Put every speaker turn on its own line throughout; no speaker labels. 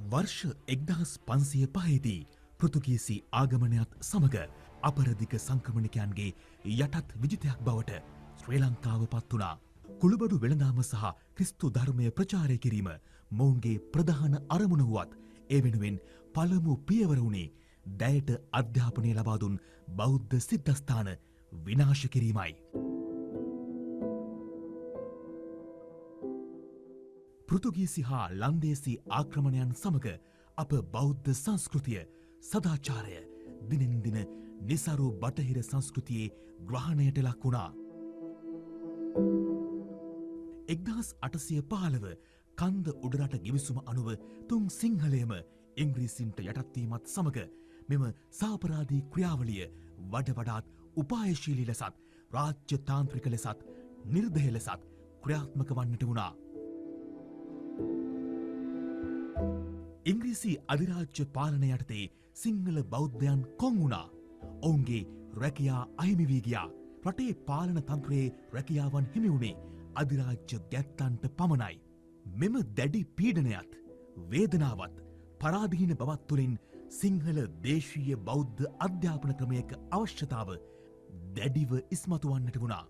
वर्ष 1505 පෘතුගීසි ආගමනයත් සමග අපරදිග සංක්‍රමණිකයන්ගේ යටත් විජිතයක් බවට ශ්‍රී ලංකාව පත් වුණා. කුළුබඩු වෙළඳාම සහ ක්‍රිස්තු ධර්මය ප්‍රචාරය කිරීම මොවුන්ගේ ප්‍රධාන අරමුණ වුවත් ඒ වෙනුවෙන් පළමු පියවර වුණේ දැයට අධ්‍යාපනය ලබා දුන් බෞද්ධ සිද්ධස්ථාන විනාශ කිරීමයි. පෘතුගීසි හා ලන්දේසි ආක්‍රමණයන් සමග අප බෞද්ධ සංස්කෘතිය සදාචාරය දිනෙන් දින නිසරු බටහිර සංස්කෘතියේ ග්‍රහණයට ලක් වුණා. 1815 කන්ද උඩරට ගිවිසුම අනුව තුන් සිංහලයම ඉංග්‍රීසින්ට යටත්වීමත් සමග මෙම සාපරාධී ක්‍රියාවලිය වඩ වඩාත් උපායශීලී ලෙසත් රාජ්‍ය තාන්ත්‍රික ලෙසත් නිර්දය ලෙසත් ක්‍රියාත්මක වන්නට වුණා. ඉංග්‍රීසි අධිරාජ්‍ය පාලනය යටතේ සිංහල බෞද්ධයන් කොන් වුණා. ඔවුන්ගේ රැකියා අහිමි වී ගියා. රටේ පාලන තන්ත්‍රයේ රැකියාවන් හිමි වුණේ අධිරාජ්‍ය ගැත්තන්ට පමණයි. මෙම දැඩි පීඩනයත් වේදනාවත් පරාධීන බවත් තුළින් සිංහල දේශීය බෞද්ධ අධ්‍යාපන ක්‍රමයක අවශ්‍යතාව දැඩිව ඉස්මතු වන්නට වුණා.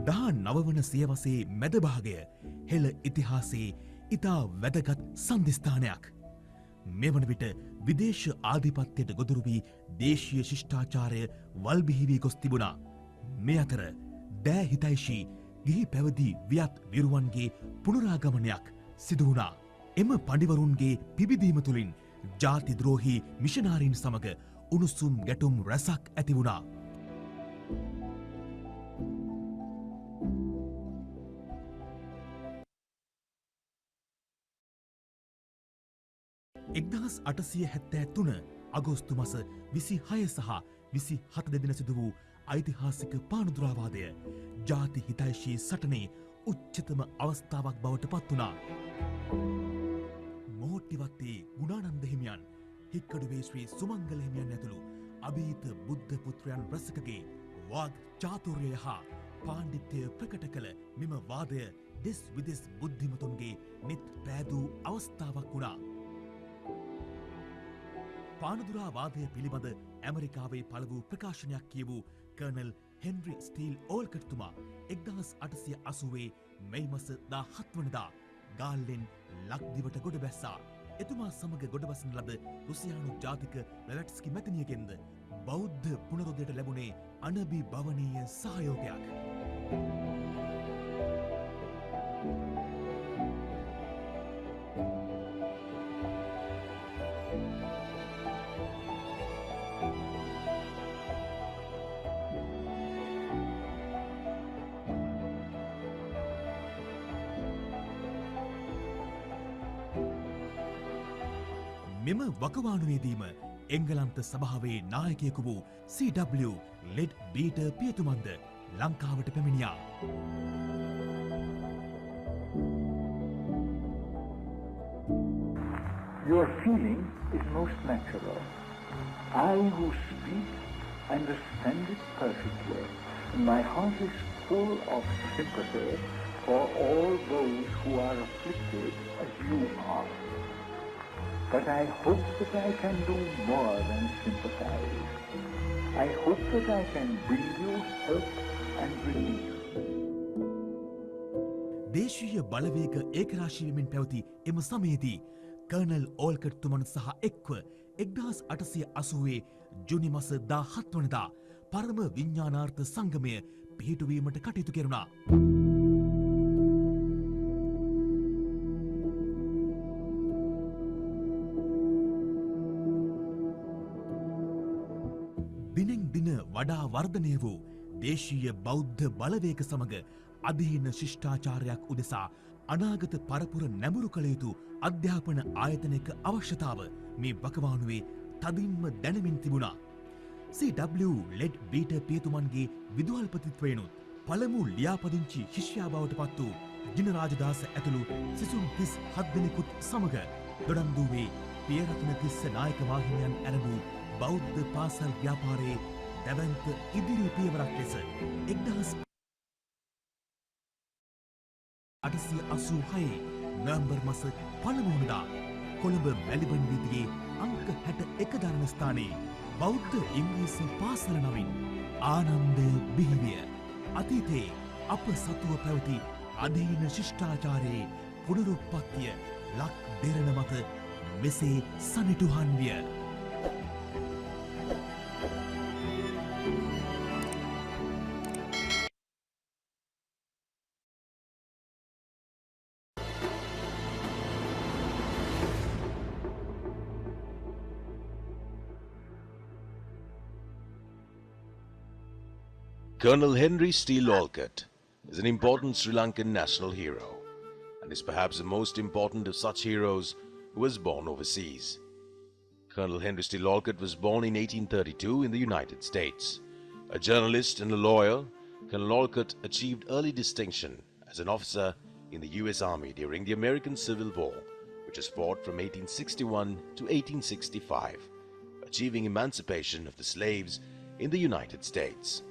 දහ නවවන සියවසේ මැදභාගය හෙළ ඉතිහාසයේ ඉතා වැදගත් සන්ධිස්ථානයක්. මෙවන විට විදේශ ආධිපත්‍යයට ගොදුරු වී දේශීය ශිෂ්ඨාචාරය වල්බිහිවී ගොස් තිබුණා. මේ අතර දෑ හිතයිශී ගිහි පැවදි වියත් විරුවන්ගේ පුනරාගමනයක් සිදු වුණා. එම පඬිවරුන්ගේ පිබිදීම තුළින් ජාතිද්‍රෝහී මිෂනාරීන් සමග උණුසුම් ගැටුම් රැසක් ඇති වුණා. එක්දහස් 873 අගෝස්තු මස 26 සහ 27 දෙදින සිදු වූ ඓතිහාසික පානදුරාවාදය ජාති හිතයිශී සටනේ උච්චතම අවස්ථාවක් බවට පත් වුණා. මොහොට්ටිවත්තේ ගුණානන්ද හිමියන්, හික්කඩුවේ ශ්‍රී සුමංගල හිමියන් ඇතුළු අභීත බුද්ධ පුත්‍රයන් රැසකගේ වාග් චාතුර්යය හා පාණ්ඩිත්‍යය ප්‍රකට කළ මෙම වාදය දෙස් විදෙස් බුද්ධිමතුන්ගේ නෙත් පෑදූ අවස්ථාවක් වුණා. පානදුරාවාදය පිළිබඳ ඇමරිකාවේ පළ වූ ප්‍රකාශනයක් කියවූ කර්නල් හෙන්රි ස්ටීල් ඕල්කට්තුමා 1880 මැයි මස 17 වනදා ගාල්ලෙන් ලක්දිවට ගොඩ බැස්සා. එතුමා සමග ගොඩබසන ලද රුසියානු ජාතික ලැවැට්ස්කි මැතිනියගෙන්ද බෞද්ධ පුනරුදයට ලැබුණේ අනබි භවනීය සහයෝගයක්. මෙම වකවානුවේදීම එංගලන්ත සභාවේ නායකයෙකු වූ CW ලෙඩ් බීටර් පියතුමන්ද ලංකාවට පැමිණියා.
Your feeling is most natural. I who speak understand it perfectly. My heart is full of sympathy for all those who are afflicted as you are. But I hope that I can do more than sympathize. I hope that I can bring you help and relief.
දේශීය බලවේග ඒකරාශී වෙමින් පැවති එම සමයේදී colonel ඕල්කට්තුමන් සහ එක්ව 1880 ජුනි මස 17 වනදා පරම විඥානාර්ථ සංගමය පිහිටුවීමට කටයුතු කෙරුණා. දිනෙන් දින වඩා වර්ධනය වූ දේශීය බෞද්ධ බලවේග සමග අධීන ශිෂ්ඨාචාරයක් උදෙසා අනාගත පරපුර නැඹුරු කළ යුතු අධ්‍යාපන ආයතනයක අවශ්‍යතාව මේ වකවානුවේ තදින්ම දැනෙමින් තිබුණා. CW ලෙඩ් බීටර් පියතුමන්ගේ විදුහල්පතිත්වයෙනුත් පළමු ලියාපදිංචි ශිෂ්‍යයා බවට පත් වූ ජිනරාජදාස ඇතුළු සිසුන් 37 දෙනෙකුත් සමග දොඩන්දුවේ පියරත්න තිස්ස නායක වාහිනියන් ඇරඹූ බෞද්ධ පාසල් ව්‍යාපාරයේ දැවැන්ත ඉදිරි පියවරක් ලෙස 886 නොවැම්බර් මස පළමුවනදා කොළඹ මැලිබන් වීදියේ අංක 61 දරණ ස්ථානයේ බෞද්ධ ඉංග්‍රීසි පාසල නමින් ආනන්ද බිහිවිය. අතීතයේ අප සතුව පැවති අධීන ශිෂ්ටාචාරයේ පුනරුත්පත්තිය ලක් දෙරණ මත මෙසේ සනිටුහන් විය.
Colonel Henry Steele Olcott is an important Sri Lankan national hero and is perhaps the most important of such heroes who was born overseas. Colonel Henry Steele Olcott was born in 1832 in the United States. A journalist and a lawyer, Colonel Olcott achieved early distinction as an officer in the U.S. Army during the American Civil War, which was fought from 1861 to 1865, achieving emancipation of the slaves in the United States.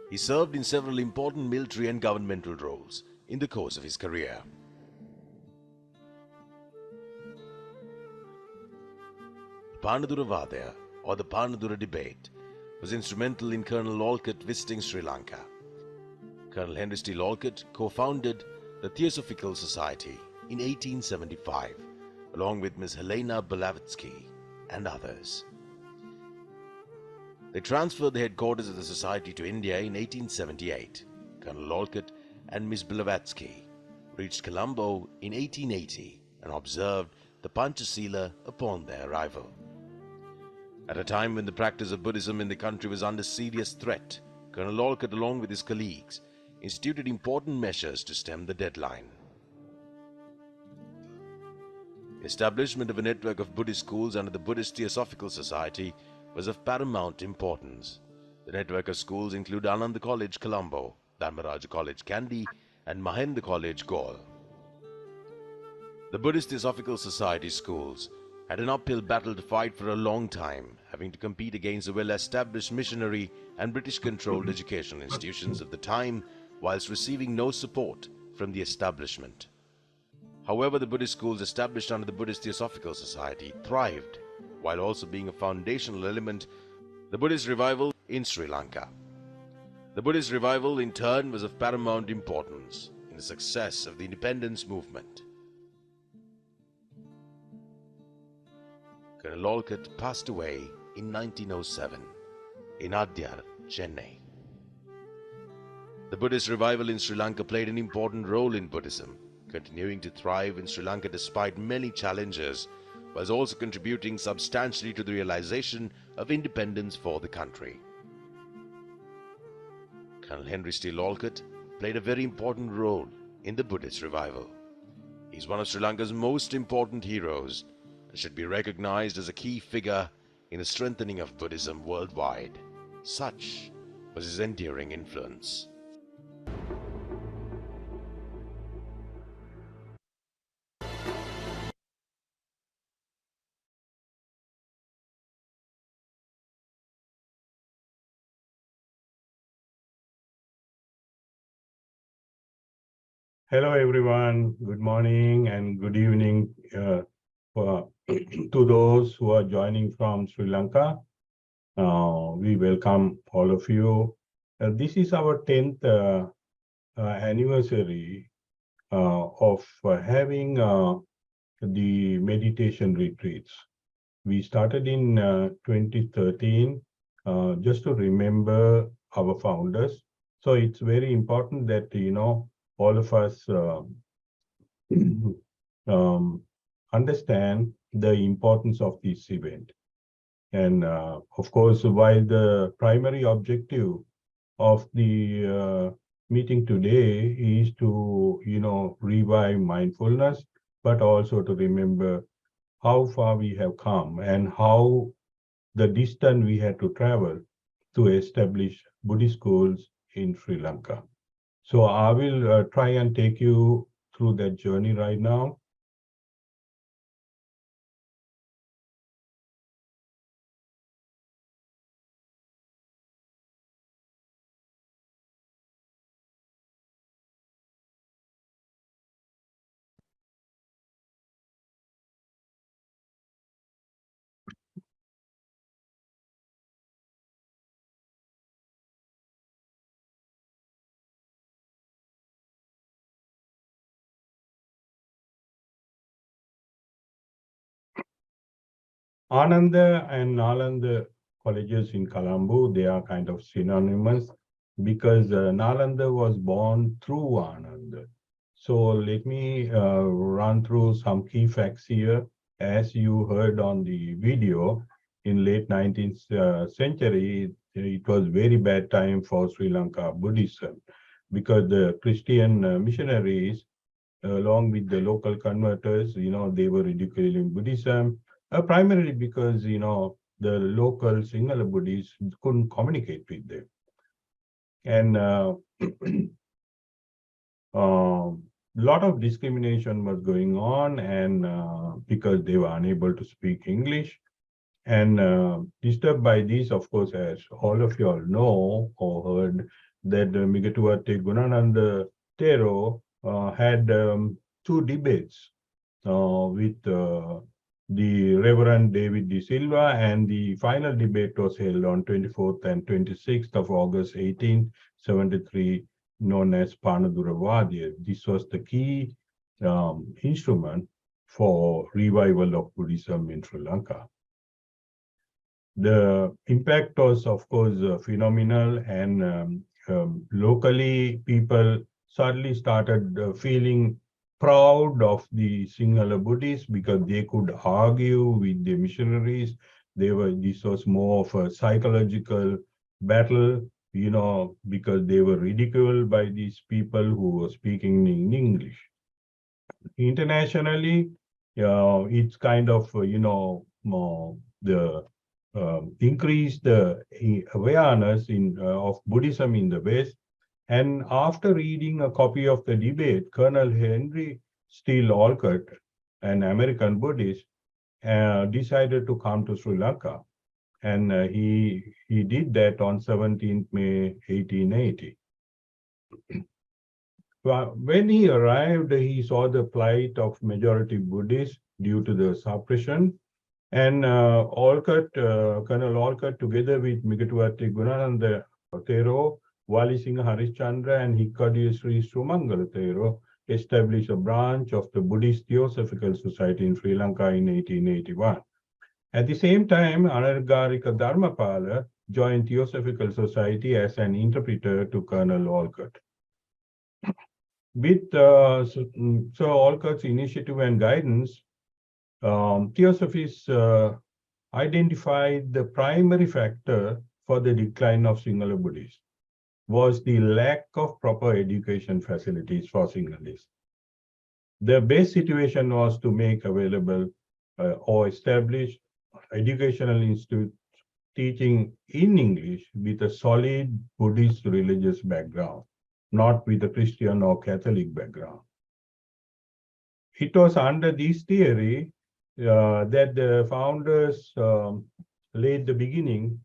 He served in several important military and governmental roles in the course of his career. The Panadura Vadaya, or the Panadura debate, was instrumental in Colonel Olcott visiting Sri Lanka. Colonel Henry Steele Olcott co-founded the Theosophical Society in 1875, along with Ms. Helena Blavatsky and others. They transferred the headquarters of the society to India in 1878. Colonel Olcott and Miss Blavatsky reached Colombo in 1880 and observed the Panchasila upon their arrival. At a time when the practice of Buddhism in the country was under serious threat, Colonel Olcott, along with his colleagues, instituted important measures to stem the deadline. The establishment of a network of Buddhist schools under the Buddhist Theosophical Society was of paramount importance. The network of schools include Ananda College, Colombo, Dharmaraja College, Kandy, and Mahendra College, Galle. The Buddhist Theosophical Society schools had an uphill battle to fight for a long time, having to compete against the well-established missionary and British-controlled educational institutions of the time, whilst receiving no support from the establishment. However, the Buddhist schools established under the Buddhist Theosophical Society thrived, while also being a foundational element, the Buddhist revival in Sri Lanka. The Buddhist revival, in turn, was of paramount importance in the success of the independence movement. Colonel Olcott passed away in 1907 in Adyar, Chennai. The Buddhist revival in Sri Lanka played an important role in Buddhism, continuing to thrive in Sri Lanka despite many challenges, was also contributing substantially to the realization of independence for the country. Colonel Henry Steele Olcott played a very important role in the Buddhist revival. He is one of Sri Lanka's most important heroes and should be recognized as a key figure in the strengthening of Buddhism worldwide. Such was his enduring influence.
Hello, everyone. Good morning and good evening to those who are joining from Sri Lanka. We welcome all of you. This is our 10th anniversary of having the meditation retreats. We started in 2013 just to remember our founders. So it's very important that, all of us understand the importance of this event. And of course, while the primary objective of the meeting today is to, revive mindfulness, but also to remember how far we have come and how the distance we had to travel to establish Buddhist schools in Sri Lanka. So I will try and take you through that journey right now. Ananda and Nalanda colleges in Colombo, they are kind of synonymous because Nalanda was born through Ananda. So let me run through some key facts here. As you heard on the video, in late 19th century, it was very bad time for Sri Lanka Buddhism because the Christian missionaries along with the local converters, they were ridiculing Buddhism, primarily because, the local Sinhala Buddhists couldn't communicate with them. And a lot of discrimination was going on, and because they were unable to speak English. And disturbed by this, of course, as all of you all know or heard, that Migatuwate Gunananda Tero had two debates with the Reverend David De Silva, and the final debate was held on 24th and 26th of August 1873, known as Panadura Vadya. This was the key instrument for revival of Buddhism in Sri Lanka. The impact was, of course, phenomenal, and locally people suddenly started feeling proud of the Sinhala Buddhists because they could argue with the missionaries. This was more of a psychological battle, because they were ridiculed by these people who were speaking in English. Internationally, it's kind of, the increase the awareness of Buddhism in the West. And after reading a copy of the debate, Colonel Henry Steele Olcott, an American Buddhist, decided to come to Sri Lanka. And he did that on 17th May 1880. When he arrived, he saw the plight of majority Buddhists due to the suppression. And Colonel Olcott, together with Migatuwate Gunananda Thero, Wali Singh Harishchandra, and Hikkadiya Sri Sumangala Thero, established a branch of the Buddhist Theosophical Society in Sri Lanka in 1881. At the same time, Anargarika Dharmapala joined Theosophical Society as an interpreter to Colonel Olcott. With Sir Olcott's initiative and guidance, Theosophists identified the primary factor for the decline of Sinhala Buddhists was the lack of proper education facilities for Sinhalese. The best situation was to make available or establish educational institutes teaching in English with a solid Buddhist religious background, not with a Christian or Catholic background. It was under this theory that the founders laid the beginning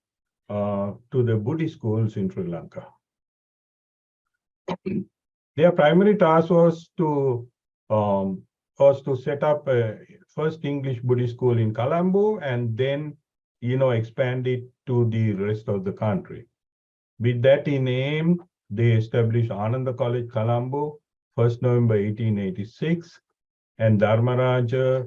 to the Buddhist schools in Sri Lanka. Their primary task was to set up a first English Buddhist school in Colombo, and then expand it to the rest of the country. With that in aim, they established Ananda College, Colombo, 1st November 1886, and Dharmaraja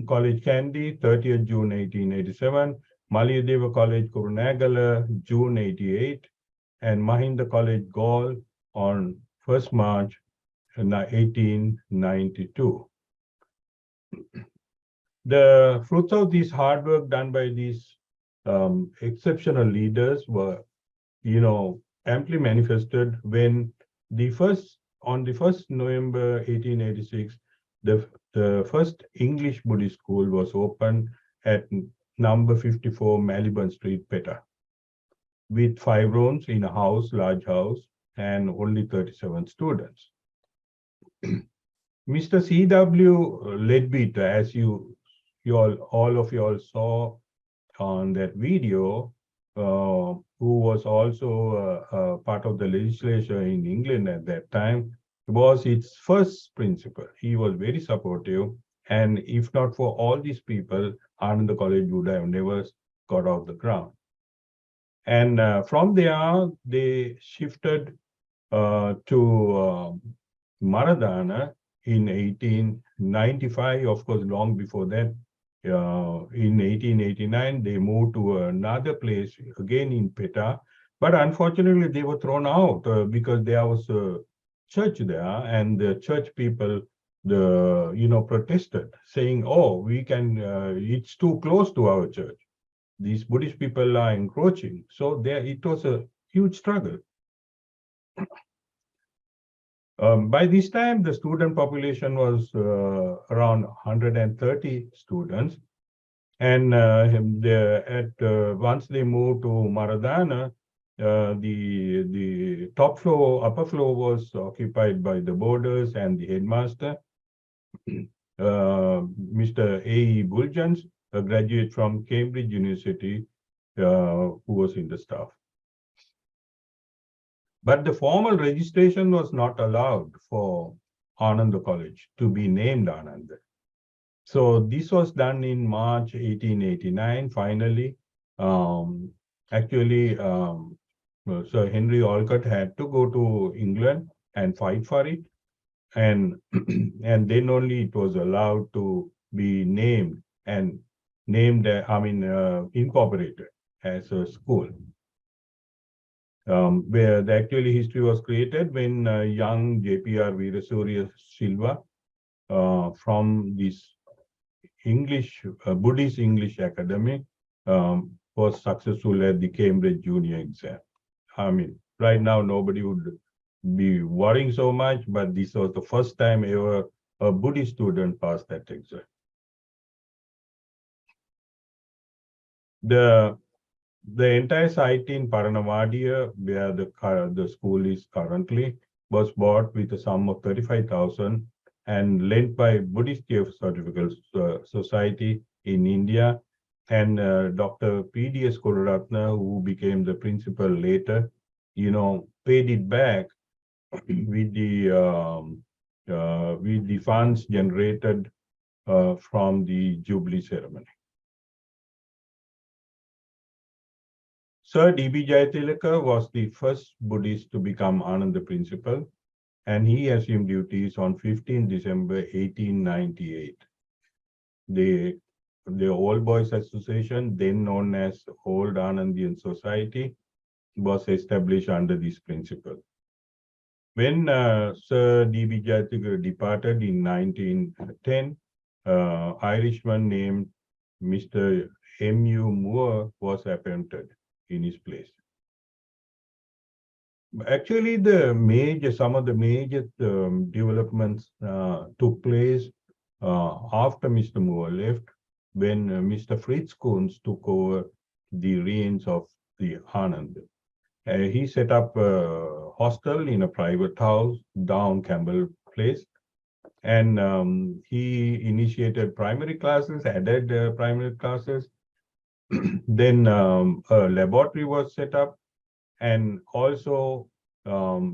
College, Kandy, 30th June 1887, Maliyadeva College, Kurunagala, June 88, and Mahinda College, Gaul, on 1st March 1892. The fruits of this hard work done by these exceptional leaders were, amply manifested when on the 1st November 1886, the first English Buddhist school was opened at number 54 Maliban Street, Petta, with 5 rooms in a large house, and only 37 students. Mr. C.W. Leadbeater, as all of you all saw on that video, who was also part of the legislature in England at that time, was its first principal. He was very supportive, and if not for all these people, Ananda College would have never got off the ground. And from there, they shifted to Maradana in 1895. Of course, long before that, In 1889, they moved to another place again in Peta, but unfortunately they were thrown out because there was a church there, and the church people, protested, saying, "Oh, we can, it's too close to our church. These Buddhist people are encroaching." So there, it was a huge struggle. By this time, the student population was around 130 students. And once they moved to Maradana, the top floor, upper floor was occupied by the boarders and the headmaster, Mr. A.E. Buljans, a graduate from Cambridge University, who was in the staff. But the formal registration was not allowed for Ananda College to be named Ananda. So this was done in March 1889, finally. Actually, Sir Henry Olcott had to go to England and fight for it. And, and then only it was allowed to be named and incorporated as a school. Where the actually history was created when young J.P.R. Veerasurya Silva from this Buddhist English Academy was successful at the Cambridge Junior exam. Right now nobody would be worrying so much, but this was the first time ever a Buddhist student passed that exam. The entire site in Paranavadia, where the school is currently, was bought with a sum of 35,000 and lent by Buddhist Theosophical Society in India. And Dr. P.D.S. Kularatna, who became the principal later, paid it back with the funds generated from the Jubilee ceremony. Sir D.B. Jayatilaka was the first Buddhist to become Ananda principal, and he assumed duties on 15 December 1898. The Old Boys Association, then known as Old Anandian Society, was established under this principle. When Sir D.B. Jayatilaka departed in 1910, Irishman named Mr. M.U. Moore was appointed in his place. Actually, some of the major developments took place after Mr. Moore left, when Mr. Fritz Kunz took over the reins of the Anand. He set up a hostel in a private house down Campbell Place, and he initiated primary classes, added primary classes. Then a laboratory was set up, and also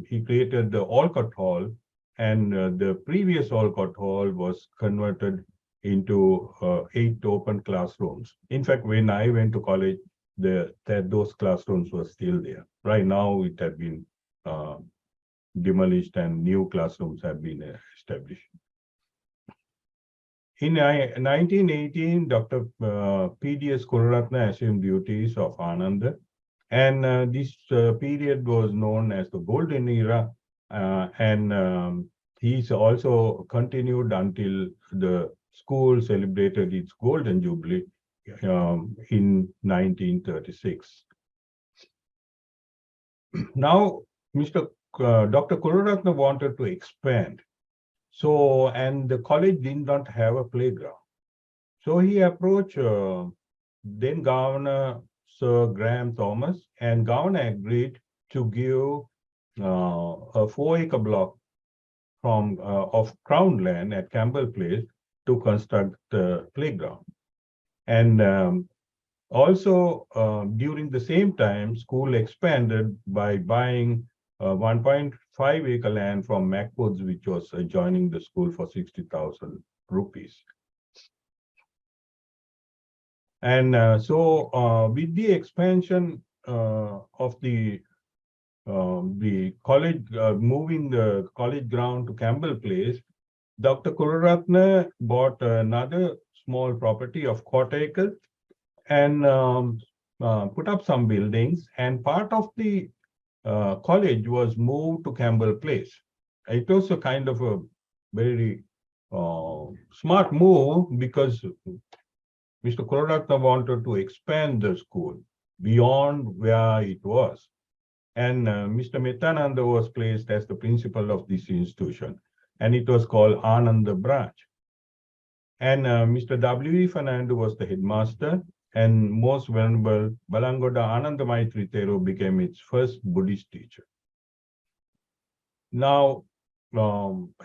he created the Olcott Hall, and the previous Olcott Hall was converted into 8 open classrooms. In fact, when I went to college, those classrooms were still there. Right now, it had been demolished and new classrooms have been established. In 1918, Dr. P.D.S. Kularatna assumed duties of Ananda, and this period was known as the Golden Era, and he's also continued until the school celebrated its Golden Jubilee in 1936. Now, Dr. Kularatna wanted to expand. So, and the college did not have a playground. So he approached then Governor Sir Graham Thomas, and Governor agreed to give a 4-acre block of Crown land at Campbell Place to construct the playground. And also, during the same time, school expanded by buying 1.5-acre land from Macwoods, which was adjoining the school, for 60,000 rupees. And with the expansion of the college, moving the college ground to Campbell Place, Dr. Kularatna bought another small property of 1/4 acre and put up some buildings. And part of the college was moved to Campbell Place. It was a kind of a very smart move because Mr. Kolaratna wanted to expand the school beyond where it was. And Mr. Metananda was placed as the principal of this institution, and it was called Ananda branch. And Mr. W.E. Fernando was the headmaster, and most venerable Balangoda Ananda Maitri Thero became its first Buddhist teacher. Now,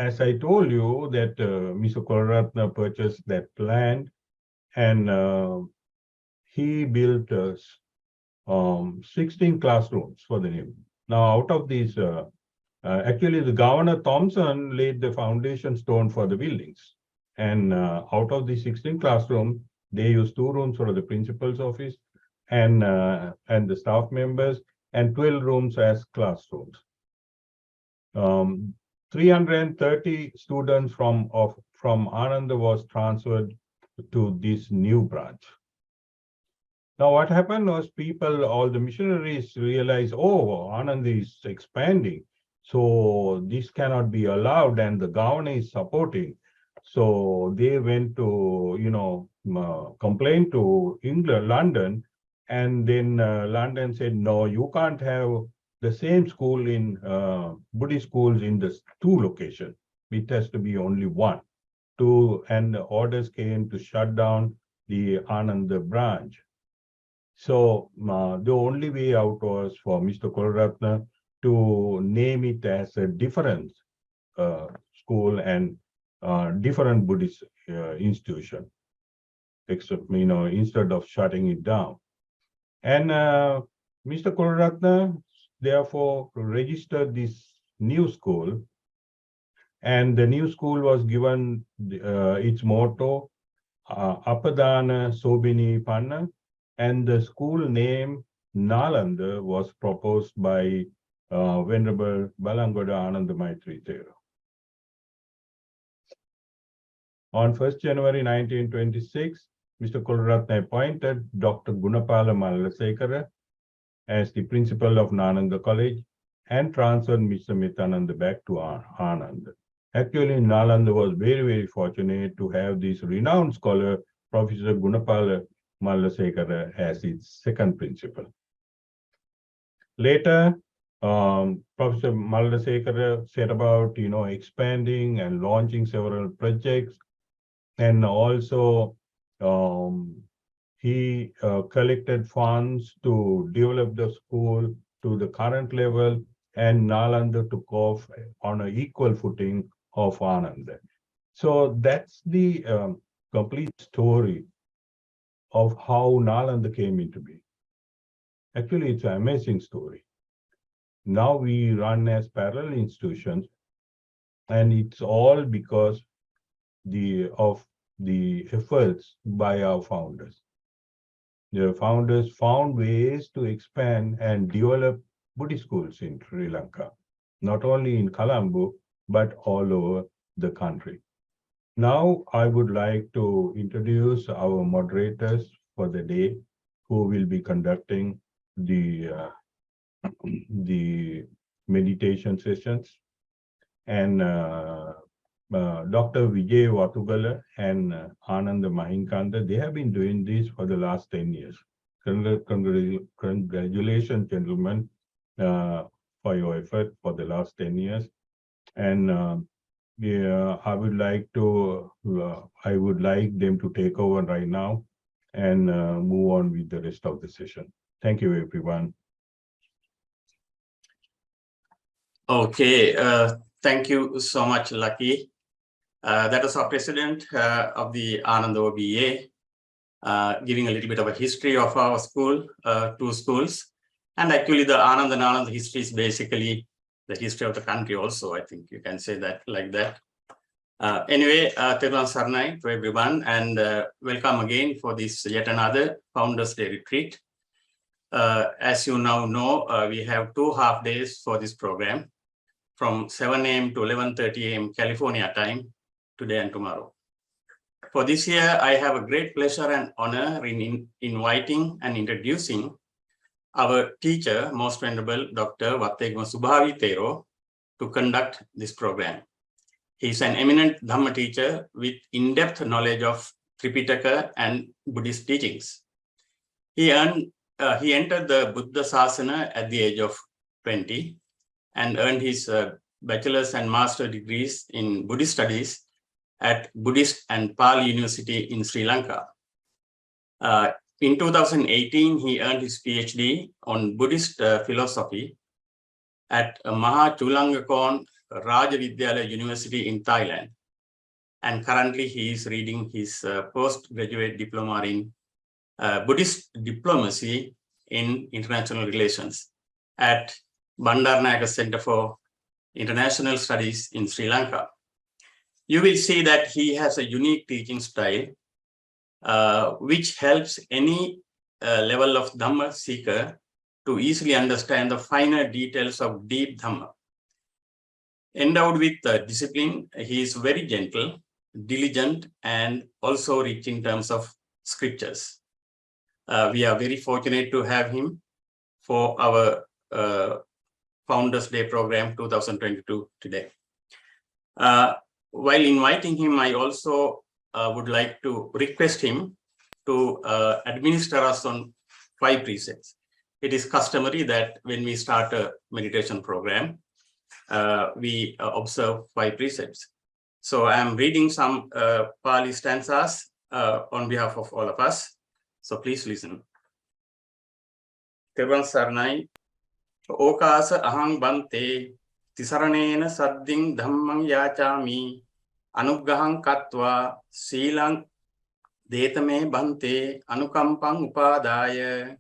as I told you that Mr. Kolaratna purchased that land, and he built 16 classrooms for the new. Now, out of these, actually, the Governor Thompson laid the foundation stone for the buildings. And out of the 16 classrooms, they used 2 rooms for the principal's office and the staff members, and 12 rooms as classrooms. 330 students from Ananda was transferred to this new branch. Now, what happened was all the missionaries realized, oh, Ananda is expanding. So this cannot be allowed, and the governor is supporting. So they went to, complain to England, London, and then London said, no, you can't have the same school in Buddhist schools in the 2 locations. It has to be only 1. And the orders came to shut down the Ananda branch. So the only way out was for Mr. Kolaratna to name it as a different school and different Buddhist institution, except, instead of shutting it down. And Mr. Kolaratna therefore registered this new school, and the new school was given its motto, Apadana Sobini Panna, and the school name Nalanda was proposed by Venerable Balangoda Ananda Maitri Thero. On 1st January 1926, Mr. Kolaratna appointed Dr. Gunapala Mallasekara as the principal of Nalanda College and transferred Mr. Metananda back to Ananda. Actually, Nalanda was very, very fortunate to have this renowned scholar, Professor Gunapala Mallasekara, as its second principal. Later, Professor Mallasekara set about, expanding and launching several projects, and also he collected funds to develop the school to the current level, and Nalanda took off on an equal footing of Ananda. So that's the complete story of how Nalanda came into being. Actually, it's an amazing story. Now we run as parallel institutions, and it's all because of the efforts by our founders. The founders found ways to expand and develop Buddhist schools in Sri Lanka, not only in Colombo, but all over the country. Now, I would like to introduce our moderators for the day, who will be conducting the meditation sessions. And Dr. Vijay Vatugala and Ananda Mahinkanta, they have been doing this for the last 10 years. Congratulations, gentlemen, for your effort for the last 10 years. And I would like them to take over right now and move on with the rest of the session. Thank you, everyone.
Okay, thank you so much, Lucky. That was our president of the Ananda OBA, giving a little bit of a history of our school, 2 schools. And actually the Ananda and Ananda history is basically the history of the country also. I think you can say that like that. Anyway, Teruvan Saranai to everyone, and welcome again for this yet another Founders Day retreat. As you now know, we have 2 half days for this program, from 7 a.m. to 11:30 a.m. California time, today and tomorrow. For this year, I have a great pleasure and honor in inviting and introducing our teacher, Most Venerable Dr. Wattegma Subhavi Tero, to conduct this program. He is an eminent Dhamma teacher with in-depth knowledge of Tripitaka and Buddhist teachings. He entered the Buddha Sasana at the age of 20 and earned his bachelor's and master degrees in Buddhist studies at Buddhist and Pali University in Sri Lanka. In 2018, he earned his PhD on Buddhist philosophy at Maha Chulalongkorn Rajavidyalaya University in Thailand. And currently he is reading his postgraduate diploma in Buddhist diplomacy in international relations at Bandaranaike Center for International Studies in Sri Lanka. You will see that he has a unique teaching style, which helps any level of Dhamma seeker to easily understand the finer details of deep Dhamma. Endowed with discipline, he is very gentle, diligent, and also rich in terms of scriptures. We are very fortunate to have him for our Founders Day program 2022 today. While inviting him, I also would like to request him to administer us on 5 precepts. It is customary that when we start a meditation program, we observe 5 precepts. So I am reading some Pali stanzas on behalf of all of us. So please listen. Tevang Sarnai, Okasa Ahang Bante, Tisaranena Sadding Dhammang Yachami, Anugahang Katwa, Silang Detame Bante, Anukampang Upadaya,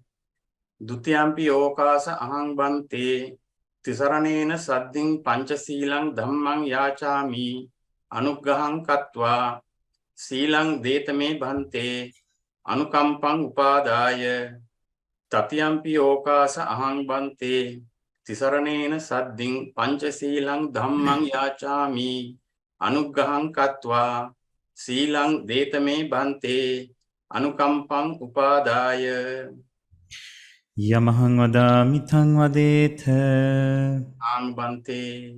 Dutyampi Okasa Ahang Bante, Tisaranena Sadding Panchasilang Dhammang Yachami, Anugahang Katwa, Silang Detame Bante, Anukampang Upadaya, Tatyampi Okasa Ahang Bante, Tisaranena Sadding Panchasilang Dhammang Yachami, Anugrahang Katva, Silang Detame Bante, Anukampang Upadaya.
Yamahang vadami vadetha.
Ang Bante.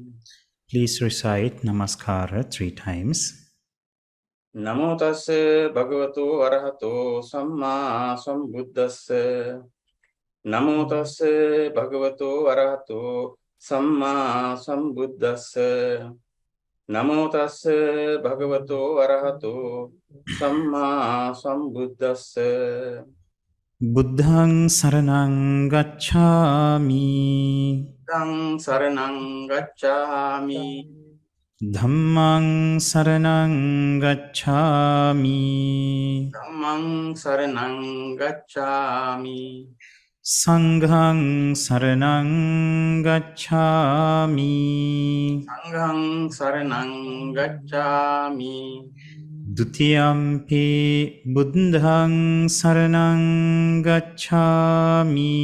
Please recite Namaskara 3 times.
Namo tassa bhagavato arahato samma sambuddhassa. Namo tassa bhagavato arahato samma sambuddhassa. Namo tassa bhagavato arahato samma sambuddhassa.
Buddhang saranang gacchami.
Tang saranang gacchami.
Dhammang saranang gacchami.
Dhammang saranang gacchami.
Sanghang saranang gacchami.
Sanghang saranang gacchami.
Dutiyampi buddhang saranang gacchami.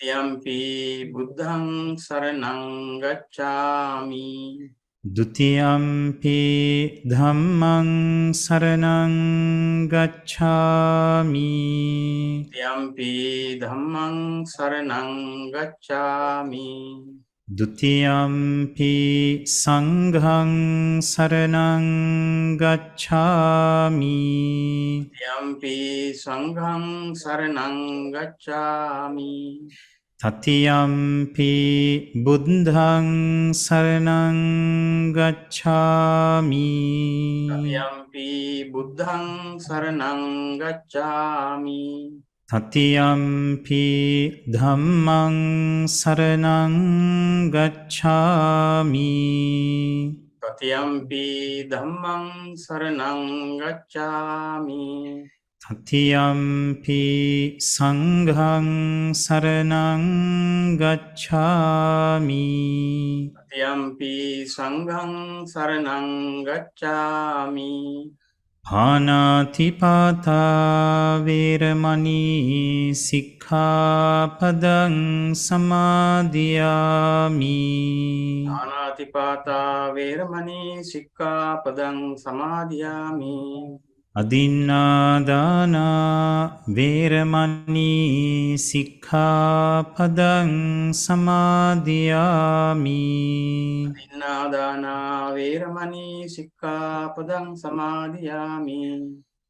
Dutiyampi buddhang saranang gacchami.
Dutiyampi dhammang saranang gacchami.
Dutiyampi dhammang saranang gacchami.
Dutiyampi sanghang saranang gacchami.
Dutiyampi sanghang saranang gacchami.
Tatiyampi buddhang saranang gacchami.
Tatiyampi buddhang saranang gacchami.
Tatiyampi dhammang saranang gacchami.
Tatiyampi dhammang saranang gacchami.
Tatiyampi sanghang saranang gacchami.
Tatiyampi sanghang saranang gacchami.
පානාතිපාතා වේරමණී සික්ඛාපදං සමාදියාමි.
ආනාතිපාතා වේරමණී සික්ඛාපදං සමාදියාමි.
අදින්නාදානා වේරමණී සික්ඛාපදං සමාදියාමි.
ඉන්නාදානා වේරමණී සික්ඛාපදං සමාදියාමි.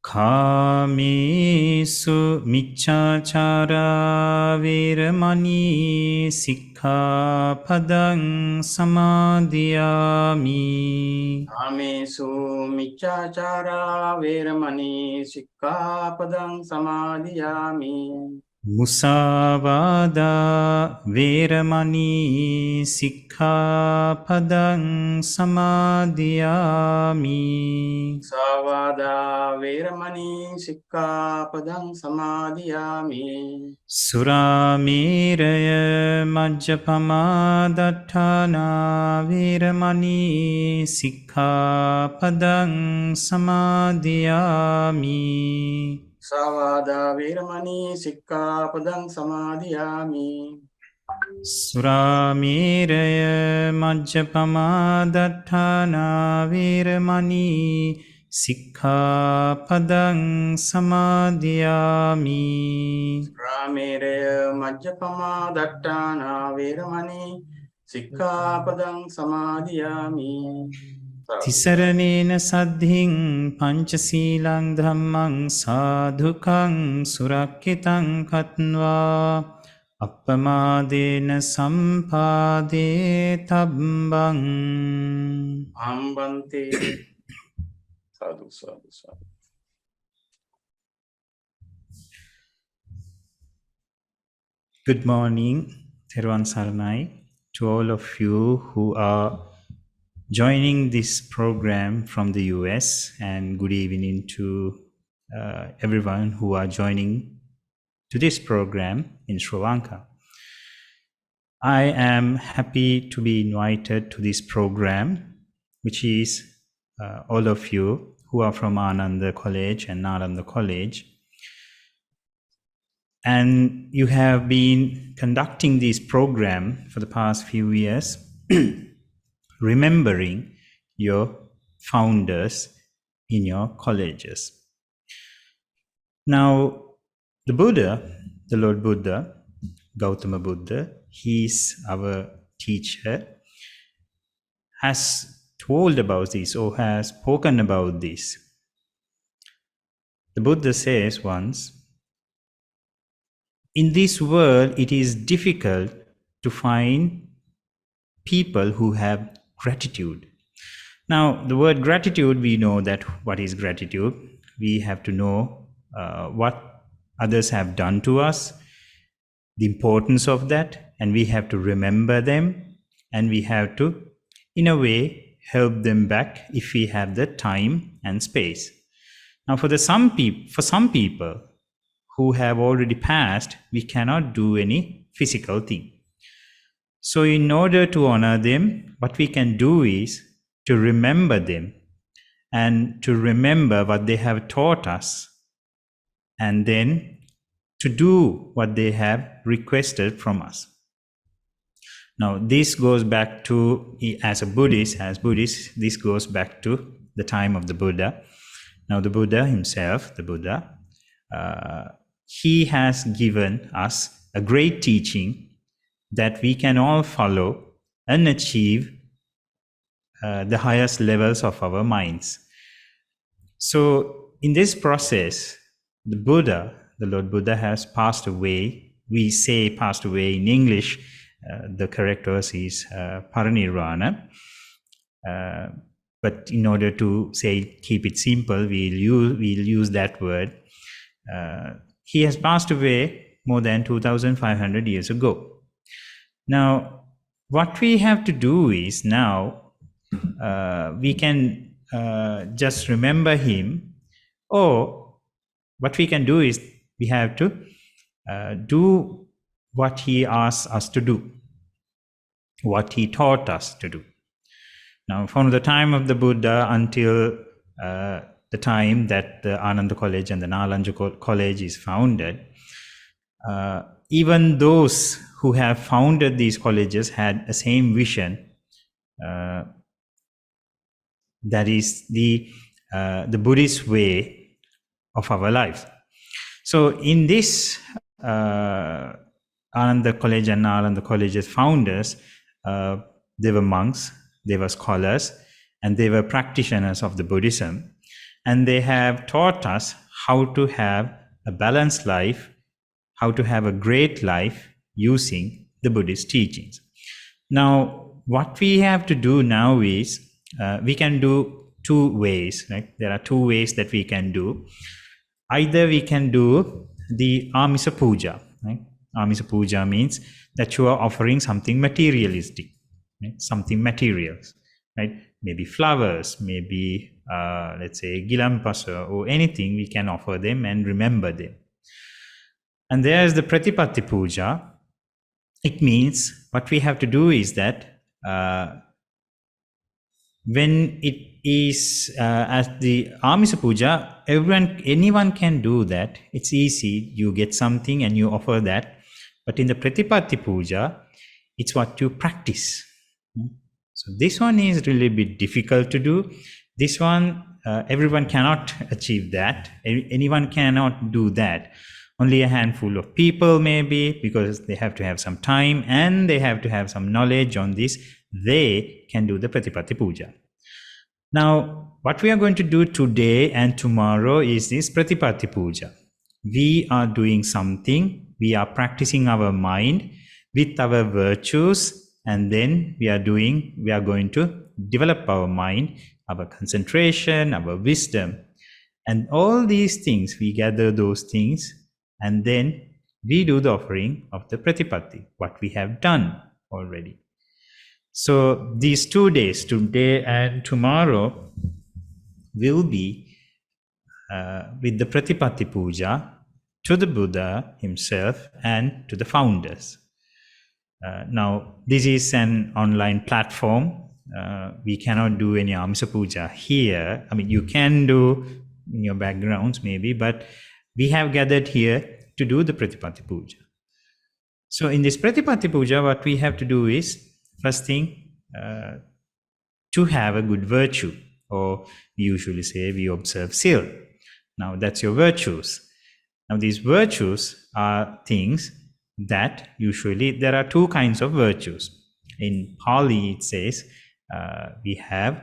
කාමේසු මිච්ඡාචාරා වේරමණී සික්ඛාපදං සමාදියාමි.
කාමේසු මිච්ඡාචාරා වේරමණී සික්ඛාපදං සමාදියාමි.
මුසාවාදා වේරමණී සික්ඛාපදං සමාදියාමි.
සාවාදා වේරමණී සික්ඛාපදං සමාදියාමි.
සුරාමේරය මජ්ජපමාදට්ඨානා වේරමණී සික්ඛාපදං සමාදියාමි.
සාවාදා වේරමණී සික්ඛාපදං සමාදියාමි.
සුරාමේරය මජ්ජපමාදට්ඨානා වේරමණී සික්ඛාපදං සමාදියාමි.
රාමේරය මජ්ජපමා දට්ඨානා වේරමණී සික්ඛාපදං සමාදියාමි.
තිසරණේන සද්ධින් පංචසීලං ධම්මං සාධුකං සුරක්ඛිතං කତ୍වා අප්පමාදේන සම්පාදේ තබ්බං.
ආම්බන්තේ සාදු සාදු සාදු.
Good morning, Theruvan Saranai, to all of you who are joining this program from the US, and good evening to everyone who are joining to this program in Sri Lanka. I am happy to be invited to this program, which is all of you who are from Ananda College and Nalanda College. And you have been conducting this program for the past few years, remembering your founders in your colleges. Now, the Buddha, the Lord Buddha, Gautama Buddha, he is our teacher, has told about this or has spoken about this. The Buddha says once, in this world, it is difficult to find people who have gratitude. Now, the word gratitude, we know that what is gratitude. We have to know what others have done to us, the importance of that, and we have to remember them, and we have to, in a way, help them back if we have the time and space. Now, for some people who have already passed, we cannot do any physical thing. So in order to honor them, what we can do is to remember them and to remember what they have taught us, and then to do what they have requested from us. Now, this goes back to, as Buddhist, this goes back to the time of the Buddha. Now, the Buddha himself, he has given us a great teaching that we can all follow and achieve the highest levels of our minds. So, in this process, the Buddha, the Lord Buddha, has passed away. We say passed away in English. The correct verse is parinirvana. But in order to keep it simple, we'll use that word. He has passed away more than 2,500 years ago. Now, what we have to do is now we can just remember him, or what we can do is we have to do what he asked us to do, what he taught us to do. Now, from the time of the Buddha until the time that the Ananda College and the Nalanda College is founded, even those who have founded these colleges had the same vision. That is the Buddhist way of our life. So in this Ananda College and Nalanda College's founders, they were monks, they were scholars, and they were practitioners of the Buddhism. And they have taught us how to have a balanced life, how to have a great life using the Buddhist teachings. Now, what we have to do now is, we can do two ways, right? There are two ways that we can do. Either we can do the Amisa Puja, right? Amisa Puja means that you are offering something materialistic, right? Something materials, right? Maybe flowers, maybe, let's say, gilampasa or anything, we can offer them and remember them. And there's the Pratipatti Puja. It means what we have to do is that when it is at the Amisa Puja, anyone can do that. It's easy. You get something and you offer that. But in the Pratipatti Puja, it's what you practice. So this one is really a bit difficult to do. This one, everyone cannot achieve that. Anyone cannot do that. Only a handful of people maybe, because they have to have some time and they have to have some knowledge on this. They can do the Pratipatti Puja. Now, what we are going to do today and tomorrow is this Pratipatti Puja. We are doing something. We are practicing our mind with our virtues, and then we are going to develop our mind, our concentration, our wisdom. And all these things, we gather those things, and then we do the offering of the Pratipatti, what we have done already. So these 2 days, today and tomorrow, will be with the Pratipatti Puja to the Buddha himself and to the founders. Now, this is an online platform. We cannot do any Amisa Puja here. I mean, you can do in your backgrounds maybe, but we have gathered here to do the Pratipatti Puja. So in this Pratipatti Puja, what we have to do is, first thing, to have a good virtue, or we usually say we observe Sil. Now that's your virtues. Now these virtues are things that usually, there are two kinds of virtues. In Pali it says we have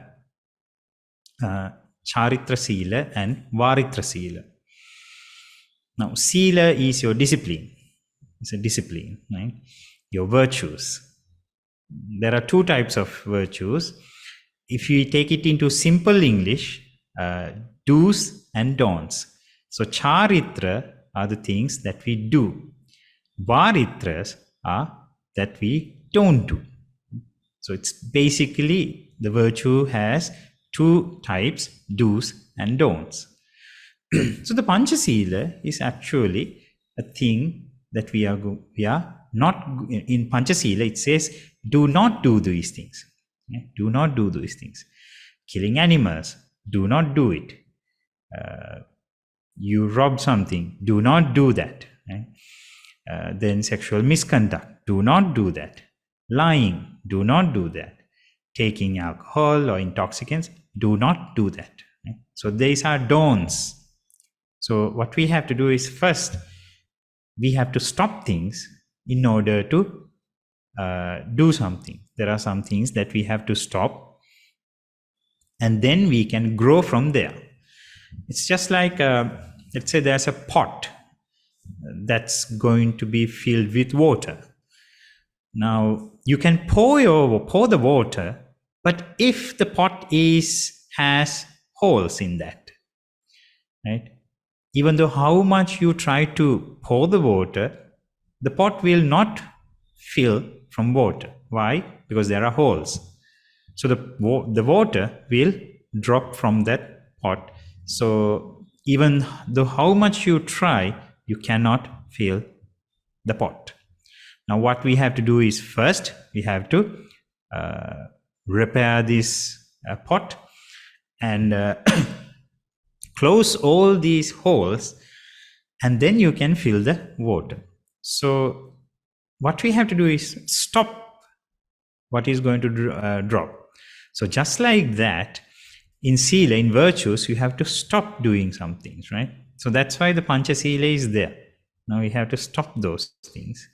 Charitra Sila and Varitra Sila. Now, Sila is your discipline. It's a discipline, right? Your virtues. There are two types of virtues. If you take it into simple English, do's and don'ts. So, Charitra are the things that we do. Varitras are that we don't do. So, it's basically, the virtue has two types, do's and don'ts. So the Panchasila is actually a thing that we are not, in Panchasila it says, do not do these things. Do not do these things. Killing animals, do not do it. You rob something, do not do that. Then sexual misconduct, do not do that. Lying, do not do that. Taking alcohol or intoxicants, do not do that. So these are don'ts. So what we have to do is, first, we have to stop things in order to do something. There are some things that we have to stop, and then we can grow from there. It's just like, let's say there's a pot that's going to be filled with water. Now, you can pour the water, but if the pot has holes in that, right? Even though how much you try to pour the water, the pot will not fill from water. Why? Because there are holes. So the water will drop from that pot. So even though how much you try, you cannot fill the pot. Now what we have to do is, first we have to repair this pot and close all these holes, and then you can fill the water. So what we have to do is stop what is going to drop. So just like that, in sila, in virtues, you have to stop doing some things, right? So that's why the pancha sila is there. Now we have to stop those things,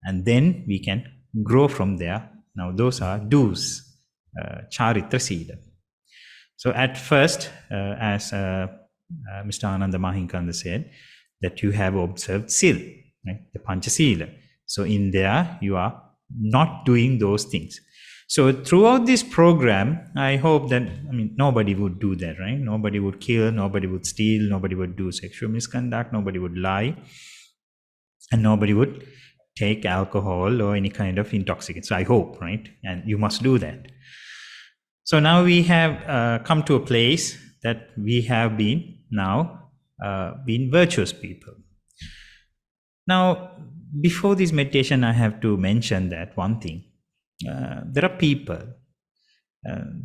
and then we can grow from there. Now those are do's, charitra sila. So at first, as Mr. Ananda Mahinkanda said, that you have observed sil, right? The pancha sila. So in there, you are not doing those things. So throughout this program, I hope that, nobody would do that, right? Nobody would kill, nobody would steal, nobody would do sexual misconduct, nobody would lie, and nobody would take alcohol or any kind of intoxicants. So I hope, right? And you must do that. So now we have come to a place that we have been virtuous people. Now, before this meditation, I have to mention that one thing. There are people,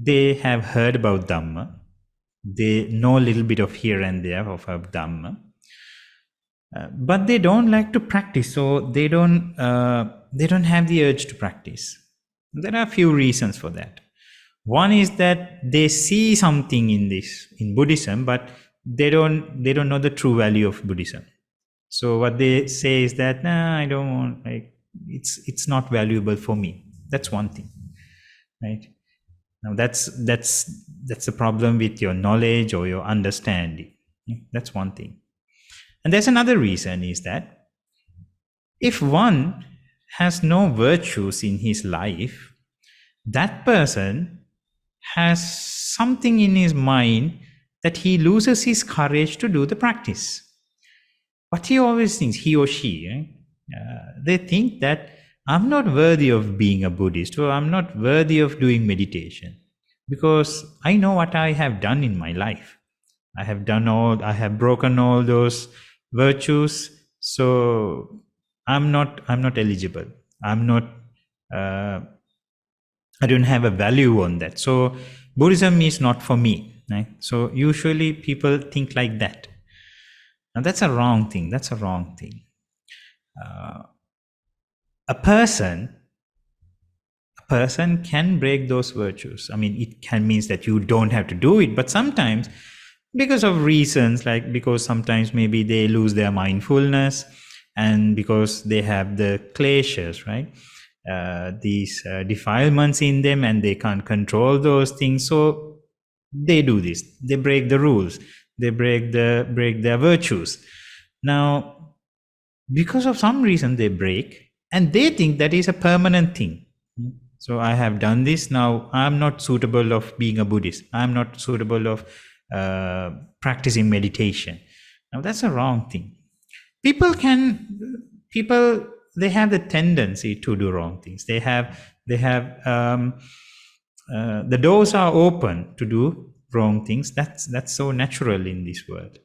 they have heard about Dhamma, they know a little bit of here and there of Dhamma, but they don't like to practice, so they don't have the urge to practice. There are a few reasons for that. One is that they see something in Buddhism, but they don't know the true value of Buddhism. So what they say is that, I don't want, it's not valuable for me. That's one thing, right? Now that's the problem with your knowledge or your understanding. That's one thing. And there's another reason is that if one has no virtues in his life, that person has something in his mind that he loses his courage to do the practice. But he always thinks, he or she, they think that I'm not worthy of being a Buddhist, or I'm not worthy of doing meditation, because I know what I have done in my life. I have broken all those virtues, so I'm not eligible. I don't have a value on that. So Buddhism is not for me, right? So usually people think like that. Now that's a wrong thing. A person can break those virtues. It can means that you don't have to do it, but sometimes because of reasons, because sometimes maybe they lose their mindfulness, and because they have the kleshas, right? These defilements in them, and they can't control those things, so they do this. They break the rules. They break their virtues. Now, because of some reason they break, and they think that is a permanent thing. So I have done this, now I'm not suitable of being a Buddhist. I'm not suitable of practicing meditation. Now that's a wrong thing. People, they have the tendency to do wrong things. They have the doors are open to do wrong things. That's so natural in this world.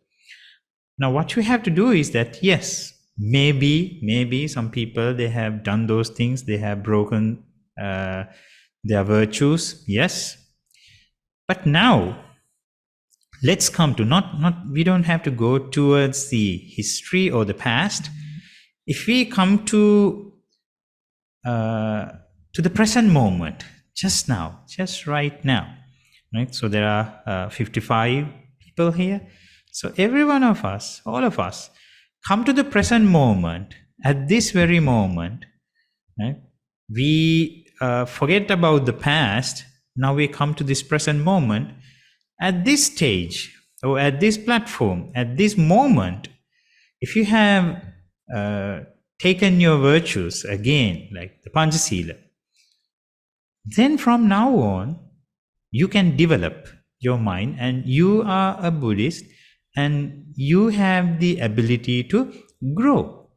Now what you have to do is that, yes, maybe some people, they have done those things, they have broken their virtues, yes. But now let's come to we don't have to go towards the history or the past. If we come to the present moment, just now, just right now, right? So there are 55 people here. So every one of us, all of us, come to the present moment. At this very moment, right? We forget about the past. Now we come to this present moment. At this stage, or at this platform, at this moment, if you have taken your virtues again, like the Panchasila, then from now on, you can develop your mind, and you are a Buddhist, and you have the ability to grow.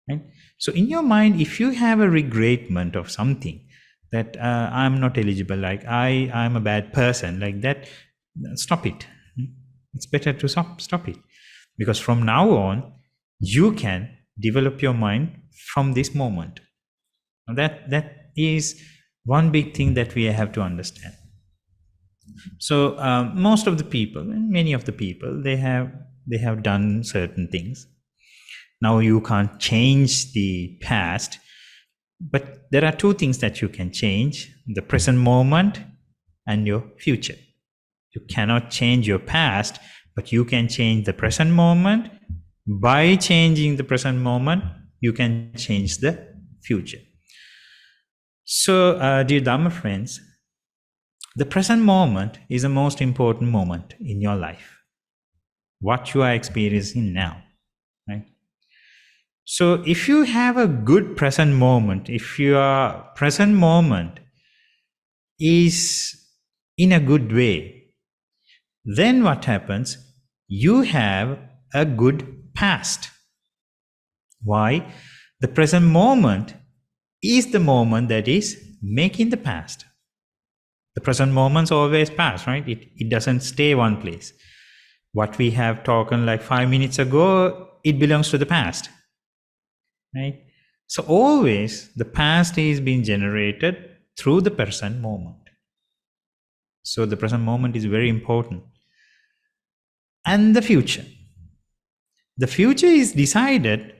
Right? So in your mind, if you have a regretment of something, that I'm not eligible, like I'm a bad person, like that, stop it. It's better to stop it. Because from now on, you can develop your mind from this moment. That is one big thing that we have to understand. So most of the people, and many of the people, they have done certain things. Now you can't change the past, but there are two things that you can change: the present moment and your future. You cannot change your past, but you can change the present moment. By changing the present moment, you can change the future. So, dear Dharma friends, the present moment is the most important moment in your life. What you are experiencing now, right? So if you have a good present moment, if your present moment is in a good way, then what happens? You have a good past. Why? The present moment is the moment that is making the past. The present moment's always past, right? It doesn't stay one place. What we have talked like 5 minutes ago, it belongs to the past, right? So always the past is being generated through the present moment. So the present moment is very important. And the future. The future is decided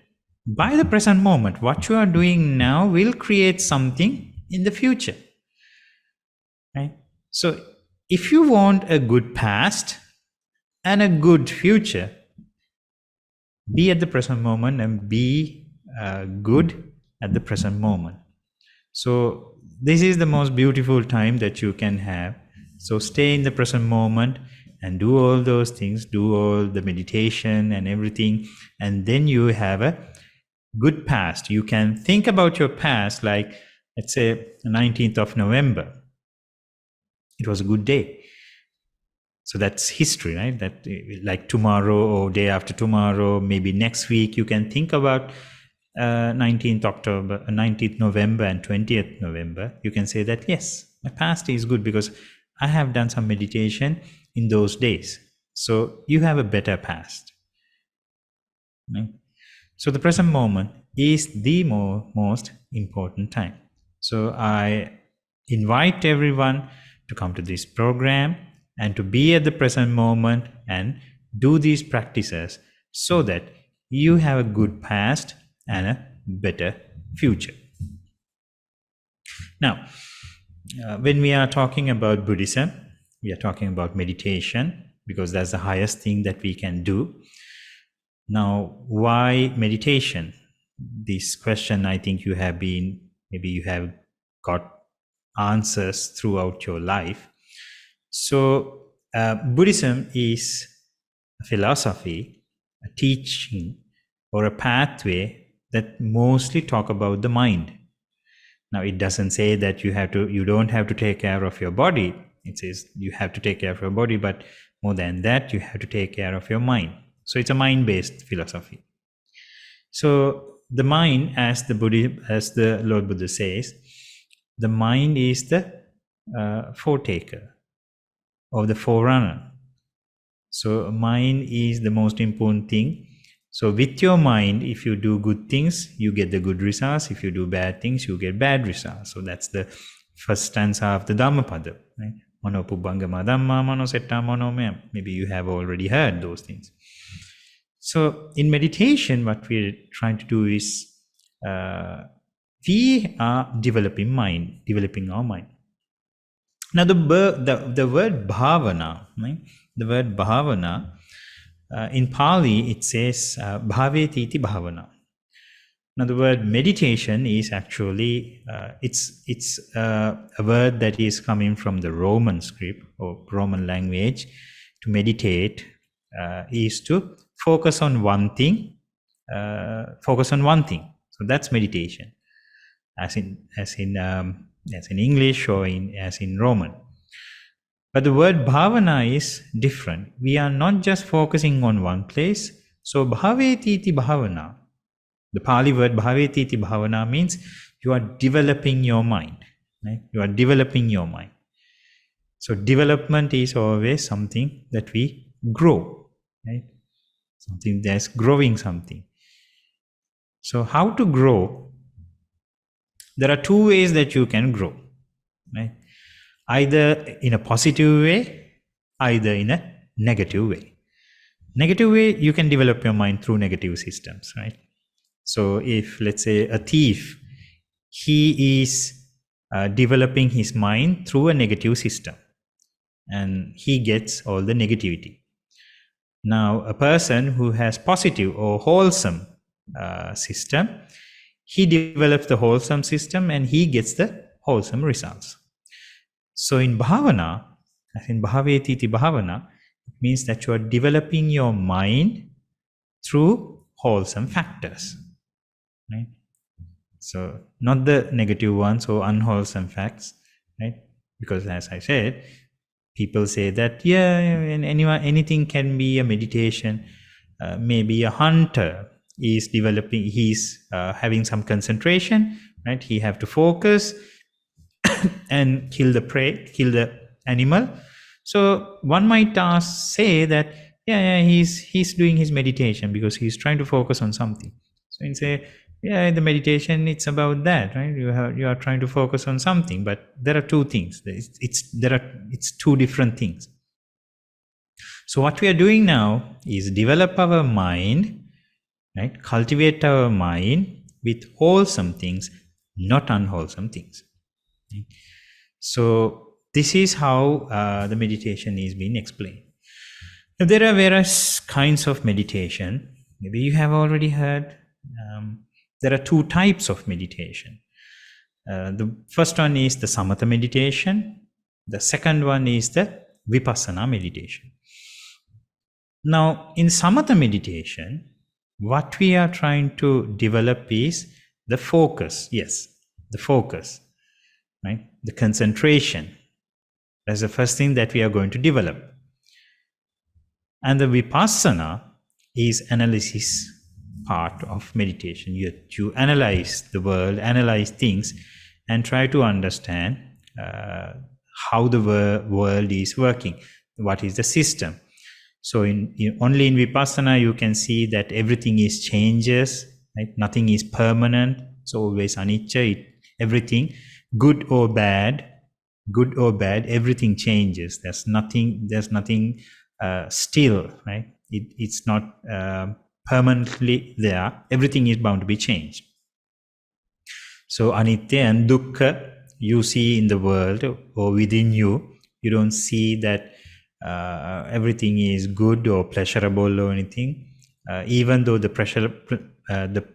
by the present moment. What you are doing now will create something in the future, right? So if you want a good past and a good future, be at the present moment and be good at the present moment. So this is the most beautiful time that you can have. So stay in the present moment and do all those things, do all the meditation and everything, and then you have a good past. You can think about your past, like let's say the 19th of November. It was a good day. So that's history, right? That like tomorrow or day after tomorrow, maybe next week, you can think about 19th October, 19th November and 20th November. You can say that, yes, my past is good because I have done some meditation in those days. So you have a better past, right? So the present moment is the most important time. So I invite everyone to come to this program and to be at the present moment and do these practices so that you have a good past and a better future. Now, when we are talking about Buddhism, we are talking about meditation because that's the highest thing that we can do. Now, why meditation? This question, I think maybe you have got answers throughout your life. So, Buddhism is a philosophy, a teaching, or a pathway that mostly talk about the mind. Now, it doesn't say that you don't have to take care of your body. It says you have to take care of your body, but more than that, you have to take care of your mind. So it's a mind-based philosophy. So the mind, as the Lord Buddha says, the mind is the foretaker or the forerunner. So mind is the most important thing. So with your mind, if you do good things, you get the good results. If you do bad things, you get bad results. So that's the first stanza of the Dhammapada, right? Mano pubbangama dhamma, mano setta mano maya. Maybe you have already heard those things. So in meditation, what we're trying to do is we are developing our mind. Now the word bhavana, right? The word bhavana, in Pali it says bhavetiti bhavana. Now the word meditation is actually it's a word that is coming from the Roman script or Roman language. To meditate is to focus on one thing. So that's meditation, as in English or as in Roman. But the word bhavana is different. We are not just focusing on one place. So bhavetiti bhavana, the Pali word bhavetiti bhavana means you are developing your mind. Right? You are developing your mind. So development is always something that we grow, right? Something that's growing something. So how to grow? There are two ways that you can grow, right? either in a positive way, either in a negative way. Negative way, you can develop your mind through negative systems, right? So if, let's say, a thief, he is developing his mind through a negative system, and he gets all the negativity. Now, a person who has positive or wholesome system, he develops the wholesome system and he gets the wholesome results. So in bhavana, as in bhaveti iti bhavana, it means that you are developing your mind through wholesome factors, right? So not the negative ones or unwholesome facts, right? Because as I said, people say that, yeah, anything can be a meditation. Maybe a hunter is developing, he's having some concentration, right? He have to focus and kill the prey, kill the animal. So one might say that, yeah, he's doing his meditation because he's trying to focus on something. So you say, yeah, the meditation, it's about that, right? You are trying to focus on something, but there are two things. It's two different things. So what we are doing now is develop our mind, right? Cultivate our mind with wholesome things, not unwholesome things. Right? So this is how the meditation is being explained. Now, there are various kinds of meditation. Maybe you have already heard. There are two types of meditation. The first one is the samatha meditation. The second one is the vipassana meditation. Now, in samatha meditation, what we are trying to develop is the focus. Yes, the focus, right? The concentration. That's the first thing that we are going to develop. And the vipassana is analysis part of meditation. You analyze the world, analyze things, and try to understand how the world is working. What is the system? So only in vipassana you can see that everything is changes, right? Nothing is permanent. It's always anicca. Everything, good or bad, everything changes. There's nothing still, right? It's not permanently there. Everything is bound to be changed. So anitya and dukkha you see in the world or within you. You don't see that everything is good or pleasurable or anything. Even though the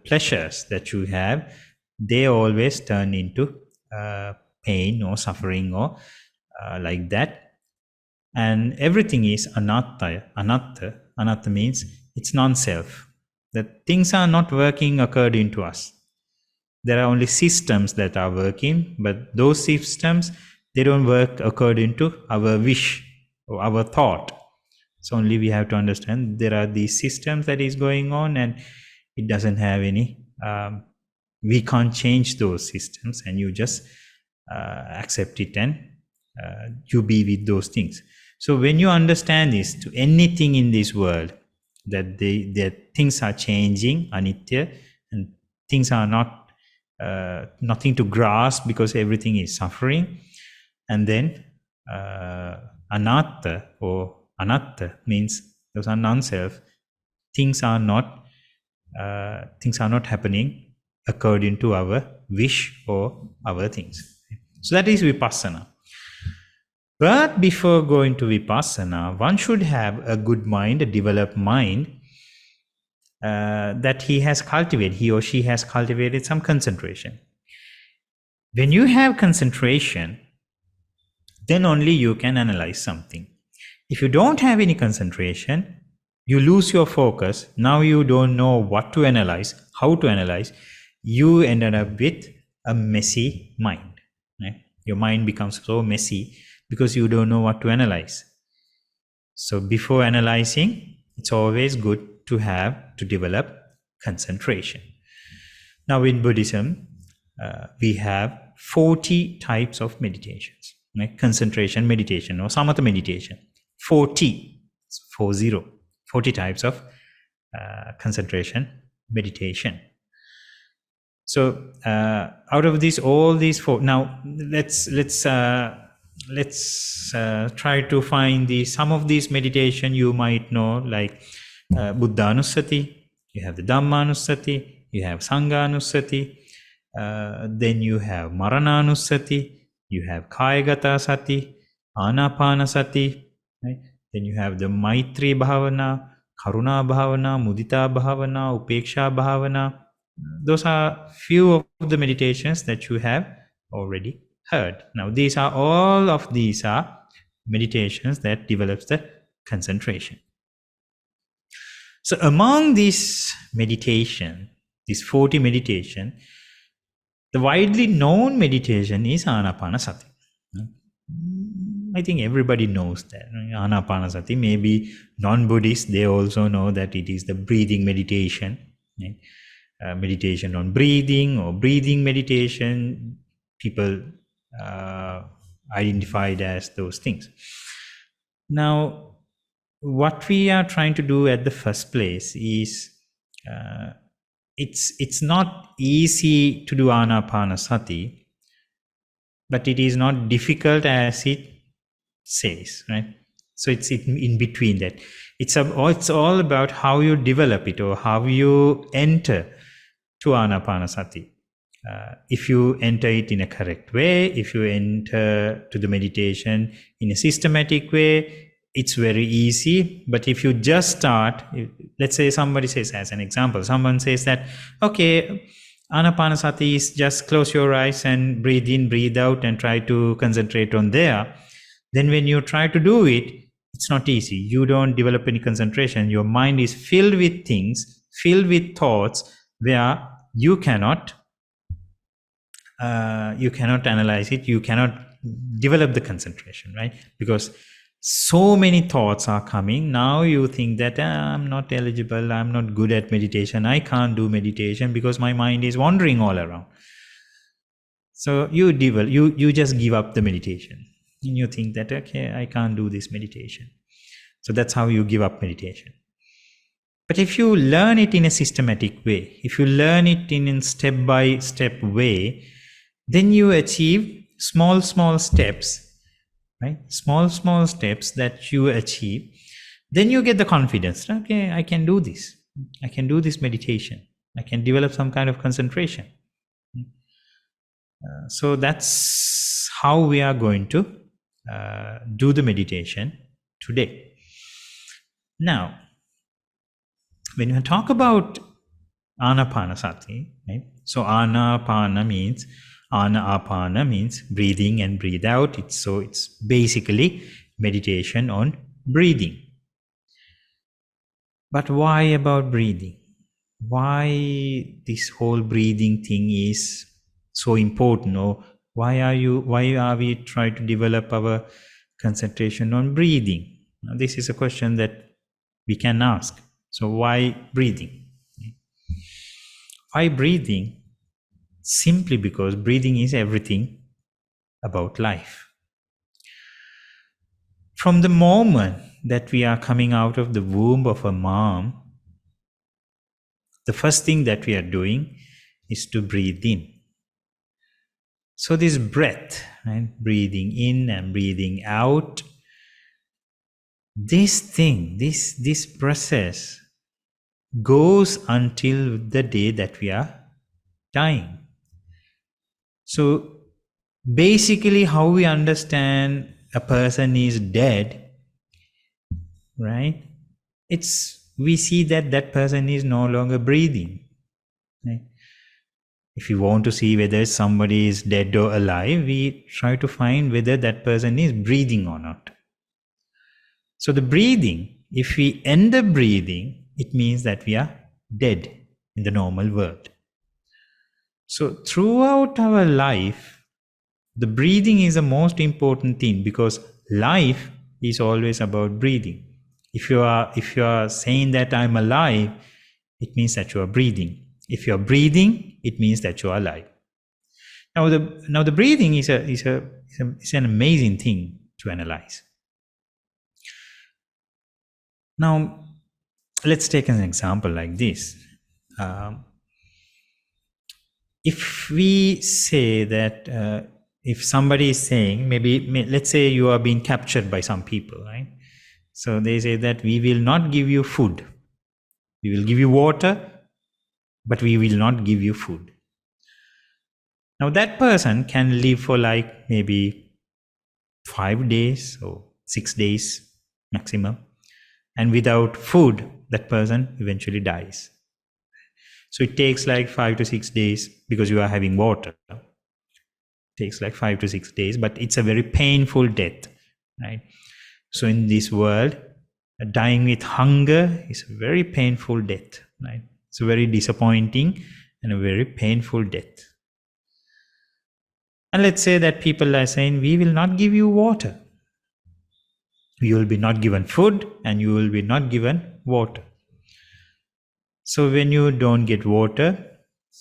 pleasures that you have, they always turn into pain or suffering or like that. And everything is anatta. Anatta means it's non-self. That things are not working according to us. There are only systems that are working, but those systems, they don't work according to our wish or our thought. So only we have to understand there are these systems that is going on, and it doesn't have any, we can't change those systems, and you just accept it and you be with those things. So when you understand this, to anything in this world, that things are changing, anitya, and things are not nothing to grasp because everything is suffering. And then anatta or anatta means those are non-self. Things are not happening according to our wish or our things. So that is vipassana. But before going to vipassana, one should have a good mind, a developed mind, that he or she has cultivated some concentration. When you have concentration, then only you can analyze something. If you don't have any concentration, you lose your focus. Now you don't know what to analyze, how to analyze. You ended up with a messy mind. Right? Your mind becomes so messy because you don't know what to analyze. So before analyzing, it's always good to develop concentration. Now in Buddhism, we have 40 types of meditations, right? Concentration meditation or samatha meditation. 40 types of concentration meditation. So out of all these four, now let's let's try to find some of these meditation you might know, like Buddhanusati, you have the Dhammanusati, you have Sanghanusati, then you have Marananusati, you have Kayagata Sati, Anapanasati, right? Then you have the Maitri Bhavana, Karuna Bhavana, Mudita Bhavana, Upeksha Bhavana. Those are few of the meditations that you have already heard. Now, all of these are meditations that develops the concentration. So among these meditation, this 40 meditation, the widely known meditation is Anapanasati. I think everybody knows that. Anapanasati, maybe non-Buddhists, they also know that it is the breathing meditation. Right? Meditation on breathing or breathing meditation, people identified as those things. Now, what we are trying to do at the first place is it's not easy to do Anapanasati, but it is not difficult as it says, right? So it's in between that. It's all about how you develop it or how you enter to Anapanasati. If you enter it in a correct way, if you enter to the meditation in a systematic way, it's very easy. But if you just start, let's say somebody says, as an example, someone says that, okay, Anapanasati is just close your eyes and breathe in, breathe out and try to concentrate on there. Then when you try to do it, it's not easy. You don't develop any concentration. Your mind is filled with things, filled with thoughts where you cannot analyze it. You cannot develop the concentration, right? Because so many thoughts are coming. Now you think that I'm not eligible, I'm not good at meditation, I can't do meditation because my mind is wandering all around. So you just give up the meditation. And you think that, okay, I can't do this meditation. So that's how you give up meditation. But if you learn it in a systematic way, if you learn it in a step-by-step way, then you achieve small steps, right? Small steps that you achieve. Then you get the confidence. Okay, I can do this. I can do this meditation. I can develop some kind of concentration. So that's how we are going to do the meditation today. Now, when we talk about Anapanasati, right? So Anapana means breathing and breathe out. It's basically meditation on breathing. But why about breathing? Why this whole breathing thing is so important? Or why are we trying to develop our concentration on breathing? Now, this is a question that we can ask. So why breathing? Why breathing? Simply because breathing is everything about life. From the moment that we are coming out of the womb of a mom, the first thing that we are doing is to breathe in. So this breath, right, breathing in and breathing out, this process goes until the day that we are dying. So basically, how we understand a person is dead, right? We see that person is no longer breathing. Right? If you want to see whether somebody is dead or alive, we try to find whether that person is breathing or not. So the breathing, if we end up breathing, it means that we are dead in the normal world. So throughout our life, the breathing is the most important thing, because life is always about breathing. If you are saying that I'm alive, it means that you are breathing. If you are breathing, it means that you are alive. Now the breathing is an amazing thing to analyze. Now let's take an example like this. If we say that if somebody is saying, let's say you are being captured by some people, right? So they say that we will not give you food. We will give you water, but we will not give you food. Now that person can live for like maybe 5 days or 6 days maximum. And without food, that person eventually dies. So it takes like 5 to 6 days because you are having water. It takes like 5 to 6 days, but it's a very painful death, right? So in this world, dying with hunger is a very painful death, right? It's a very disappointing and a very painful death. And let's say that people are saying, we will not give you water. You will be not given food and you will be not given water. So when you don't get water,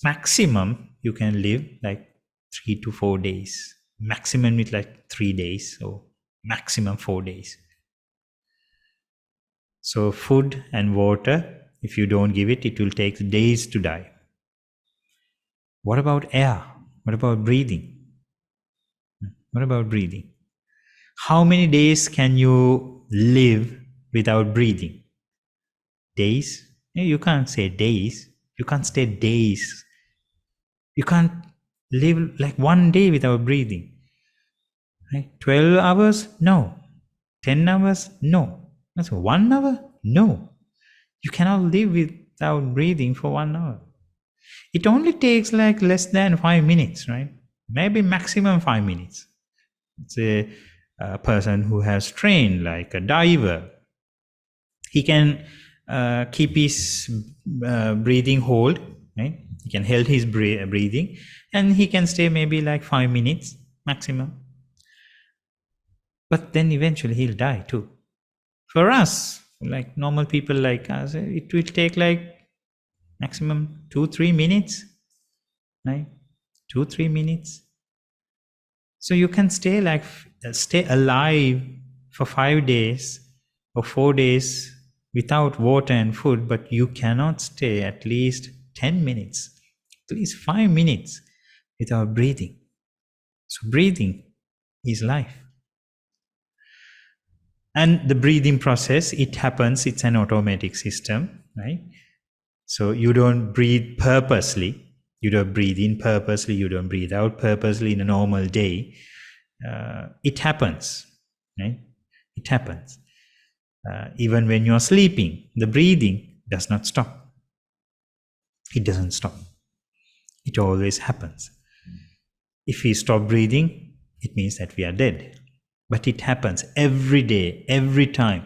maximum you can live like 3 to 4 days. Maximum is like 3 days or maximum 4 days. So food and water, if you don't give it, it will take days to die. What about air? What about breathing? What about breathing? How many days can you live without breathing? Days? You can't say days. You can't stay days. You can't live like 1 day without breathing. Right? 12 hours? No. 10 hours? No. That's 1 hour? No. You cannot live without breathing for 1 hour. It only takes like less than 5 minutes, right? Maybe maximum 5 minutes. It's a person who has trained like a diver. He can keep his breathing hold, right? He can hold his breathing and he can stay maybe like 5 minutes maximum. But then eventually he'll die too. For us, like normal people like us, it will take like maximum 2-3 minutes, right? 2-3 minutes. So you can stay alive for 5 days or 4 days without water and food, but you cannot stay at least 10 minutes, at least 5 minutes without breathing. So breathing is life. And the breathing process, it happens, it's an automatic system, right? So you don't breathe purposely. You don't breathe in purposely. You don't breathe out purposely in a normal day. It happens, right? It happens. Even when you're sleeping, the breathing does not stop. It doesn't stop. It always happens. If we stop breathing, it means that we are dead. But it happens every day, every time.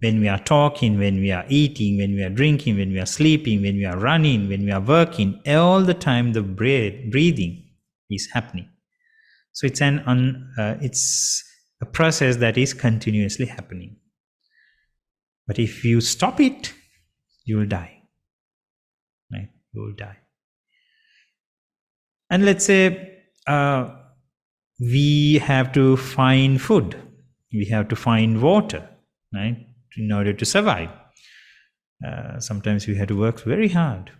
When we are talking, when we are eating, when we are drinking, when we are sleeping, when we are running, when we are working, all the time the breathing is happening. So it's a process that is continuously happening. But if you stop it, you will die. Right? You will die. And let's say we have to find food. We have to find water, right? In order to survive. Sometimes we have to work very hard.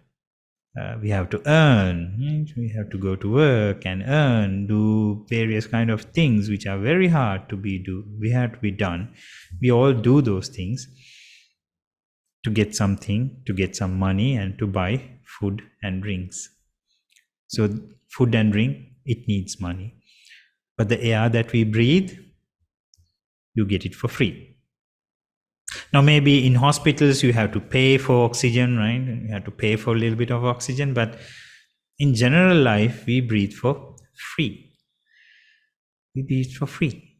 We have to earn. Right? We have to go to work and earn, do various kind of things which are very hard to be done. We all do those things to get something, to get some money and to buy food and drinks. So food and drink, it needs money. But the air that we breathe, you get it for free. Now maybe in hospitals you have to pay for oxygen, right? You have to pay for a little bit of oxygen, but in general life, we breathe for free. We breathe for free.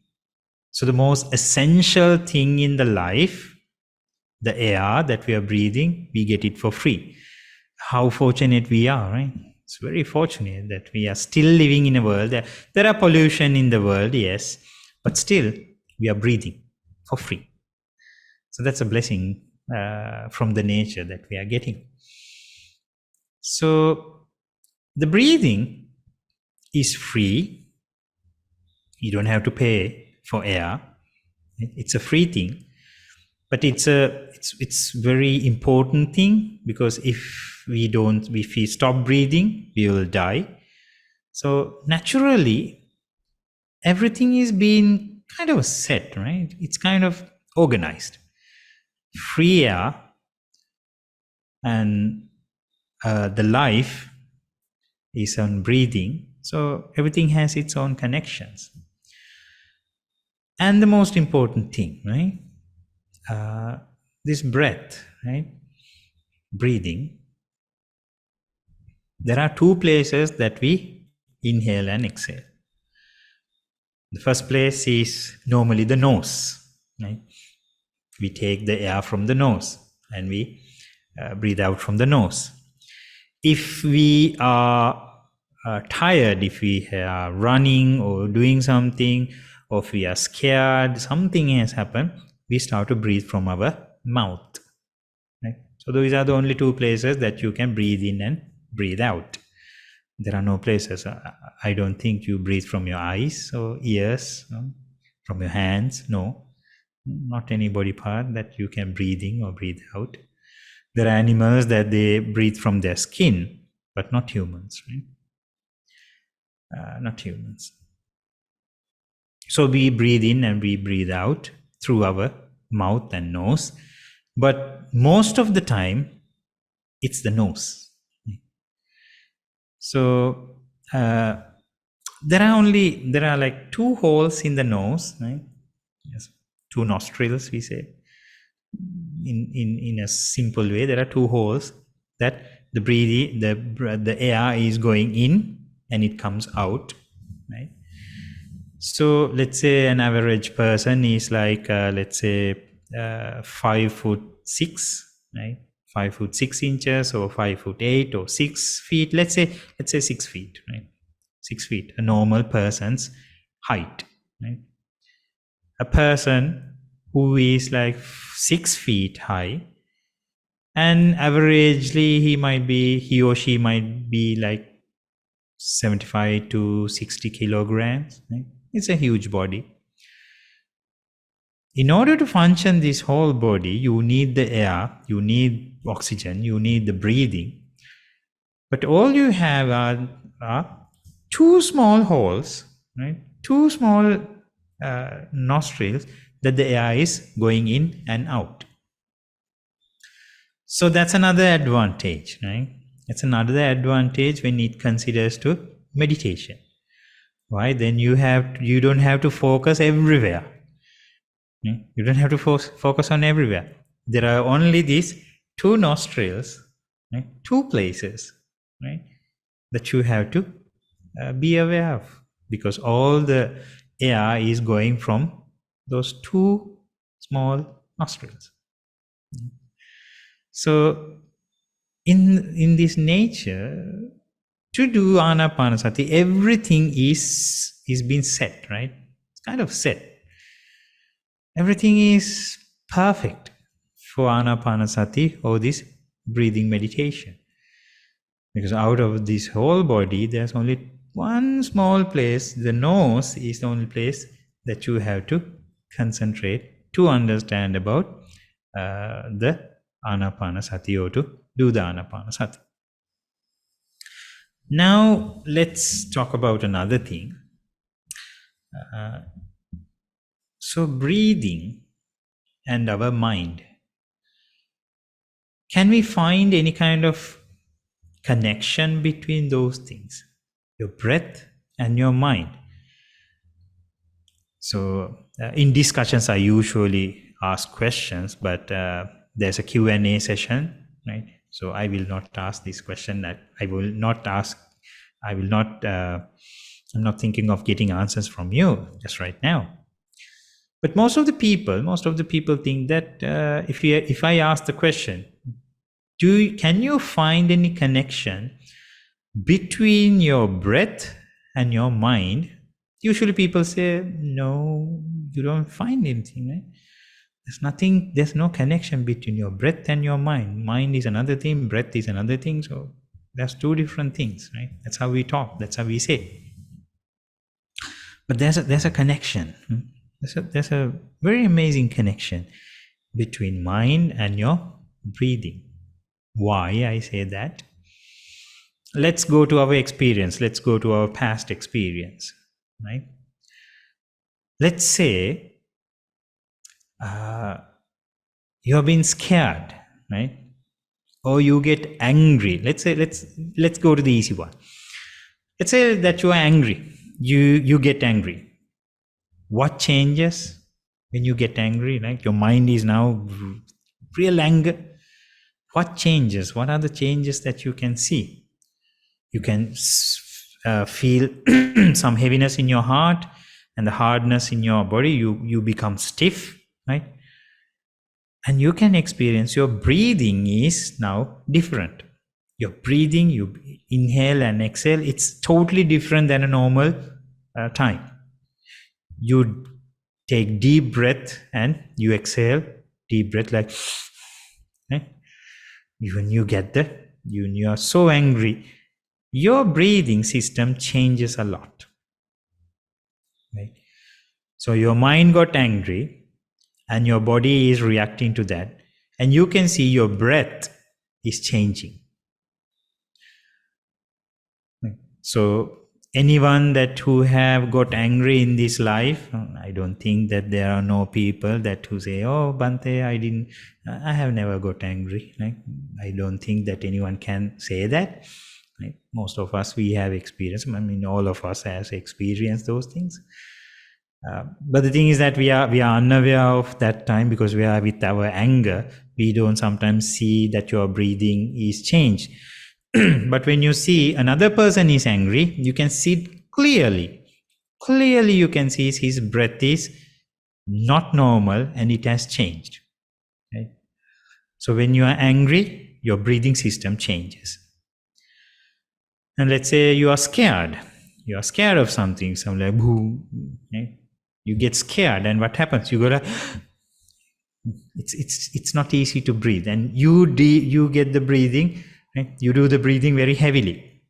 So the most essential thing in the life, the air that we are breathing, we get it for free. How fortunate we are, right? It's very fortunate that we are still living in a world. There are pollution in the world, yes, but still we are breathing for free. So that's a blessing from the nature that we are getting. So the breathing is free. You don't have to pay for air. It's a free thing. But it's very important thing, because if we stop breathing, we will die. So naturally, everything is being kind of set, right? It's kind of organized. Free air and the life is on breathing. So everything has its own connections. And the most important thing, right? This breath, right? Breathing. There are two places that we inhale and exhale. The first place is normally the nose, right? We take the air from the nose and we breathe out from the nose. If we are tired, if we are running or doing something, or if we are scared, something has happened, we start to breathe from our mouth. Right? So those are the only two places that you can breathe in and breathe out. There are no places. I don't think you breathe from your eyes or ears, no? From your hands. No, not any body part that you can breathe in or breathe out. There are animals that they breathe from their skin, but not humans, right? Not humans. So we breathe in and we breathe out through our mouth and nose, but most of the time it's the nose. So there are like two holes in the nose, right? Yes, two nostrils, we say. In a simple way, there are two holes that the air is going in and it comes out, right? So let's say an average person is like let's say 5'6", right? 5'6" or 5'8" or 6 feet. Let's say 6 feet, right? 6 feet, a normal person's height, right? A person who is like 6 feet high, and averagely he or she might be like 75 to 60 kilograms, right? It's a huge body. In order to function this whole body, you need the air, you need oxygen, you need the breathing. But all you have are two small holes, right? Two small nostrils that the air is going in and out. So that's another advantage, right? It's another advantage when it considers to meditation. Why? Then you don't have to focus everywhere. You don't have to focus on everywhere. There are only these two nostrils, right? Two places, right? That you have to be aware of, because all the air is going from those two small nostrils. So in this nature, to do anapanasati, everything is being set, right? It's kind of set. Everything is perfect for anapanasati or this breathing meditation. Because out of this whole body, there's only one small place, the nose is the only place that you have to concentrate to understand about the anapanasati, or to do the anapanasati. Now, let's talk about another thing. So, breathing and our mind. Can we find any kind of connection between those things? Your breath and your mind. So, in discussions, I usually ask questions, but there's a Q&A session, right? So I will not ask this question. I'm not thinking of getting answers from you just right now. But most of the people think that if I ask the question, can you find any connection between your breath and your mind? Usually people say, no, you don't find anything, right? There's no connection between your breath and your mind. Mind is another thing, breath is another thing. So there's two different things, right? That's how we talk, that's how we say. But there's a connection. There's a very amazing connection between mind and your breathing. Why I say that? Let's go to our experience. Let's go to our past experience, right? Let's say you have been scared, right? Or you get angry. Let's go to the easy one. Let's say that you are angry. You get angry. What changes when you get angry? Right? Your mind is now real anger. What changes? What are the changes that you can see? You can feel some heaviness in your heart and the hardness in your body. You become stiff, right? And you can experience your breathing is now different. Your breathing, you inhale and exhale, it's totally different than a normal time. You take deep breath and you exhale, deep breath like, right? When you get that, you are so angry, your breathing system changes a lot. Right? So your mind got angry and your body is reacting to that. And you can see your breath is changing. So anyone that who have got angry in this life, I don't think that there are no people that who say, oh Bante, I have never got angry. Like, I don't think that anyone can say that. Right? Most of us, we have experienced, I mean, all of us has experienced those things. But the thing is that we are unaware of that time because we are with our anger. We don't sometimes see that your breathing is changed. But when you see another person is angry, you can see it clearly. Clearly you can see his breath is not normal and it has changed. Right? So when you are angry, your breathing system changes. And let's say you are scared. You are scared of something, some like boo. Right? You get scared, and what happens? You go like, it's not easy to breathe, and you get the breathing. Right? You do the breathing very heavily.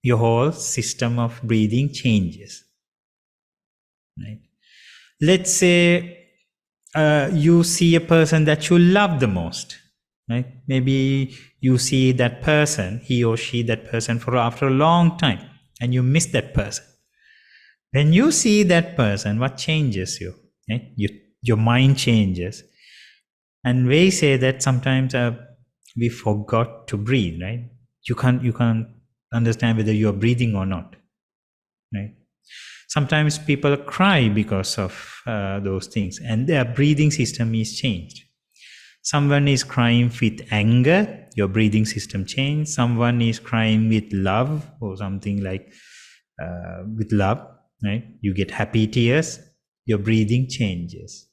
Your whole system of breathing changes. Right? Let's say you see a person that you love the most. Right? Maybe you see that person, he or she, that person for after a long time, and you miss that person. When you see that person, what changes you? Right? Your mind changes. And we say that sometimes we forgot to breathe, right? You can't understand whether you are breathing or not, right? Sometimes people cry because of those things, and their breathing system is changed. Someone is crying with anger, your breathing system changed. Someone is crying with love or something like with love, right? You get happy tears, your breathing changes.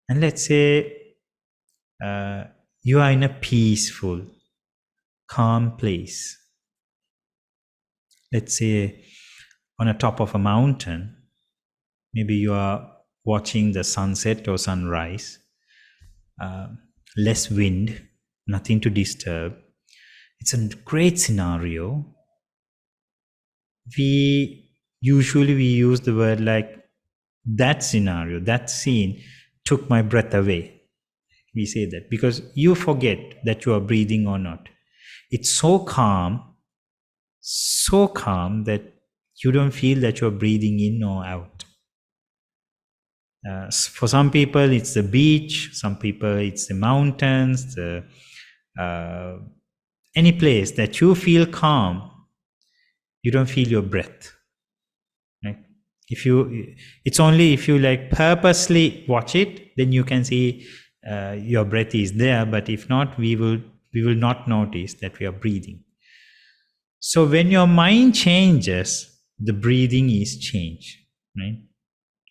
And let's say you are in a peaceful, calm place. Let's say on the top of a mountain, maybe you are watching the sunset or sunrise, less wind, nothing to disturb. It's a great scenario. We use the word like that scenario, that scene took my breath away. We say that because you forget that you are breathing or not. It's so calm that you don't feel that you're breathing in or out. For some people, it's the beach. Some people, it's the mountains. Any place that you feel calm, you don't feel your breath. Right? It's only if you like purposely watch it, then you can see your breath is there. But if not, we will not notice that we are breathing. So when your mind changes, the breathing is changed, right?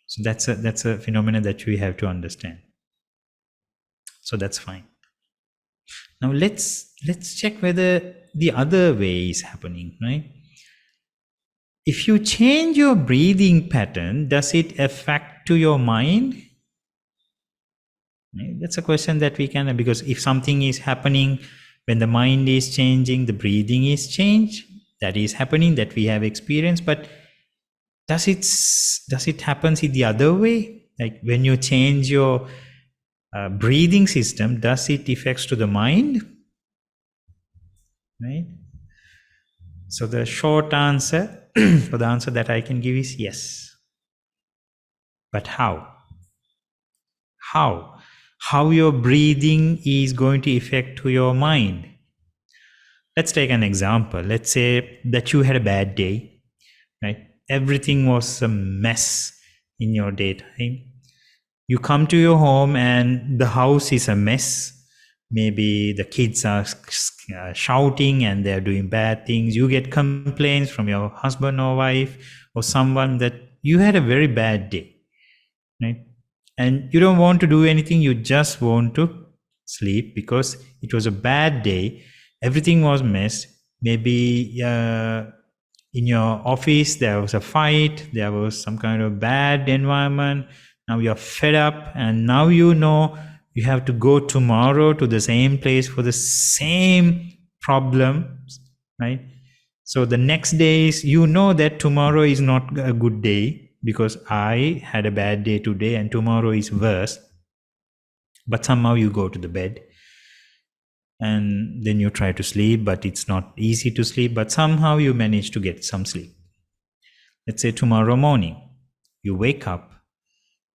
So that's a phenomenon that we have to understand. So that's fine. Now let's check whether the other way is happening, right? If you change your breathing pattern, does it affect to your mind? Right? That's a question that we can, because if something is happening when the mind is changing, the breathing is changed. That is happening, that we have experienced. But does it happen in the other way? Like when you change your breathing system, does it affects to the mind? Right? So the short answer So the answer that I can give is yes. But how? How your breathing is going to affect to your mind? Let's take an example. Let's say that you had a bad day, right? Everything was a mess in your daytime. You come to your home and the house is a mess. Maybe the kids are shouting and they're doing bad things. You get complaints from your husband or wife or someone that you had a very bad day, right? And you don't want to do anything. You just want to sleep because it was a bad day. Everything was messed. Maybe in your office there was a fight. There was some kind of bad environment. Now you're fed up, and now you know you have to go tomorrow to the same place for the same problems, right? So the next day is, you know that tomorrow is not a good day because I had a bad day today and tomorrow is worse. But somehow you go to the bed and then you try to sleep, but it's not easy to sleep, but somehow you manage to get some sleep. Let's say tomorrow morning, you wake up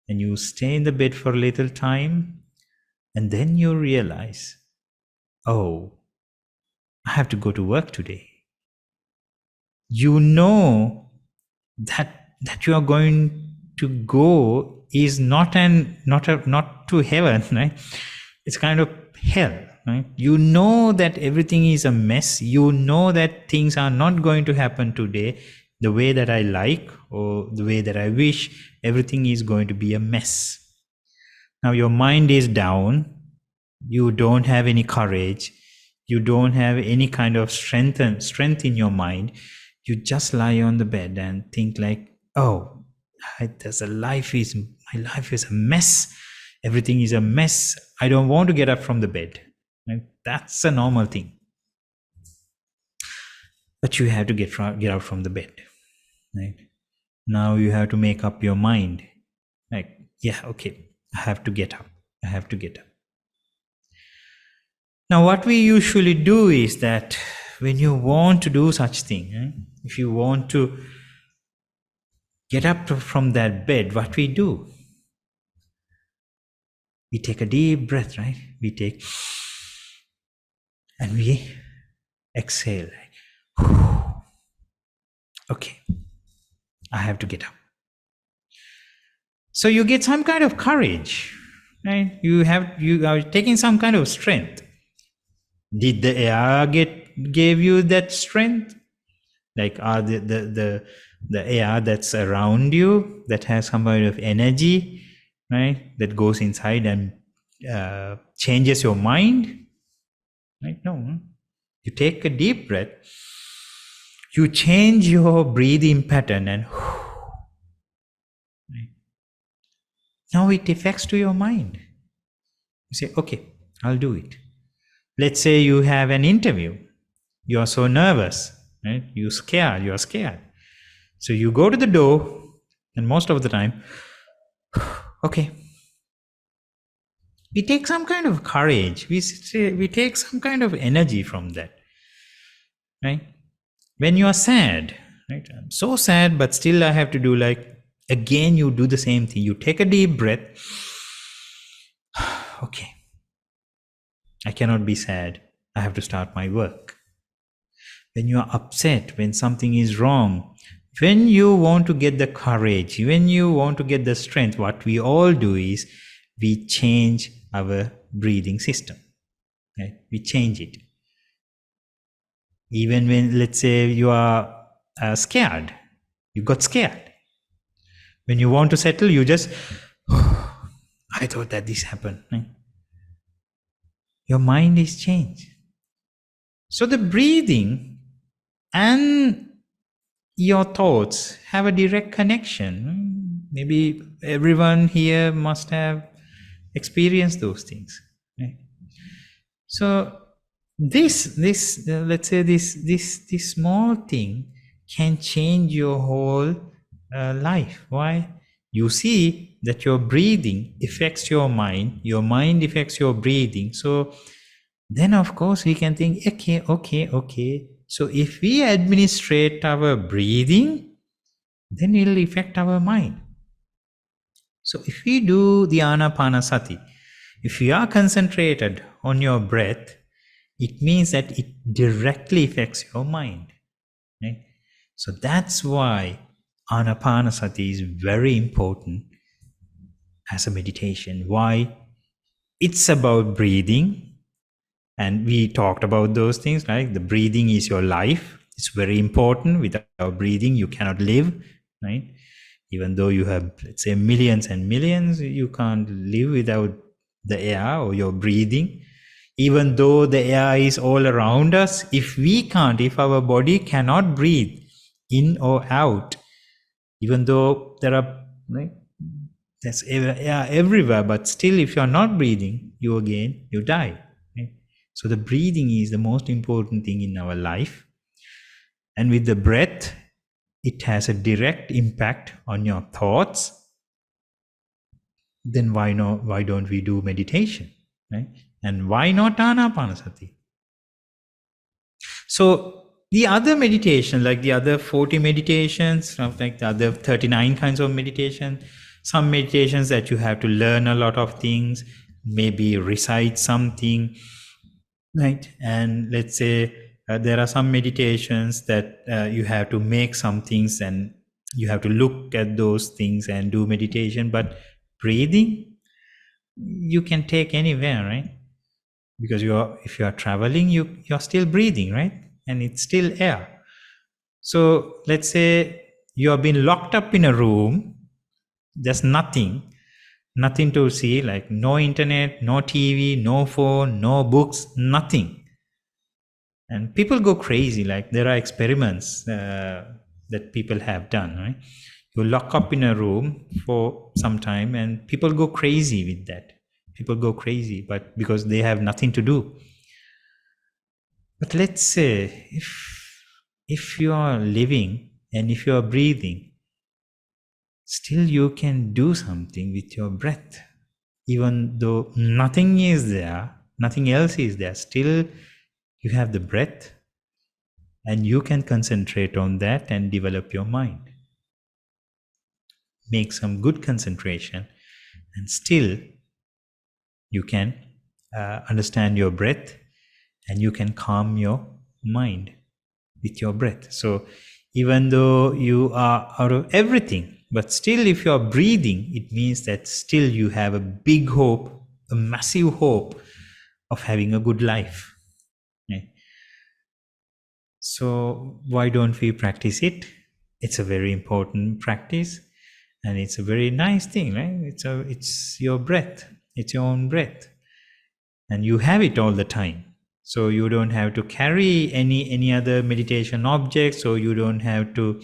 and you stay in the bed for a little time, and then you realize, oh, I have to go to work today. You know that you are going to go is not to heaven, right? It's kind of hell, right? You know that everything is a mess. You know that things are not going to happen today the way that I like or the way that I wish. Everything is going to be a mess. Now your mind is down. You don't have any courage. You don't have any kind of strength in your mind. You just lie on the bed and think like, oh, my life is a mess. Everything is a mess. I don't want to get up from the bed. Right? That's a normal thing. But you have to get out from the bed. Right? Now you have to make up your mind. Like, yeah, okay, I have to get up. I have to get up. Now, what we usually do is that when you want to do such thing, if you want to get up from that bed, what we do? We take a deep breath, right? We take and we exhale. Okay, I have to get up. So you get some kind of courage, right? You are taking some kind of strength. Did the air gave you that strength? Like are the air that's around you that has some kind of energy, right? That goes inside and changes your mind, right? No. You take a deep breath. You change your breathing pattern and right? Now it affects to your mind. You say, okay, I'll do it. Let's say you have an interview. You are so nervous, right? You are scared. So you go to the door, and most of the time, okay. We take some kind of courage. We take some kind of energy from that, right? When you are sad, right? I'm so sad, but still I have to do again, you do the same thing. You take a deep breath. Okay. I cannot be sad. I have to start my work. When you are upset, when something is wrong, when you want to get the courage, when you want to get the strength, what we all do is we change our breathing system. Right? We change it. Even when, let's say, you are scared, you got scared. When you want to settle, you just, I thought that this happened. Right? Your mind is changed. So the breathing and your thoughts have a direct connection. Maybe everyone here must have experienced those things. Right? So this let's say this small thing can change your whole life. Why? You see that your breathing affects your mind affects your breathing. So then of course we can think, okay. So if we administrate our breathing, then it will affect our mind. So if we do the Anapanasati, if you are concentrated on your breath, it means that it directly affects your mind. Right? So that's why Anapanasati is very important as a meditation. Why? It's about breathing. And we talked about those things, right? The breathing is your life. It's very important. Without breathing, you cannot live, right? Even though you have, let's say, millions and millions, you can't live without the air or your breathing. Even though the air is all around us, if our body cannot breathe in or out, even though there are, right, there's air everywhere, but still if you're not breathing, you die. Right? So the breathing is the most important thing in our life. And with the breath, it has a direct impact on your thoughts. Then why don't we do meditation? Right? And why not Anapanasati? So the other meditation, like the other 40 meditations, like the other 39 kinds of meditation, some meditations that you have to learn a lot of things, maybe recite something, right? And let's say there are some meditations that you have to make some things and you have to look at those things and do meditation. But breathing, you can take anywhere, right? Because if you are traveling, you're still breathing, right? And it's still air. So let's say you have been locked up in a room, there's nothing to see, like no internet, no TV, no phone, no books, nothing. And people go crazy. Like there are experiments that people have done, right? You lock up in a room for some time and people go crazy with that. People go crazy, but because they have nothing to do. But let's say if you are living and if you are breathing, still you can do something with your breath. Even though nothing is there, nothing else is there, still you have the breath and you can concentrate on that and develop your mind. Make some good concentration and still you can understand your breath and you can calm your mind with your breath. So even though you are out of everything, but still if you are breathing, it means that still you have a big hope, a massive hope of having a good life. Okay? So why don't we practice it? It's a very important practice and it's a very nice thing, right? It's your breath, it's your own breath, and you have it all the time. So you don't have to carry any other meditation objects, so you don't have to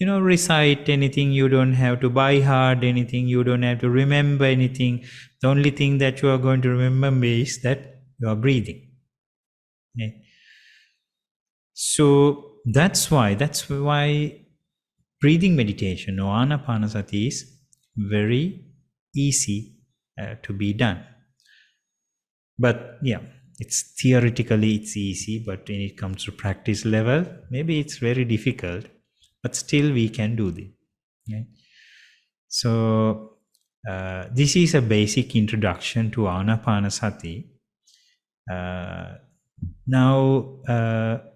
recite anything, you don't have to buy hard anything, you don't have to remember anything. The only thing that you are going to remember is that you are breathing. Okay? So that's why breathing meditation or Anapanasati is very easy to be done. But yeah, it's theoretically it's easy, but when it comes to practice level, maybe it's very difficult, but still we can do this. Okay? So this is a basic introduction to Anapanasati. Now,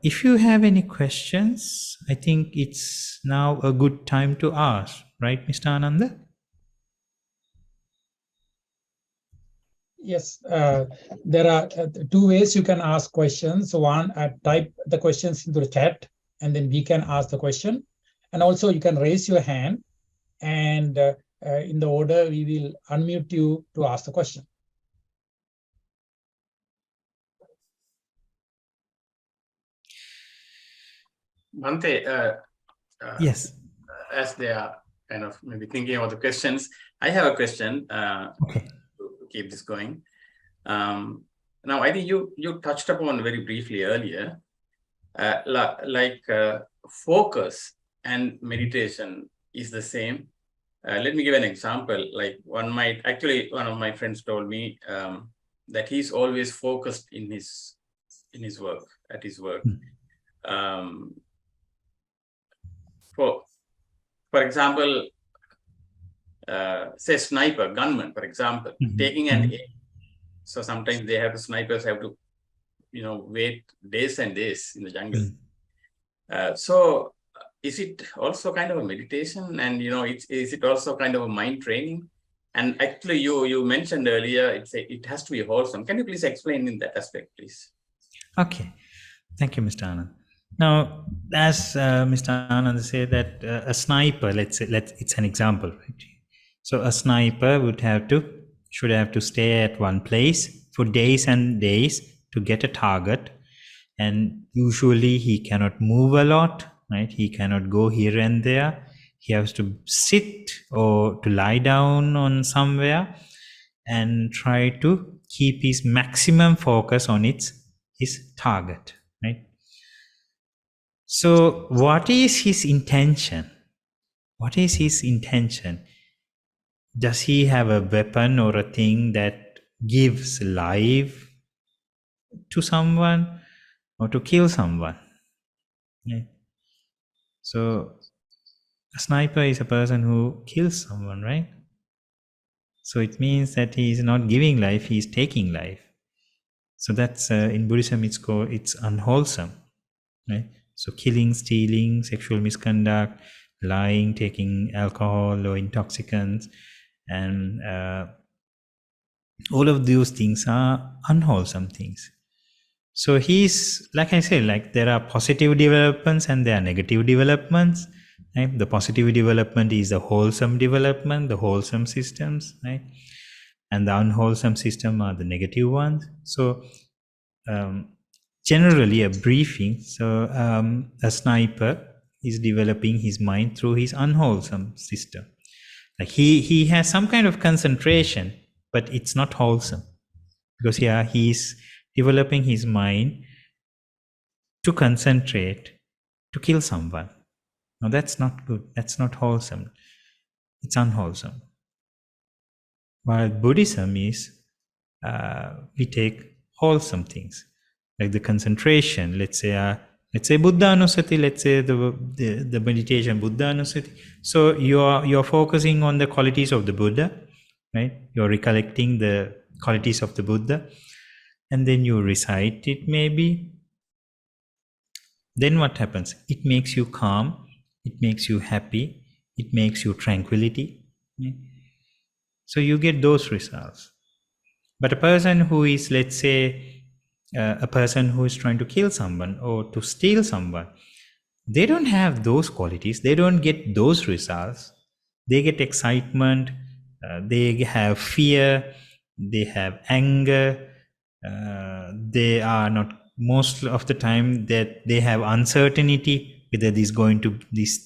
if you have any questions, I think it's now a good time to ask, right, Mr. Ananda?
Yes, there are two ways you can ask questions. One, type the questions into the chat, and then we can ask the question. And also you can raise your hand, and in the order, we will unmute you to ask the question.
Bhante,
Yes.
as they are kind of maybe thinking about the questions, I have a question
Okay.
to keep this going. Now, I think you touched upon very briefly earlier, focus and meditation is the same. Let me give an example. Like one of my friends told me that he's always focused in his work, at his work. um, for example, say sniper, gunman, for example, taking an aim. So sometimes snipers have to, wait days and days in the jungle. So is it also kind of a meditation, and is it also kind of a mind training? And actually, you mentioned earlier, it has to be wholesome. Can you please explain in that aspect, please?
Okay, thank you, Mr. Anand. Now, as Mr. Anand said, that a sniper, it's an example, right? So a sniper should have to stay at one place for days and days to get a target, and usually he cannot move a lot, right? He cannot go here and there. He has to sit or to lie down on somewhere and try to keep his maximum focus on his target, right? So what is his intention? What is his intention? Does he have a weapon or a thing that gives life to someone or to kill someone? Yeah. So a sniper is a person who kills someone, right? So it means that he is not giving life, he is taking life. So that's in Buddhism it's unwholesome, right? So killing, stealing, sexual misconduct, lying, taking alcohol or intoxicants, and all of those things are unwholesome things. So he's, like I said, like there are positive developments and there are negative developments, right? The positive development is the wholesome development, the wholesome systems, right? And the unwholesome system are the negative ones. So generally a briefing, so a sniper is developing his mind through his unwholesome system. Like he has some kind of concentration, but it's not wholesome, because he's developing his mind to concentrate to kill someone. Now that's not good, that's not wholesome, it's unwholesome. While Buddhism is we take wholesome things, like the concentration. Let's say Buddha Anusati. Let's say the meditation Buddha Anusati. So you're focusing on the qualities of the Buddha, right? You're recollecting the qualities of the Buddha, and then you recite it. Maybe then what happens? It makes you calm. It makes you happy. It makes you tranquility. Yeah? So you get those results. But a person who is, let's say, a person who is trying to kill someone or to steal someone, they don't have those qualities. They don't get those results. They get excitement. They have fear. They have anger. They are not, most of the time, that they have uncertainty whether this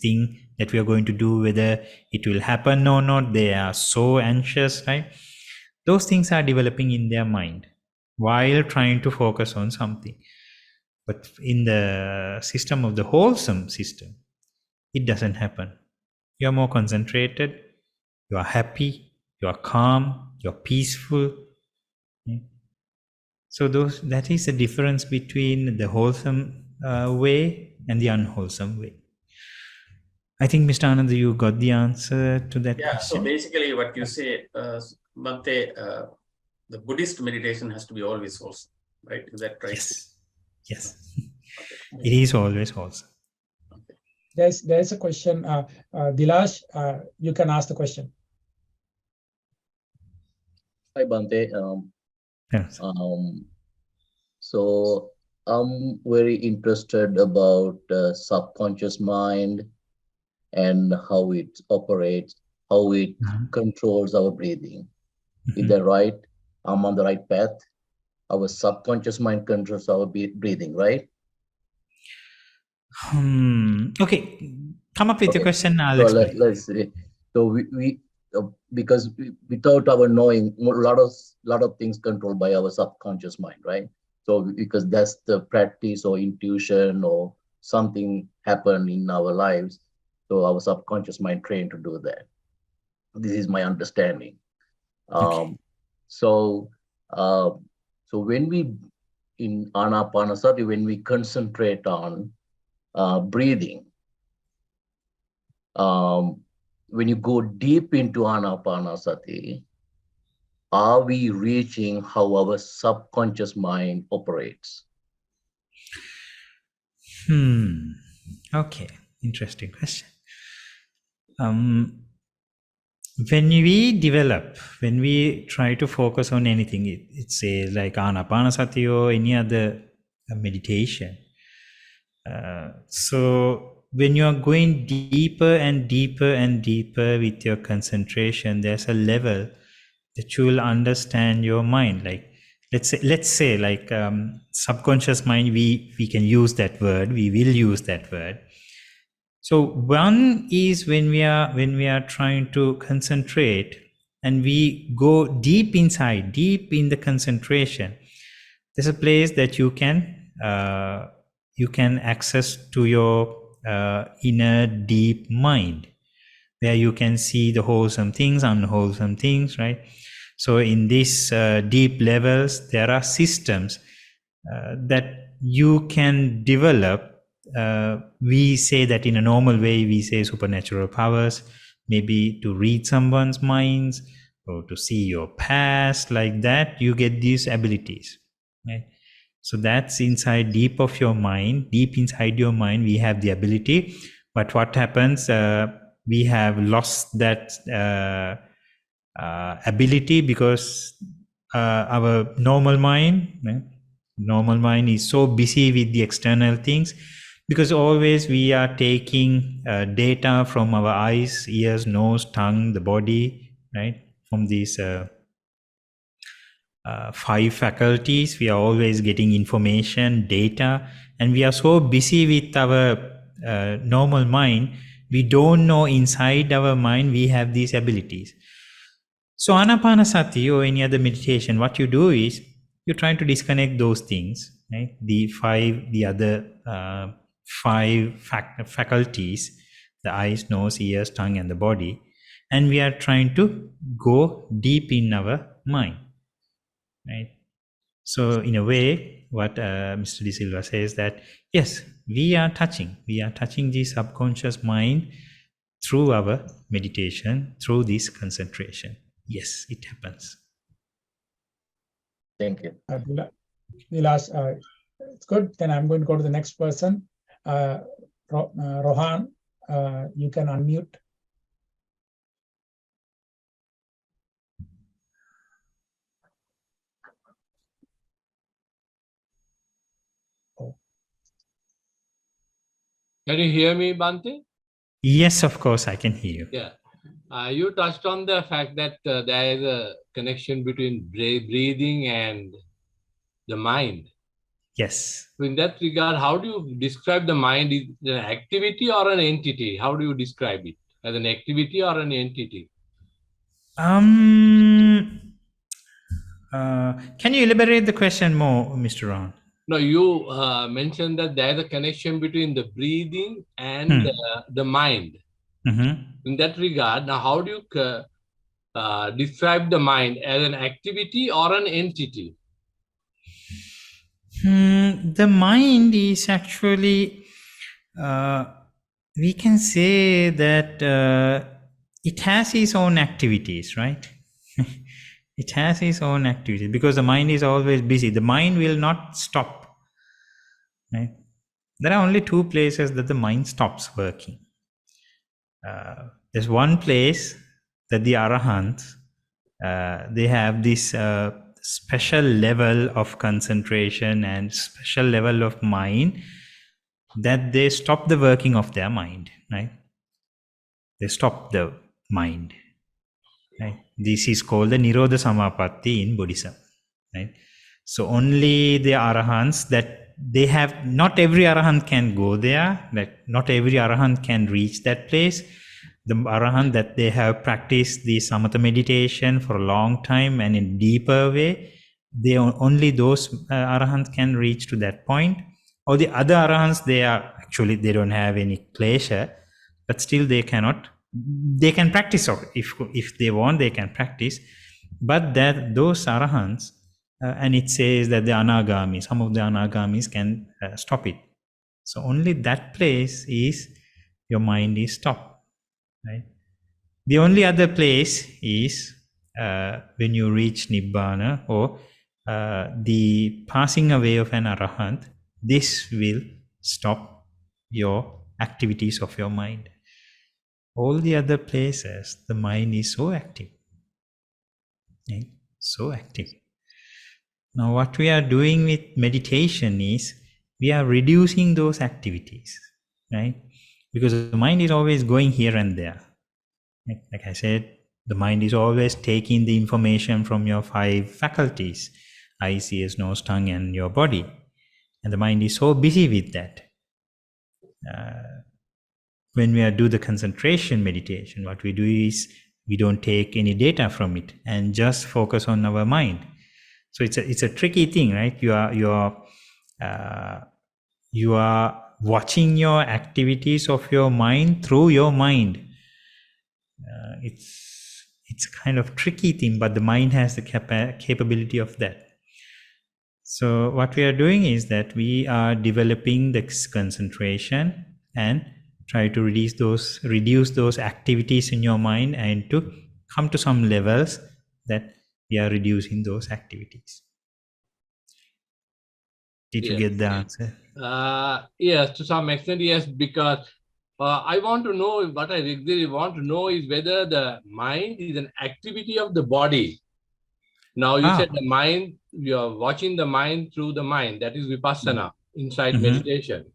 thing that we are going to do, whether it will happen or not. They are so anxious, right? Those things are developing in their mind while trying to focus on something. But in the system of the wholesome system, it doesn't happen. You are more concentrated, you are happy, you are calm, you are peaceful. So that is the difference between the wholesome way and the unwholesome way. I think, Mr. Anand, you got the answer to that question.
So basically what you say, Bhante, the Buddhist meditation has to be always wholesome, right? Is that right?
Yes. Okay. It is always wholesome.
Okay.
There's a question. Dilash, you can ask the question.
Hi, Bhante.
Yes.
So I'm very interested about subconscious mind and how it operates, how it controls our breathing. Is that right? I'm on the right path. Our subconscious mind controls our breathing, right?
Okay, come up with your question. I'll explain.
Let's see. So we because without our knowing, a lot of things controlled by our subconscious mind, right? So because that's the practice or intuition or something happened in our lives, so our subconscious mind trained to do that. This is my understanding.
Okay.
So when we in Anapanasati, when we concentrate on breathing, when you go deep into anapanasati, are we reaching how our subconscious mind operates?
Okay, interesting question. When we try to focus on anything, it's say like anapanasati or any other meditation. So when you are going deeper and deeper and deeper with your concentration, there's a level that you will understand your mind. Like let's say like subconscious mind. We can use that word. We will use that word. So one is when we are trying to concentrate and we go deep inside, deep in the concentration. There's a place that you can access to your inner deep mind, where you can see the wholesome things, unwholesome things, right? So in these deep levels, there are systems that you can develop. We say that in a normal way, we say supernatural powers, maybe to read someone's minds or to see your past, like that, you get these abilities, right? So that's inside deep of your mind, deep inside your mind, we have the ability. But what happens, we have lost that ability because our normal mind is so busy with the external things, because always we are taking data from our eyes, ears, nose, tongue, the body, right? From these 5 faculties, we are always getting information, data, and we are so busy with our normal mind, we don't know inside our mind we have these abilities. So anapanasati or any other meditation, what you do is you're trying to disconnect those things, right? The other 5 faculties, the eyes, nose, ears, tongue, and the body, and we are trying to go deep in our mind, right? So in a way, what Mr. De Silva says that, yes, we are touching the subconscious mind through our meditation, through this concentration. Yes, it happens.
Thank you.
It's good. Then I'm going to go to the next person. Rohan, you can unmute.
Can you hear me, Bante?
Yes, of course, I can hear you.
Yeah. You touched on the fact that there is a connection between breathing and the mind.
Yes.
So in that regard, how do you describe the mind? Is it an activity or an entity? How do you describe it? As an activity or an entity?
Can you elaborate the question more, Mr. Ron?
No, you mentioned that there is a connection between the breathing and the mind. In that regard, now how do you describe the mind as an activity or an entity?
The mind is actually, we can say that it has its own activities, right? It has its own activities because the mind is always busy. The mind will not stop, right? There are only 2 places that the mind stops working. There's one place that the Arahants, they have this special level of concentration and special level of mind that they stop the working of their mind, right? They stop the mind, right? This is called the Nirodha Samapatti in Buddhism, right? So only the Arahants that they have, not every Arahant can go there, like not every Arahant can reach that place. The Arahant that they have practiced the Samatha meditation for a long time and in deeper way, they only those Arahants can reach to that point. Or the other Arahants, they don't have any klesha, but still they can practice, or if they want, they can practice. But that those Arahants, and it says that the Anagamis, some of the Anagamis can stop it. So only that place is your mind is stopped, right? The only other place is when you reach Nibbana or the passing away of an arahant. This will stop your activities of your mind. All the other places, the mind is so active, right? So active. Now, what we are doing with meditation is we are reducing those activities, right? Because the mind is always going here and there. Like I said, the mind is always taking the information from your 5 faculties, eyes, ears, nose, tongue, and your body. And the mind is so busy with that. When we do the concentration meditation, what we do is we don't take any data from it and just focus on our mind. So it's a tricky thing, right? You are watching your activities of your mind through your mind. It's a kind of tricky thing, but the mind has the capability of that. So what we are doing is that we are developing the concentration and try to reduce those activities in your mind, and to come to some levels that we are reducing those activities. Did you get the answer?
Yes, to some extent, yes, because I want to know, what I really want to know is whether the mind is an activity of the body. Now, you said the mind, you are watching the mind through the mind. That is vipassana, inside meditation.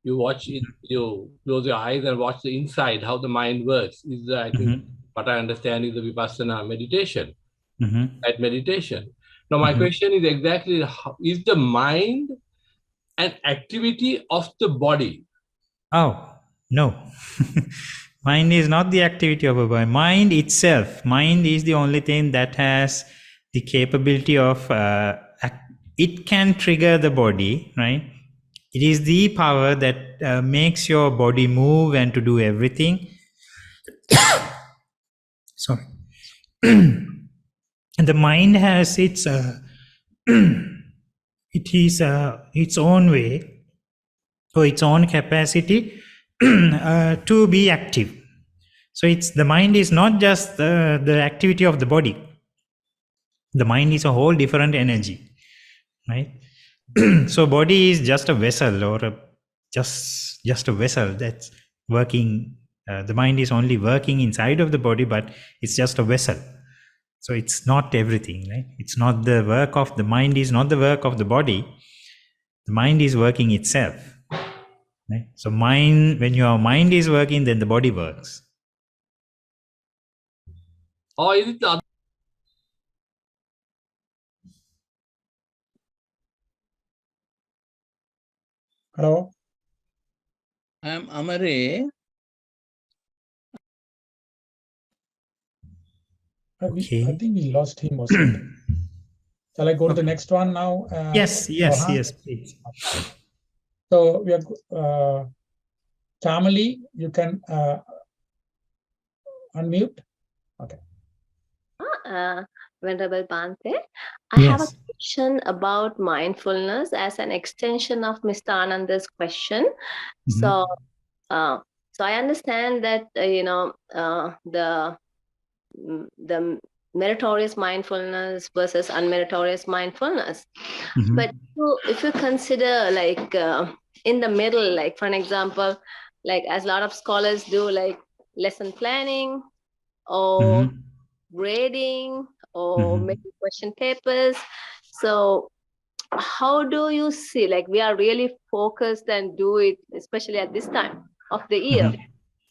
You watch it, you close your eyes and watch the inside, how the mind works. Is I think what I understand is the vipassana meditation, at meditation. Now, my question is exactly, is the mind an activity of the body?
Oh, no. Mind is not the activity of a body. Mind itself, mind is the only thing that has the capability of, it can trigger the body, right? It is the power that makes your body move and to do everything. Sorry. And the mind has its, it is its own way or its own capacity to be active. So the mind is not just the activity of the body. The mind is a whole different energy, right? So body is just a vessel, or just a vessel that's working. The mind is only working inside of the body, but it's just a vessel. So it's not everything, right? It's not the work of the mind, is not the work of the body. The mind is working itself, right? So when your mind is working, then the body works.
Or is it the other?
Hello?
I'm Amare.
I think we lost him or something. Shall I go to the next one now?
Yes, please.
So we are, Chamali, you can unmute. Okay.
Venerable Bhante, I have a question about mindfulness as an extension of Mr. Ananda's question. So I understand that the meritorious mindfulness versus unmeritorious mindfulness. But if you consider like in the middle, like for an example, like as a lot of scholars do, like lesson planning or grading or making question papers. So how do you see, like we are really focused and do it, especially at this time of the year.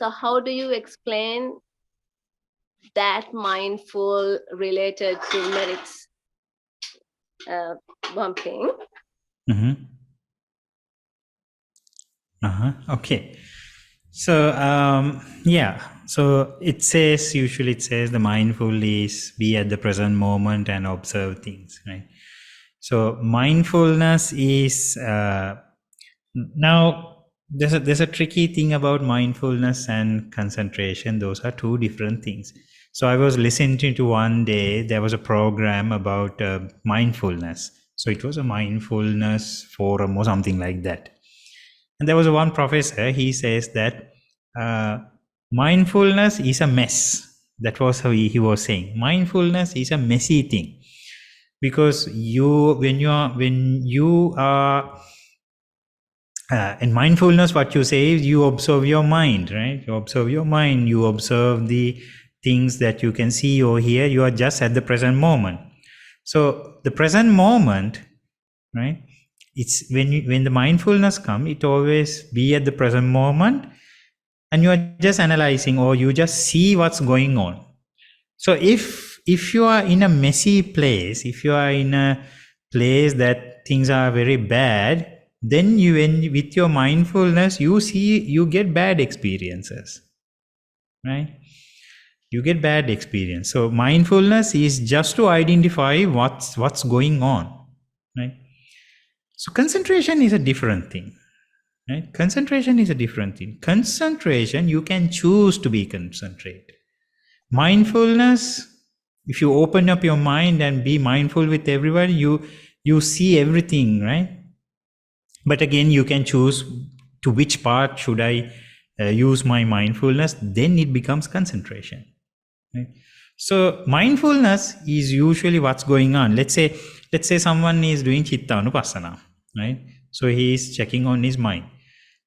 So how do you explain that mindful related to merits bumping?
Okay. So so usually it says the mindful is be at the present moment and observe things, right? So mindfulness is now there's a tricky thing about mindfulness and concentration. Those are two different things. So I was listening to one day, there was a program about mindfulness. So it was a mindfulness forum or something like that. And there was one professor, he says that mindfulness is a mess. That was how he was saying. Mindfulness is a messy thing. Because when you are in mindfulness, what you say is you observe your mind, right? You observe your mind, you observe the things that you can see or hear. You are just at the present moment. So the present moment, right? It's when the mindfulness comes, it always be at the present moment, and you are just analyzing or you just see what's going on. So if you are in a messy place, if you are in a place that things are very bad, then with your mindfulness, you get bad experiences, right? You get bad experience. So mindfulness is just to identify what's going on, right? So concentration is a different thing, right? Concentration is a different thing. Concentration, you can choose to be concentrated. Mindfulness, if you open up your mind and be mindful with everyone, you see everything, right? But again, you can choose to which part should I use my mindfulness, then it becomes concentration, right? So mindfulness is usually what's going on. Let's say someone is doing chittanupassana, right? So he is checking on his mind.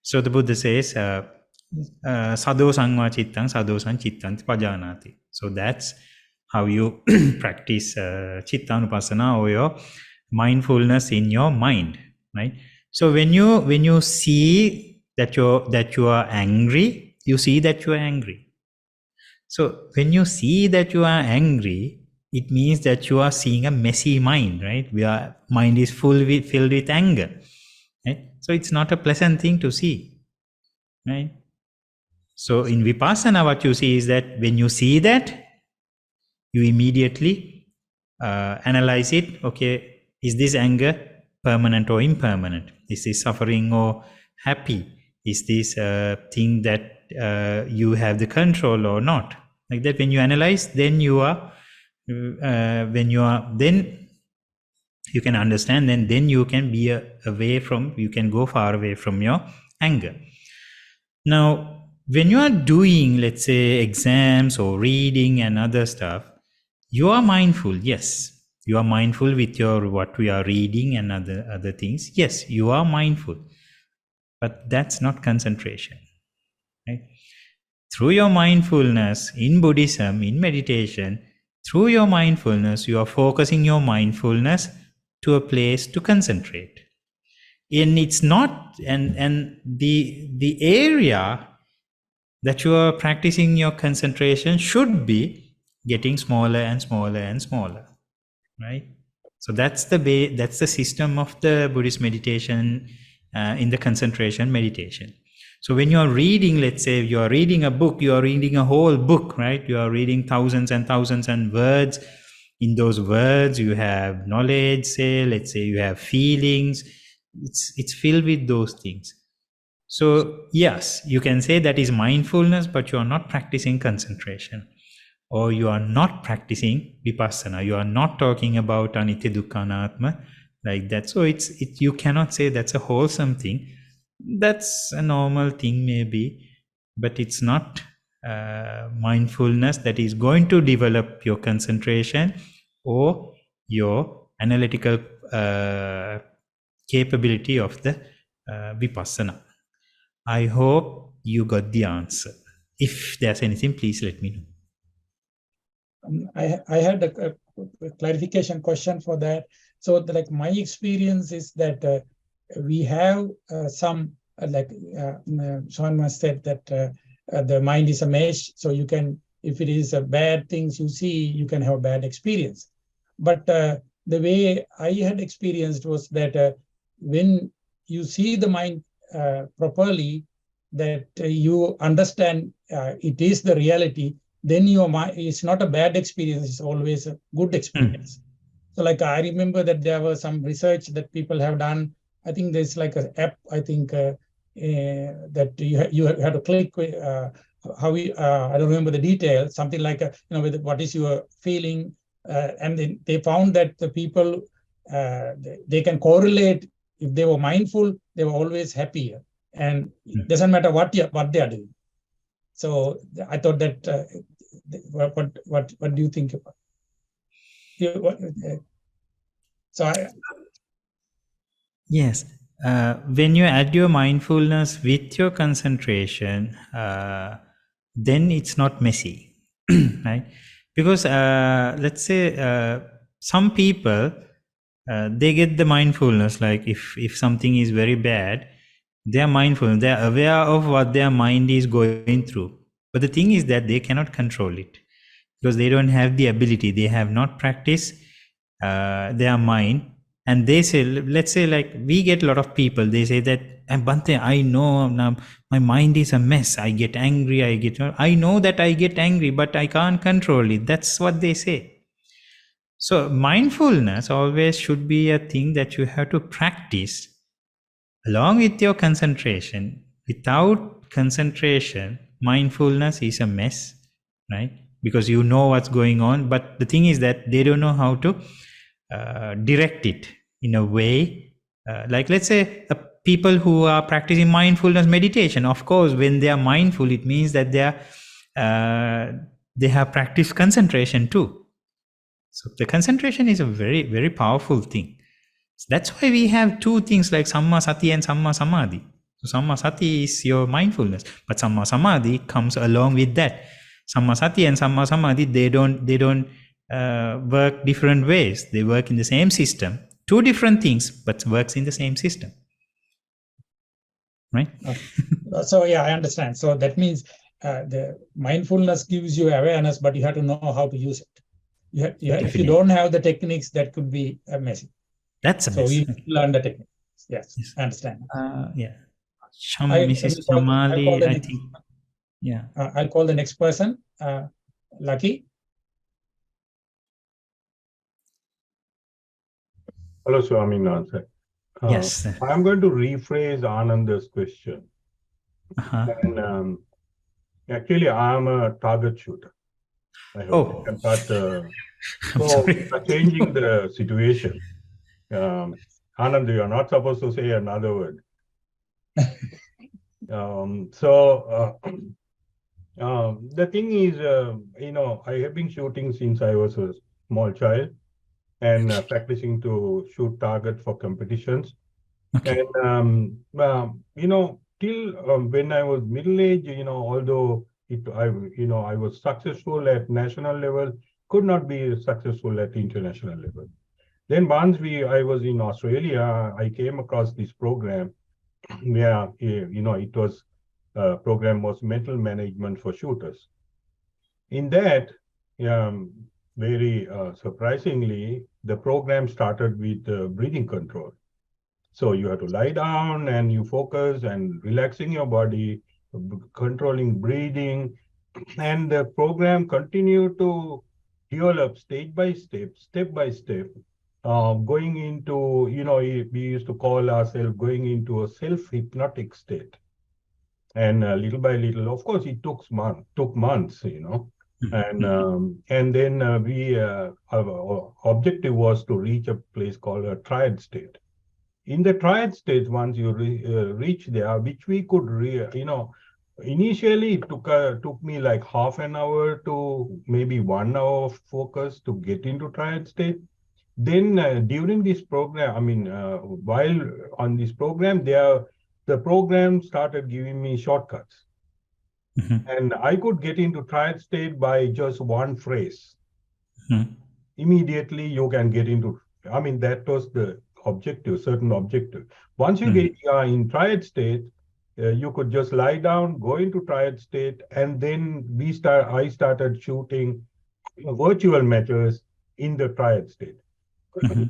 So the Buddha says, sadosang va chittang, sadosang chittanti pajanati. So that's how you practice chittanupassana or your mindfulness in your mind, right? So when you see that you are angry, you see that you are angry. So when you see that you are angry, it means that you are seeing a messy mind, right? Mind is filled with anger, right? So it's not a pleasant thing to see, right? So in Vipassana, what you see is that when you see that, you immediately analyze it. Okay, is this anger permanent or impermanent? Is this suffering or happy? Is this thing that you have the control or not? Like that, when you analyze, then then you can understand, and then you can be you can go far away from your anger. Now, when you are doing, let's say, exams or reading and other stuff, you are mindful. Yes, you are mindful with what we are reading and other things. Yes, you are mindful, but that's not concentration, right? Through your mindfulness in Buddhism, in meditation, through your mindfulness, you are focusing your mindfulness to a place to concentrate. And it's not, and the area that you are practicing your concentration should be getting smaller and smaller and smaller, right? So that's the system of the Buddhist meditation in the concentration meditation. So when you are reading, let's say you are reading a book, you are reading a whole book, right? You are reading thousands and thousands and words. In those words, you have knowledge, say, let's say you have feelings. It's filled with those things. So yes, you can say that is mindfulness, but you are not practicing concentration, or you are not practicing vipassana. You are not talking about anitya dukkha anatma like that. So you cannot say that's a wholesome thing. That's a normal thing maybe, but it's not mindfulness that is going to develop your concentration or your analytical capability of the vipassana. I hope you got the answer. If there's anything, please let me know.
I had a clarification question for that. So like my experience is that we have some like Sean said that the mind is a mesh. So you can, if it is bad things you see, you can have a bad experience. But the way I had experienced was that when you see the mind properly, that you understand it is the reality, then your mind, it's not a bad experience, it's always a good experience. So like I remember that there was some research that people have done. I think there's like an app, I think that you have to click how we, I don't remember the details, something like, with what is your feeling. And then they found that the people, they can correlate, if they were mindful, they were always happier. and it doesn't matter what they are doing. So I thought that what do you think about? So
Yes. When you add your mindfulness with your concentration, then it's not messy, right? Because let's say some people they get the mindfulness, like if something is very bad, they are mindful, they are aware of what their mind is going through. But the thing is that they cannot control it because they don't have the ability. They have not practiced their mind. And they say, let's say, like we get a lot of people, they say that, Bante, I know now my mind is a mess. I get angry. I know that I get angry, but I can't control it. That's what they say. So mindfulness always should be a thing that you have to practice along with your concentration. Without concentration, mindfulness is a mess, right? Because you know what's going on, but the thing is that they don't know how to direct it in a way. Like let's say people who are practicing mindfulness meditation, of course, when they are mindful, it means that they have practiced concentration too. So the concentration is a very, very powerful thing. So that's why we have two things like Samma Sati and Samma Samadhi. So Samma Sati is your mindfulness, but Samma Samadhi comes along with that. Samma Sati and Samma Samadhi, they don't work different ways. They work in the same system. Two different things, but works in the same system. Right?
So yeah, I understand. So that means the mindfulness gives you awareness, but you have to know how to use it. If you don't have the techniques, that could be messy.
That's a mess.
So we learn the techniques. Yes, I understand.
Yeah. Mrs. Shamali, I think. Yeah.
I'll call the next person. Lucky.
Hello, Swaminathan.
Yes.
I'm going to rephrase Ananda's question. And actually, I'm a target shooter. I have taken part. So changing the situation. Anand, you are not supposed to say another word. The thing is, I have been shooting since I was a small child and practicing to shoot target for competitions.
Okay.
And, till when I was middle-aged, although I was successful at national level, could not be successful at international level. Then once I was in Australia, I came across this program where, it was program was mental management for shooters. In that, very surprisingly, the program started with breathing control. So you have to lie down and you focus and relaxing your body, controlling breathing, and the program continued to develop step by step, going into, we used to call ourselves going into a self-hypnotic state. And little by little, of course, it took months, and then our objective was to reach a place called a triad state. In the triad state, once you reach there, which we could, initially it took me like half an hour to maybe 1 hour of focus to get into triad state. Then during this program, while on this program, the program started giving me shortcuts. And I could get into triad state by just one phrase. Immediately you can get into, that was the objective, certain objective. Once you get in triad state, you could just lie down, go into triad state, and then I started shooting virtual matches in the triad state.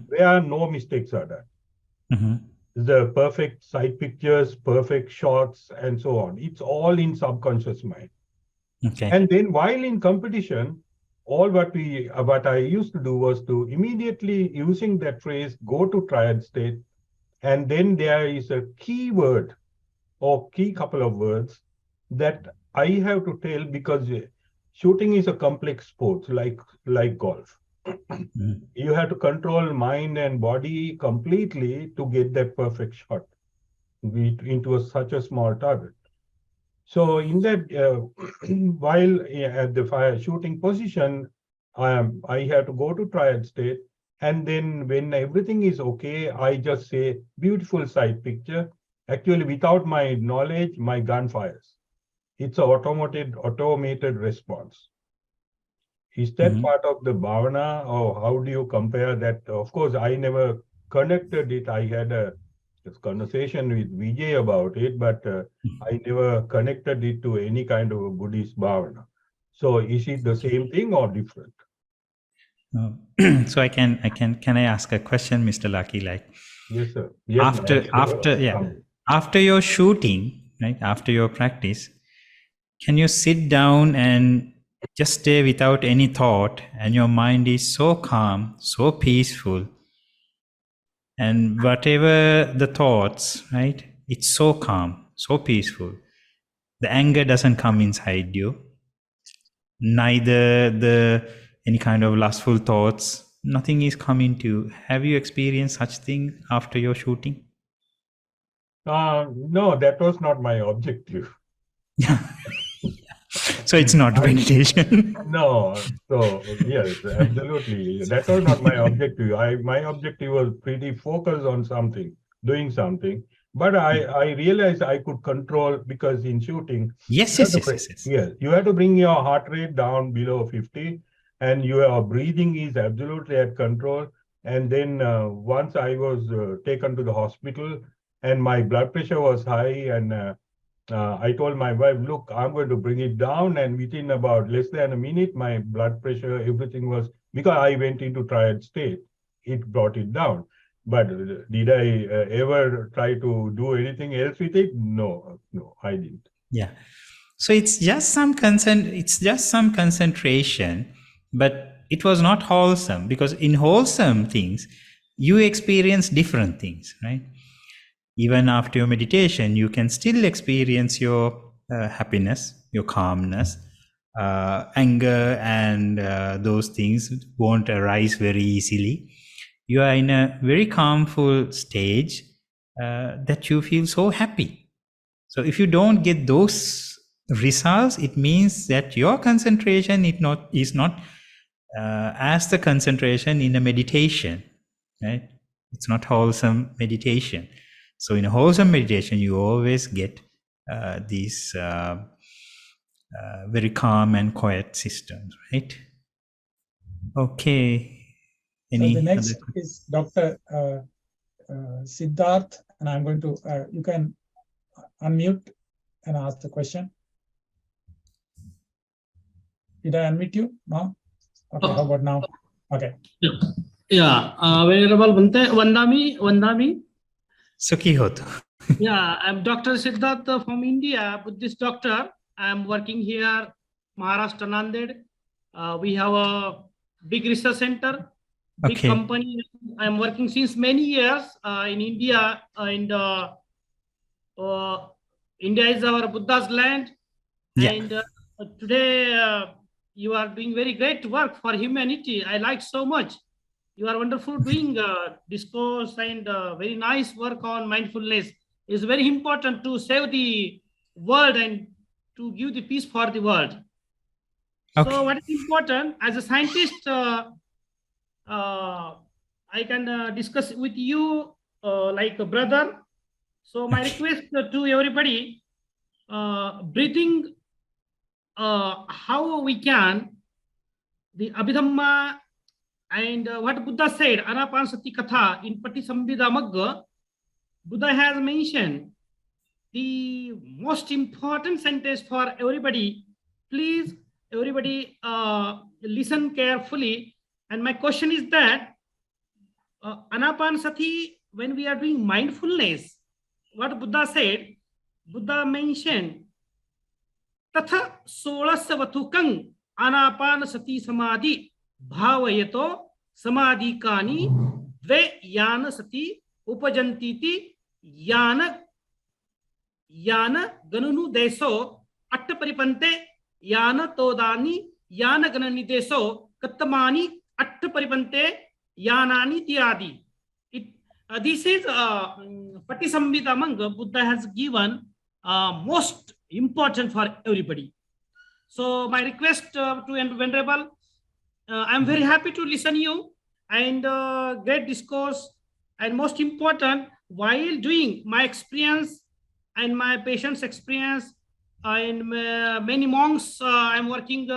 Where no mistakes are done. The perfect side pictures, perfect shots, and so on. It's all in subconscious mind.
Okay.
And then while in competition, all what I used to do was to immediately using that phrase, go to triad state, and then there is a key word or key couple of words that I have to tell, because shooting is a complex sport like golf. You have to control mind and body completely to get that perfect shot. into such a small target. So in that, while at the fire shooting position, I have to go to triad state. And then when everything is okay, I just say, beautiful sight picture. Actually, without my knowledge, my gun fires. It's an automated response. Is that part of the bhavana, or how do you compare that? Of course, I never connected it. I had a conversation with Vijay about it, but I never connected it to any kind of a Buddhist bhavana. So is it the same thing or different?
So can I ask a question, Mr. Lucky? Like,
yes, sir. Yes,
after your shooting, right? After your practice, can you sit down and just stay without any thought, and your mind is so calm, so peaceful, and whatever the thoughts, right? It's so calm, so peaceful. The anger doesn't come inside you, neither any kind of lustful thoughts, nothing is coming to you. Have you experienced such thing after your shooting?
No, that was not my objective.
So it's not meditation.
No, so yes, absolutely. That was not my objective. My objective was pretty focused on something, doing something. But I realized I could control, because in shooting,
yes,
you have to bring your heart rate down below 50, and your breathing is absolutely at control. And then once I was taken to the hospital, and my blood pressure was high, and I told my wife, look, I'm going to bring it down. And within about less than a minute, my blood pressure, everything was, because I went into triad state, it brought it down. But did I ever try to do anything else with it? No, I didn't.
Yeah. So it's just some concentration, but it was not wholesome, because in wholesome things, you experience different things, right? Even after your meditation, you can still experience your happiness, your calmness, anger, and those things won't arise very easily. You are in a very calmful stage that you feel so happy. So if you don't get those results, it means that your concentration is not as the concentration in a meditation, right? It's not wholesome meditation. So in a wholesome meditation, you always get these very calm and quiet systems, right? Okay.
So the next is Dr. Siddharth, and I'm going to, you can unmute and ask the question. Did I unmute you? No? Okay, how about now? Okay.
Yeah, Venerable Vandami.
Sukhi ho to.
Yeah, I'm Dr. Siddharth from India, Buddhist doctor. I'm working here, Maharashtra, Nanded. We have a big research center, big company. I'm working since many years in India. India is our Buddha's land.
Yeah.
And today you are doing very great work for humanity. I like so much. You are wonderful doing discourse and very nice work on mindfulness. It's very important to save the world and to give the peace for the world. Okay. So what is important, as a scientist, I can discuss with you like a brother. So my request to everybody, breathing, how we can, the Abhidhamma and what Buddha said, Anapanasati Katha in Patisambhida Magga, Buddha has mentioned the most important sentence for everybody. Please, everybody listen carefully. And my question is that Anapanasati, when we are doing mindfulness, what Buddha said, Buddha mentioned Tatha Solasavatukang Anapanasati Samadhi Bhavayato Samadhi Kani Dve Yana Sati Upajantiti Yana Ganunu Deso Atta Paripante Yana Todani Yana Ganani Deso Kattamani Atta Paripante Yanani Tiadi. This is Patisambhita Manga. Buddha has given most important for everybody. So my request to Venerable, I'm very happy to listen you and great discourse, and most important, while doing my experience and my patient's experience and many monks, I'm working,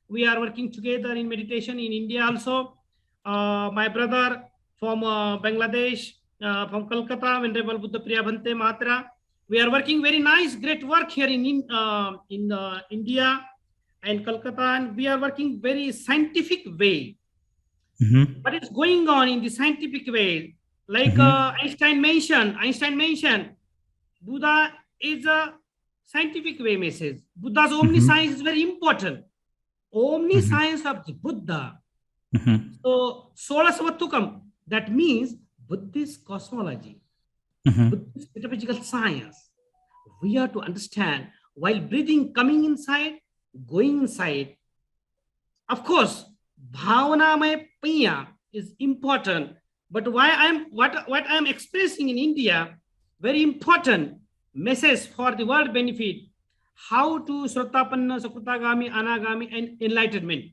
we are working together in meditation in India also. My brother from Bangladesh, from Kolkata, Venerable Buddha Priya Bhante Matra. We are working very nice, great work here in India and Kolkata, and we are working very scientific way. What is going on in the scientific way? Like Einstein mentioned, Buddha is a scientific way message. Buddha's omniscience is very important. Omniscience of the Buddha. So, Sola Savatukam, that means Buddhist cosmology, Buddhist metaphysical science. We are to understand while breathing, coming inside, going inside. Of course, bhavana mein piya is important, but what I'm expressing in India, very important message for the world benefit, how to Srotapanna, Sakrutagami, Anagami, and enlightenment.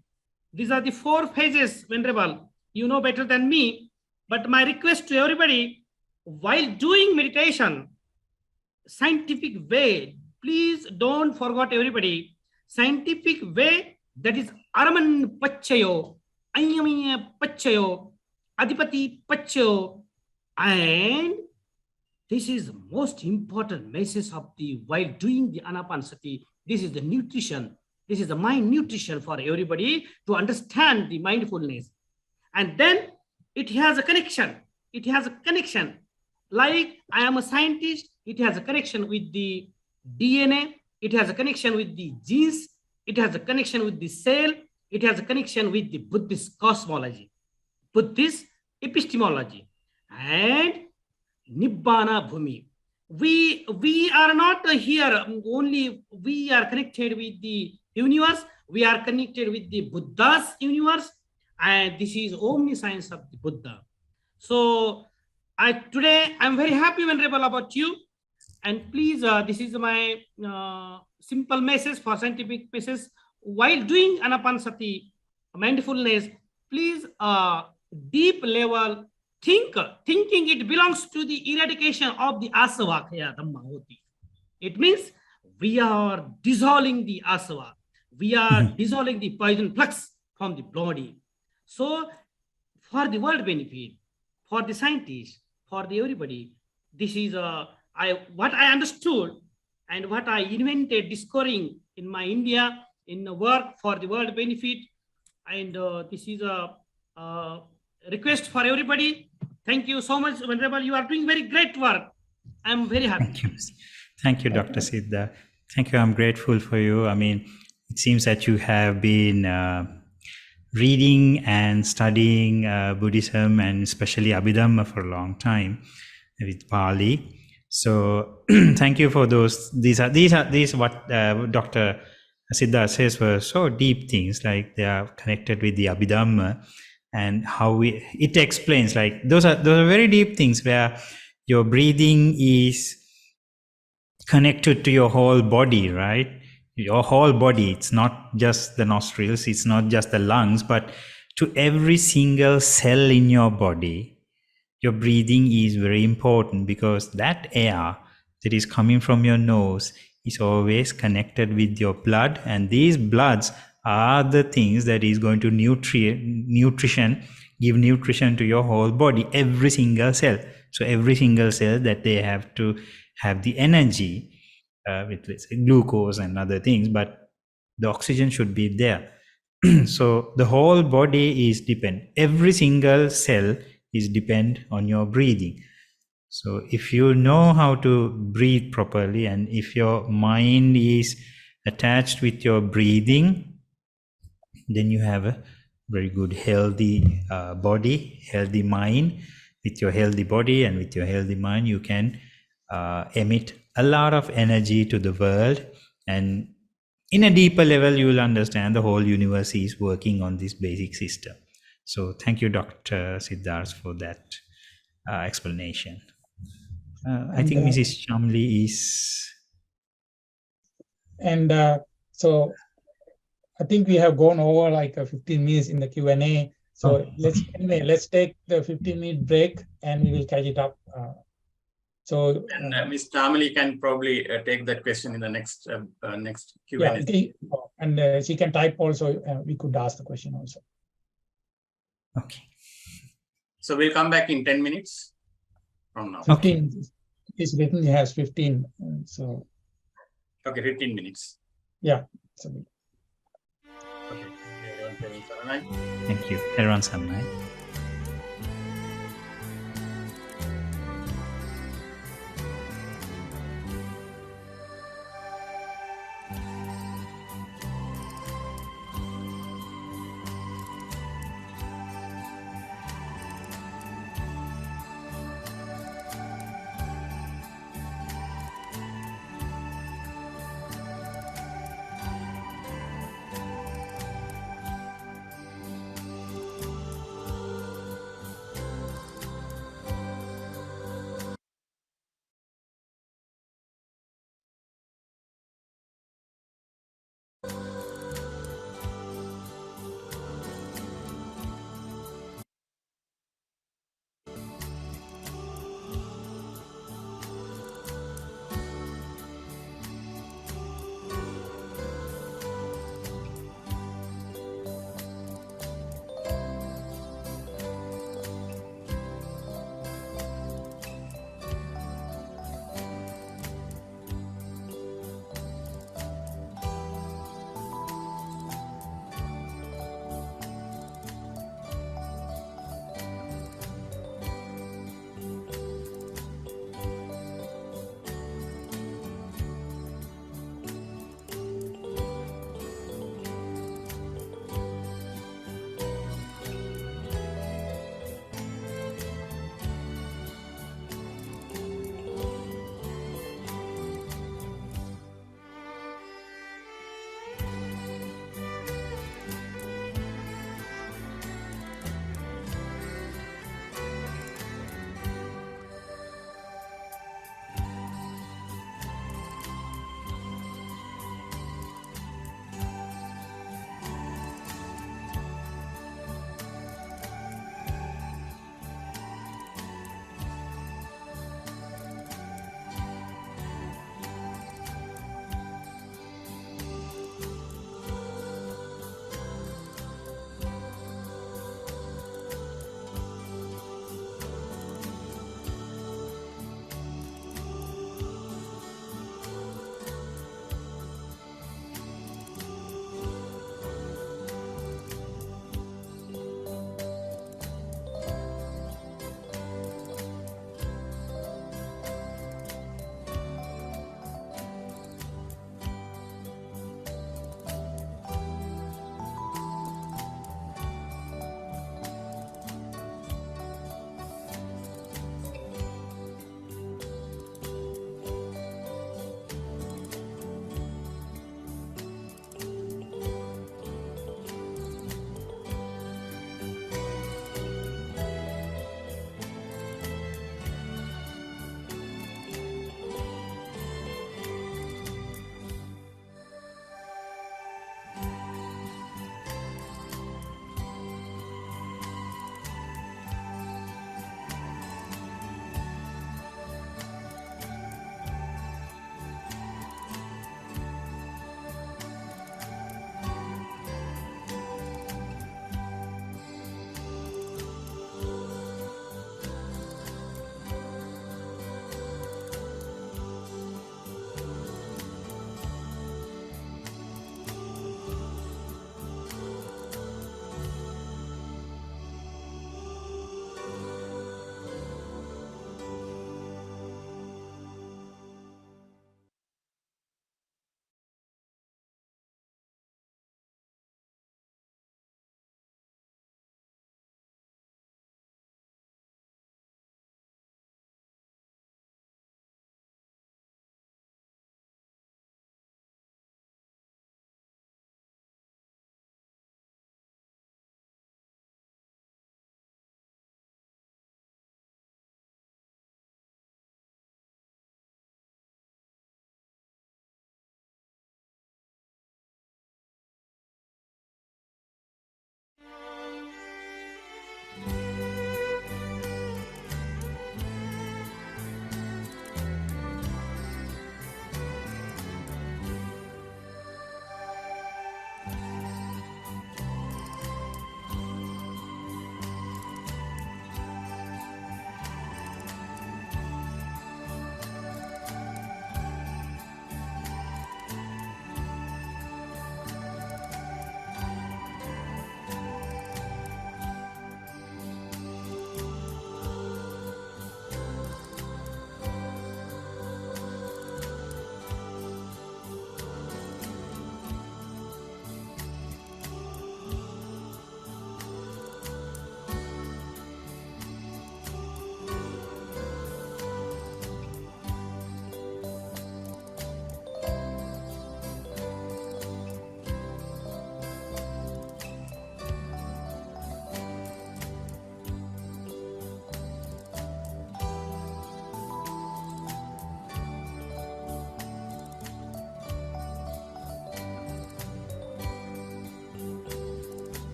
These are the 4 phases, Venerable. You know better than me, but my request to everybody, while doing meditation, scientific way, please don't forget everybody, scientific way, that is Araman Pachayo, Ayamiya Pachayo, Adipati Pachayo, and this is the most important message of the while doing the Anapanasati. This is the nutrition. This is the mind nutrition for everybody to understand the mindfulness. And then it has a connection. It has a connection. Like I am a scientist, it has a connection with the DNA. It has a connection with the genes. It has a connection with the cell. It has a connection with the Buddhist cosmology, Buddhist epistemology, and Nibbana Bhumi. We are not here only, we are connected with the universe. We are connected with the Buddha's universe, and this is omniscience of the Buddha. So today I'm very happy, Venerable, about you. And please, this is my simple message for scientific pieces. While doing Anapanasati mindfulness, please deep level thinking it belongs to the eradication of the asava kaya dhamma hoti. It means we are dissolving the asava. We are dissolving the poison flux from the body. So for the world benefit, for the scientists, for the everybody, this is what I understood and what I invented discovering in my India in the work for the world benefit. And this is a request for everybody. Thank you so much, Venerable. You are doing very great work. I'm very happy.
Thank you, Dr. Siddha. Thank you. I'm grateful for you. I mean, it seems that you have been reading and studying Buddhism and especially Abhidhamma for a long time with Pali. So thank you for those. These what Dr. Siddha says were so deep things, like they are connected with the Abhidhamma and how it explains, like those are very deep things where your breathing is connected to your whole body, right? Your whole body. It's not just the nostrils, it's not just the lungs, but to every single cell in your body. Your breathing is very important, because that air that is coming from your nose is always connected with your blood, and these bloods are the things that is going to give nutrition to your whole body, every single cell. So every single cell that they have to have the energy with, let's say, glucose and other things, but the oxygen should be there. So the whole body is dependent. Every single cell is dependent on your breathing. So if you know how to breathe properly, and if your mind is attached with your breathing, then you have a very good healthy body, healthy mind. With your healthy body and with your healthy mind, you can emit a lot of energy to the world, and in a deeper level you will understand the whole universe is working on this basic system. So thank you, Dr. Siddharth, for that explanation. I think Mrs. Chamli is.
And so I think we have gone over like 15 minutes in the Q&A. So let's take the 15-minute break and we will catch it up.
And Ms. Tamili can probably take that question in the next Q&A.
Yeah, and she can type also. We could ask the question also.
Okay.
So we'll come back in 10 minutes from now.
15 is written, he has 15. So.
Okay, 15 minutes.
Yeah. So,
okay.
Thank you. Everyone, Sanai.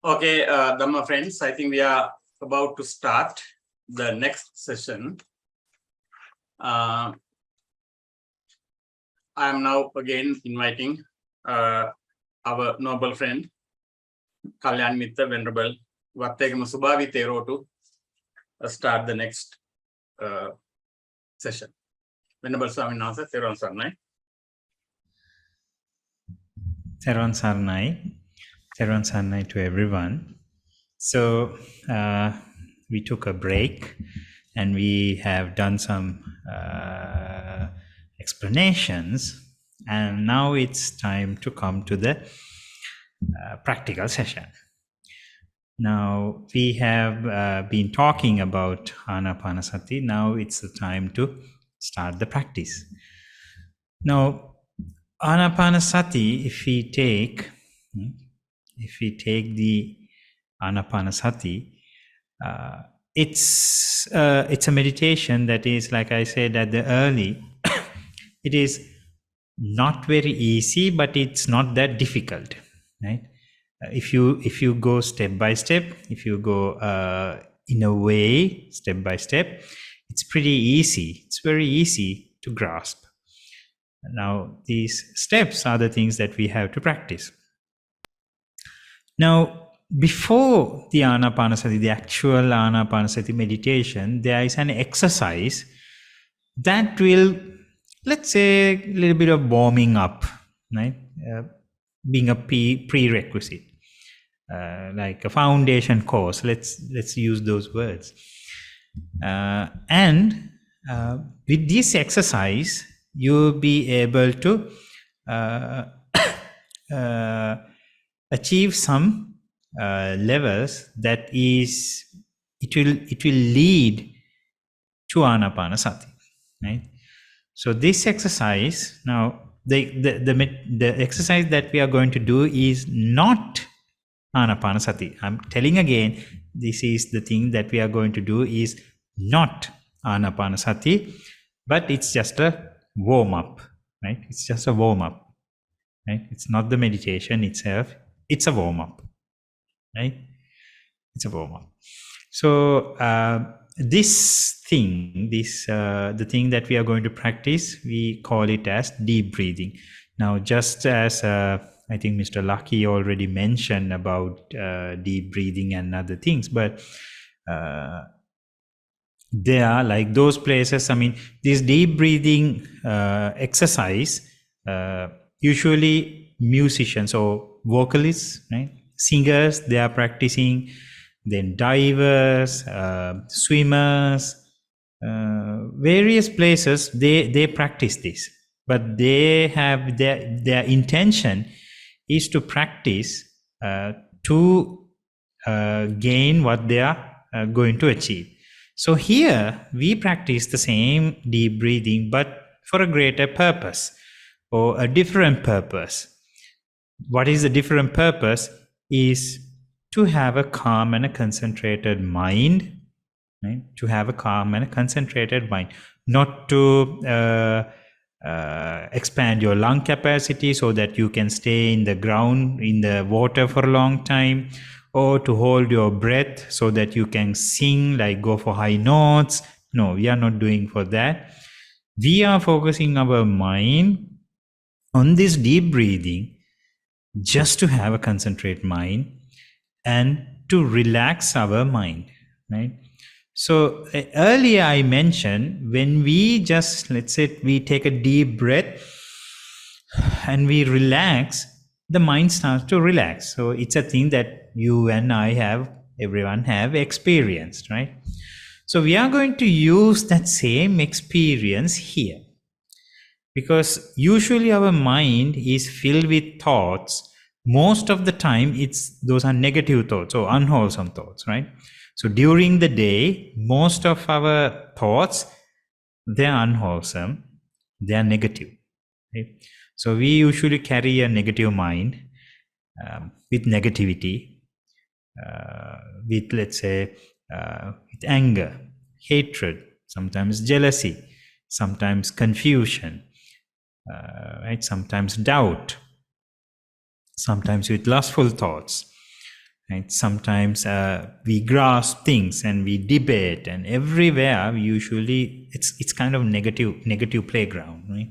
Okay, Dhamma friends, I think we are about to start the next session. I am now again inviting our noble friend, Kalyan Mitra Venerable Wattegama Subhavi Tero to start the next session. Venerable Swami Nasa, Theron Sarnai.
Theron Sarnai to everyone. So we took a break and we have done some explanations, and now it's time to come to the practical session. Now we have been talking about Anapanasati. Now it's the time to start the practice. Now Anapanasati, if we take the Anapanasati, it's a meditation that is, like I said at the early, it is not very easy, but it's not that difficult, right? If you go step by step, if you go in a way step by step, it's pretty easy. It's very easy to grasp. Now these steps are the things that we have to practice. Now, before the Anapanasati, the actual Anapanasati meditation, there is an exercise that will, let's say, a little bit of warming up, right? Being a prerequisite, like a foundation course. Let's use those words. And with this exercise, you'll be able to achieve some levels that is, it will lead to Anapanasati, right? So this exercise, now the exercise that we are going to do is not Anapanasati. I'm telling again, this is the thing that we are going to do is not Anapanasati, but it's just a warm up, right? It's just a warm up, right? It's not the meditation itself. It's a warm up, right? It's a warm up. So this thing, the thing that we are going to practice, we call it as deep breathing. Now, just as I think Mr. Lucky already mentioned about deep breathing and other things, but there are like those places. I mean, this deep breathing exercise, usually musicians or vocalists, right? Singers, they are practicing. Then divers, swimmers, various places, they practice this. But they have their intention is to practice to gain what they are going to achieve. So here we practice the same deep breathing, but for a greater purpose or a different purpose. What is the different purpose? Is to have a calm and a concentrated mind, right? To have a calm and a concentrated mind, not to expand your lung capacity so that you can stay in the ground, in the water for a long time, or to hold your breath so that you can sing, like go for high notes. No, we are not doing for that. We are focusing our mind on this deep breathing just to have a concentrated mind and to relax our mind, right? So earlier I mentioned, when we just, let's say we take a deep breath and we relax, the mind starts to relax. So it's a thing that you and I have, everyone have experienced, right? So we are going to use that same experience here, because usually our mind is filled with thoughts. Most of the time those are negative thoughts or unwholesome thoughts, right? So during the day, most of our thoughts, they are unwholesome, they are negative, right? So we usually carry a negative mind with negativity, with, let's say, with anger, hatred, sometimes jealousy, sometimes confusion, right? Sometimes doubt, sometimes with lustful thoughts. Right? Sometimes we grasp things and we debate, and everywhere usually it's kind of negative playground, right?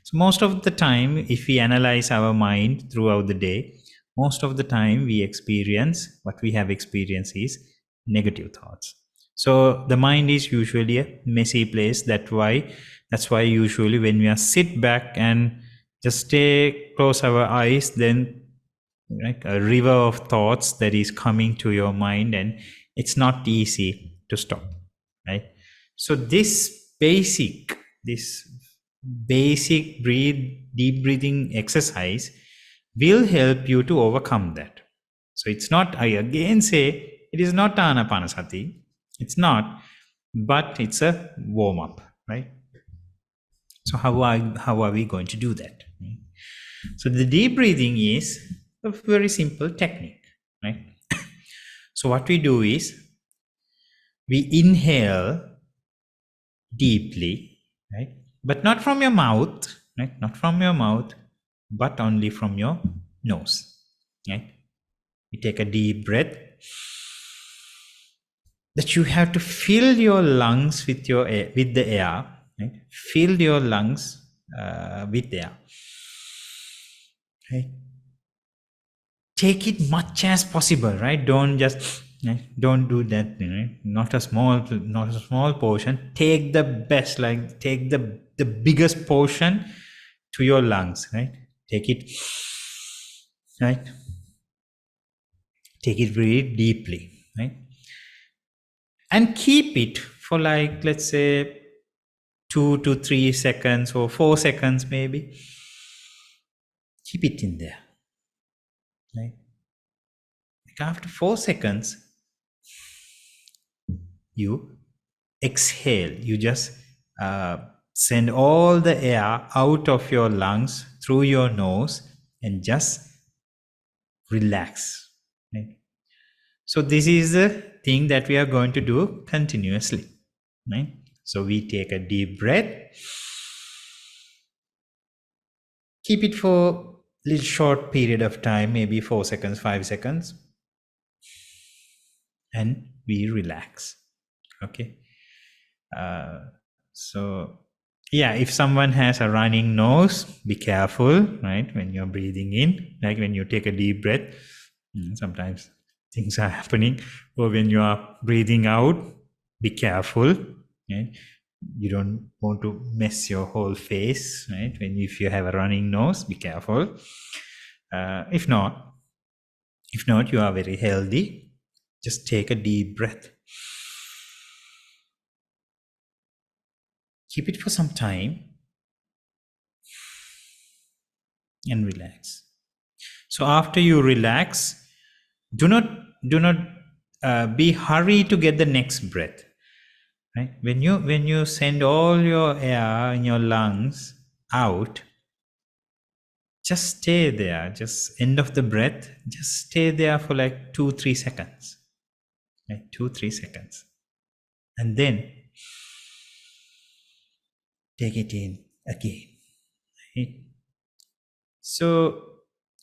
So most of the time, if we analyze our mind throughout the day, most of the time we experience what we have experienced is negative thoughts. So the mind is usually a messy place. That's why usually when we are sit back and just close our eyes, then like a river of thoughts that is coming to your mind, and it's not easy to stop, right? So this basic deep breathing exercise will help you to overcome that. So it's not, I again say, it is not anapanasati, it's not, but it's a warm up, right? So how are we going to do that? So the deep breathing is a very simple technique, right? So what we do is we inhale deeply, right? But not from your mouth, right? Not from your mouth, but only from your nose, right? You take a deep breath. That you have to fill your lungs with the air, right? Fill your lungs with air, right? Take it much as possible, right? Don't don't do that, right? Not a small portion. Take the best, like take the biggest portion to your lungs, right? Take it, right? Take it very deeply, right? And keep it for, like, let's say 2 to 3 seconds or 4 seconds maybe. Keep it in there, right? Like after 4 seconds, you exhale. You just send all the air out of your lungs through your nose and just relax, right? So this is the thing that we are going to do continuously, right? So we take a deep breath, keep it for a little short period of time, maybe 4 seconds, 5 seconds, and we relax. Okay. So yeah, if someone has a running nose, be careful, right? When you're breathing in, like when you take a deep breath, sometimes things are happening. Or when you are breathing out, be careful, right? You don't want to mess your whole face, right? If you have a running nose, be careful. If not, you are very healthy. Just take a deep breath. Keep it for some time and relax. So after you relax, do not be hurried to get the next breath. Right? When you send all your air in your lungs out, just stay there. Just end of the breath. Just stay there for like 2-3 seconds. Right? 2-3 seconds, and then take it in again. Right? So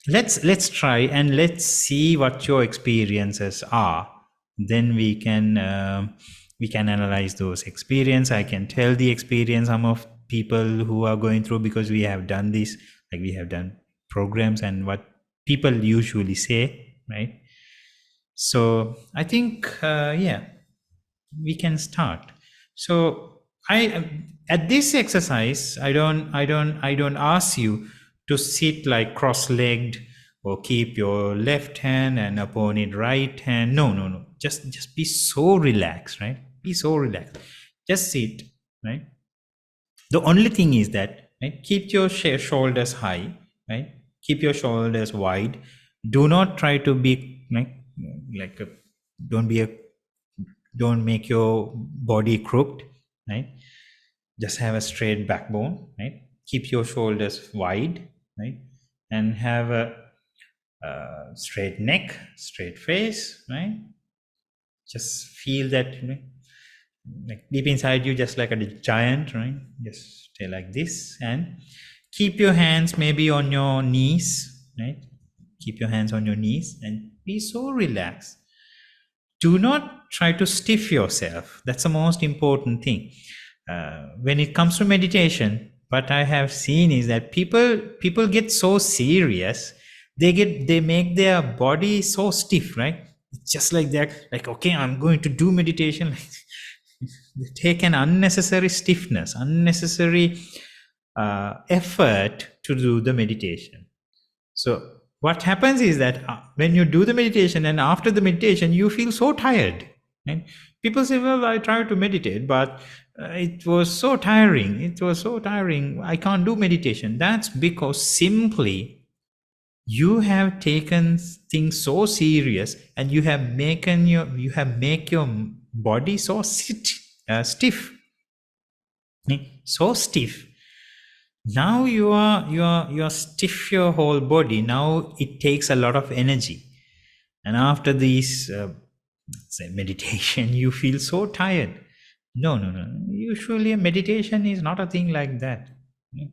let's try and let's see what your experiences are. Then we can analyze those experience. I can tell the experience some of people who are going through, because we have done this, like we have done programs and what people usually say, right? So I think we can start. So at this exercise, I don't ask you to sit like cross-legged or keep your left hand and upon it right hand. No. Just be so relaxed, right? Be so relaxed. Just sit, right? The only thing is that, right, keep your shoulders high, right? Keep your shoulders wide. Do not try to be don't make your body crooked, right? Just have a straight backbone, right? Keep your shoulders wide, right? And have a straight neck, straight face, right? Just feel that, like deep inside you, just like a giant, right? Just stay like this and keep your hands maybe on your knees, right? Keep your hands on your knees and be so relaxed. Do not try to stiff yourself. That's the most important thing. When it comes to meditation, what I have seen is that people get so serious. They make their body so stiff, right? It's just like that. Like, okay, I'm going to do meditation. They take an unnecessary stiffness, unnecessary effort to do the meditation. So what happens is that when you do the meditation and after the meditation, you feel so tired. And people say, well, I tried to meditate, but it was so tiring. It was so tiring. I can't do meditation. That's because simply you have taken things so serious and you have make your body so stiff. So stiff. Now you are stiff your whole body. Now it takes a lot of energy, and after this say meditation you feel so tired. No, usually a meditation is not a thing like that. You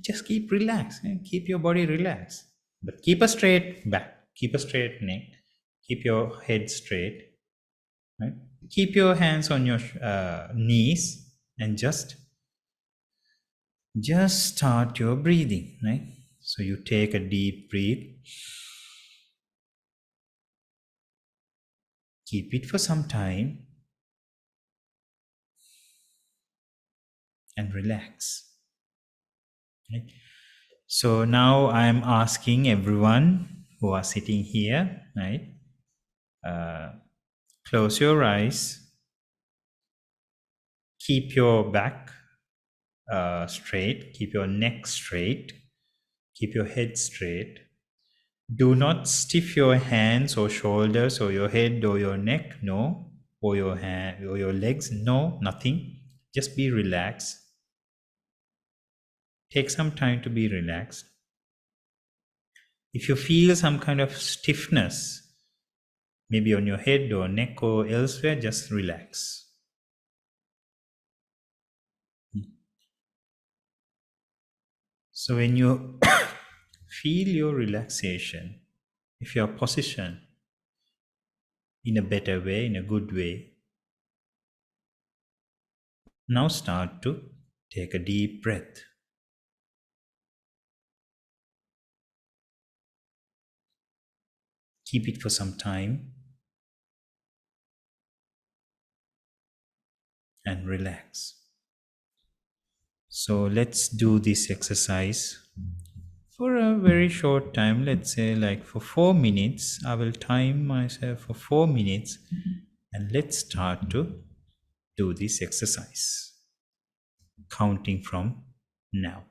just keep relaxed and keep your body relaxed, but keep a straight back, keep a straight neck, keep your head straight, right? Keep your hands on your knees and just start your breathing, right? So you take a deep breath, keep it for some time, and relax. Right? So now I'm asking everyone who are sitting here, right? Close your eyes, keep your back straight, keep your neck straight, keep your head straight. Do not stiff your hands or shoulders or your head or your neck, no, or your hand or your legs, no, nothing. Just be relaxed. Take some time to be relaxed. If you feel some kind of stiffness, maybe on your head or neck or elsewhere, just relax. So when you feel your relaxation, if you're positioned in a better way, in a good way, now start to take a deep breath. Keep it for some time and relax. So let's do this exercise for a very short time. Let's say like for 4 minutes. I will time myself for 4 minutes and let's start to do this exercise, counting from now.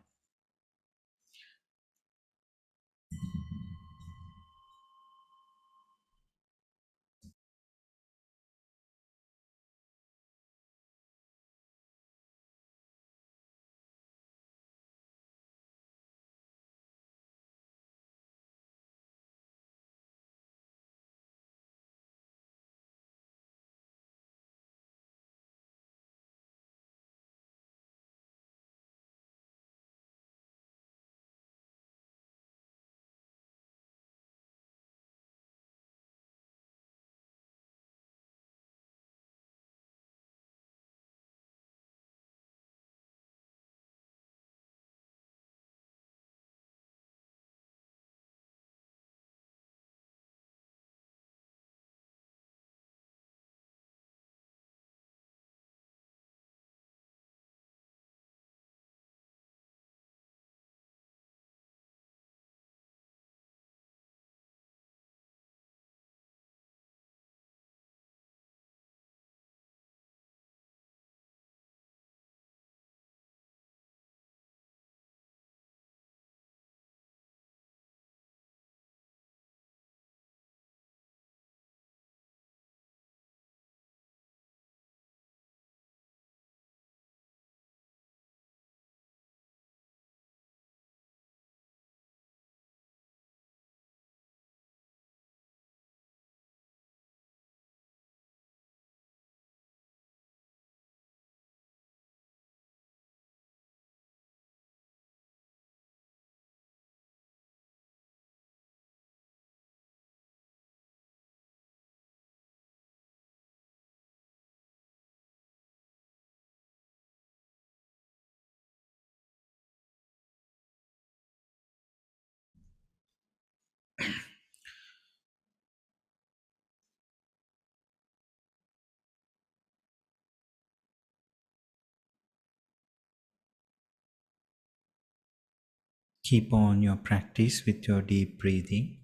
Keep on your practice with your deep breathing.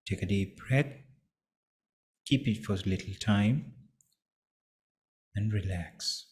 Take a deep breath. Keep it for a little time and relax.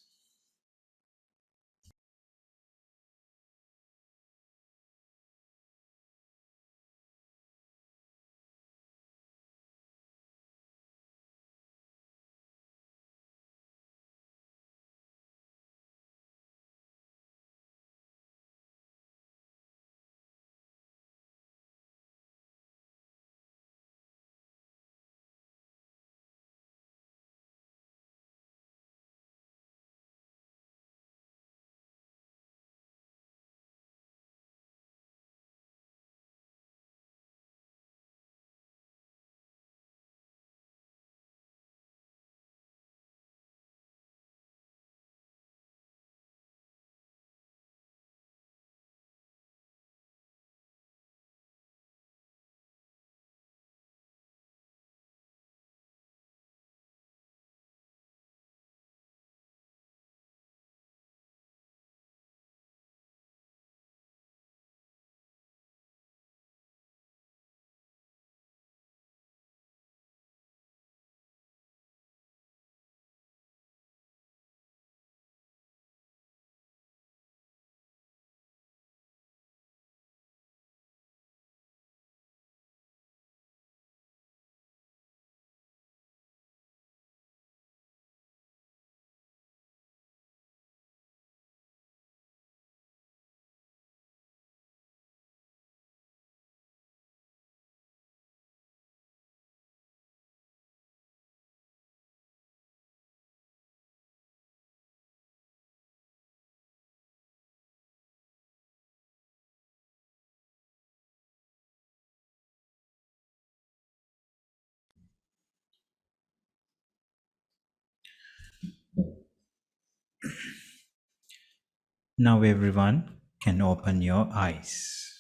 Now everyone can open your eyes.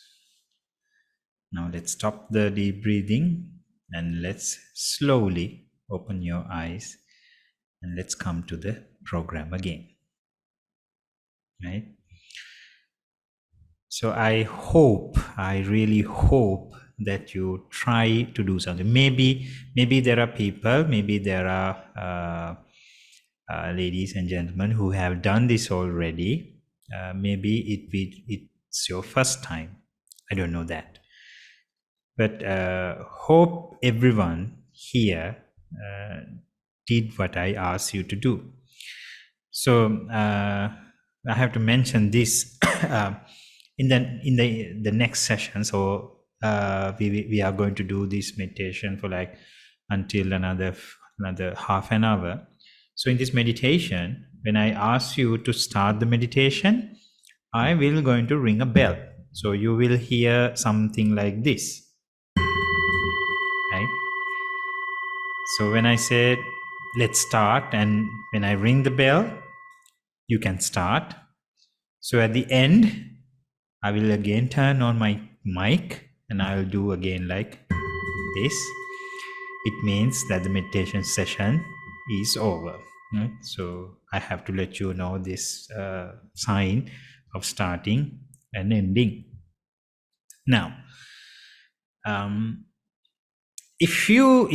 Now let's stop the deep breathing and let's slowly open your eyes and let's come to the program again. Right? So I really hope that you try to do something. Maybe there are people, maybe there are ladies and gentlemen who have done this already. Maybe it's your first time. I don't know that. But hope everyone here did what I asked you to do. So I have to mention this in the next session. So we are going to do this meditation for like until another half an hour. So in this meditation, when I ask you to start the meditation, I will going to ring a bell. So you will hear something like this. Right? So when I said let's start, and when I ring the bell, you can start. So at the end, I will again turn on my mic and I will do again like this. It means that the meditation session is over. Right? So I have to let you know this sign of starting and ending. Now, if you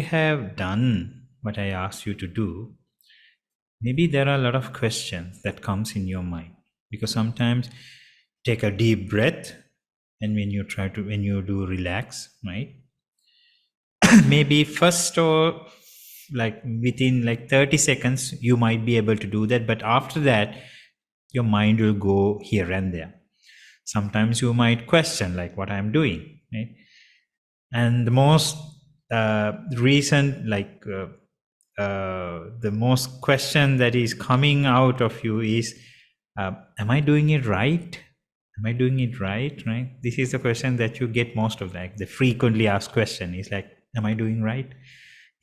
have done what I asked you to do, maybe there are a lot of questions that comes in your mind, because sometimes take a deep breath, and when you do relax, right? Maybe first or like within like 30 seconds you might be able to do that, but after that your mind will go here and there. Sometimes you might question like what I'm doing, right? And the most recent the most question that is coming out of you is am I doing it right? Am I doing it right? This is the question that you get most of, like the frequently asked question is like, am I doing right?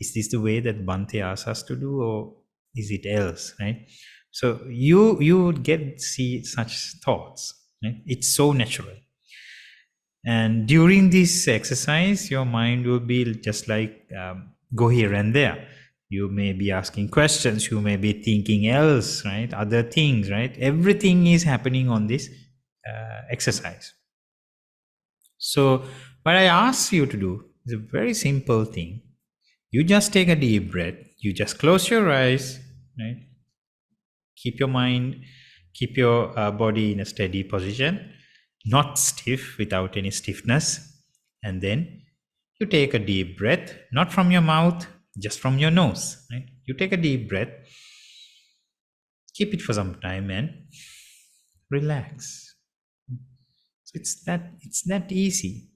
Is this the way that Bhante asks us to do, or is it else, right? So you would see such thoughts, right? It's so natural. And during this exercise, your mind will be just like go here and there. You may be asking questions, you may be thinking else, right? Other things, right? Everything is happening on this exercise. So what I ask you to do is a very simple thing. You just take a deep breath. You just close your eyes, right? Keep your mind, keep your body in a steady position, not stiff, without any stiffness. And then you take a deep breath, not from your mouth, just from your nose, right? You take a deep breath, keep it for some time and relax. So it's that easy.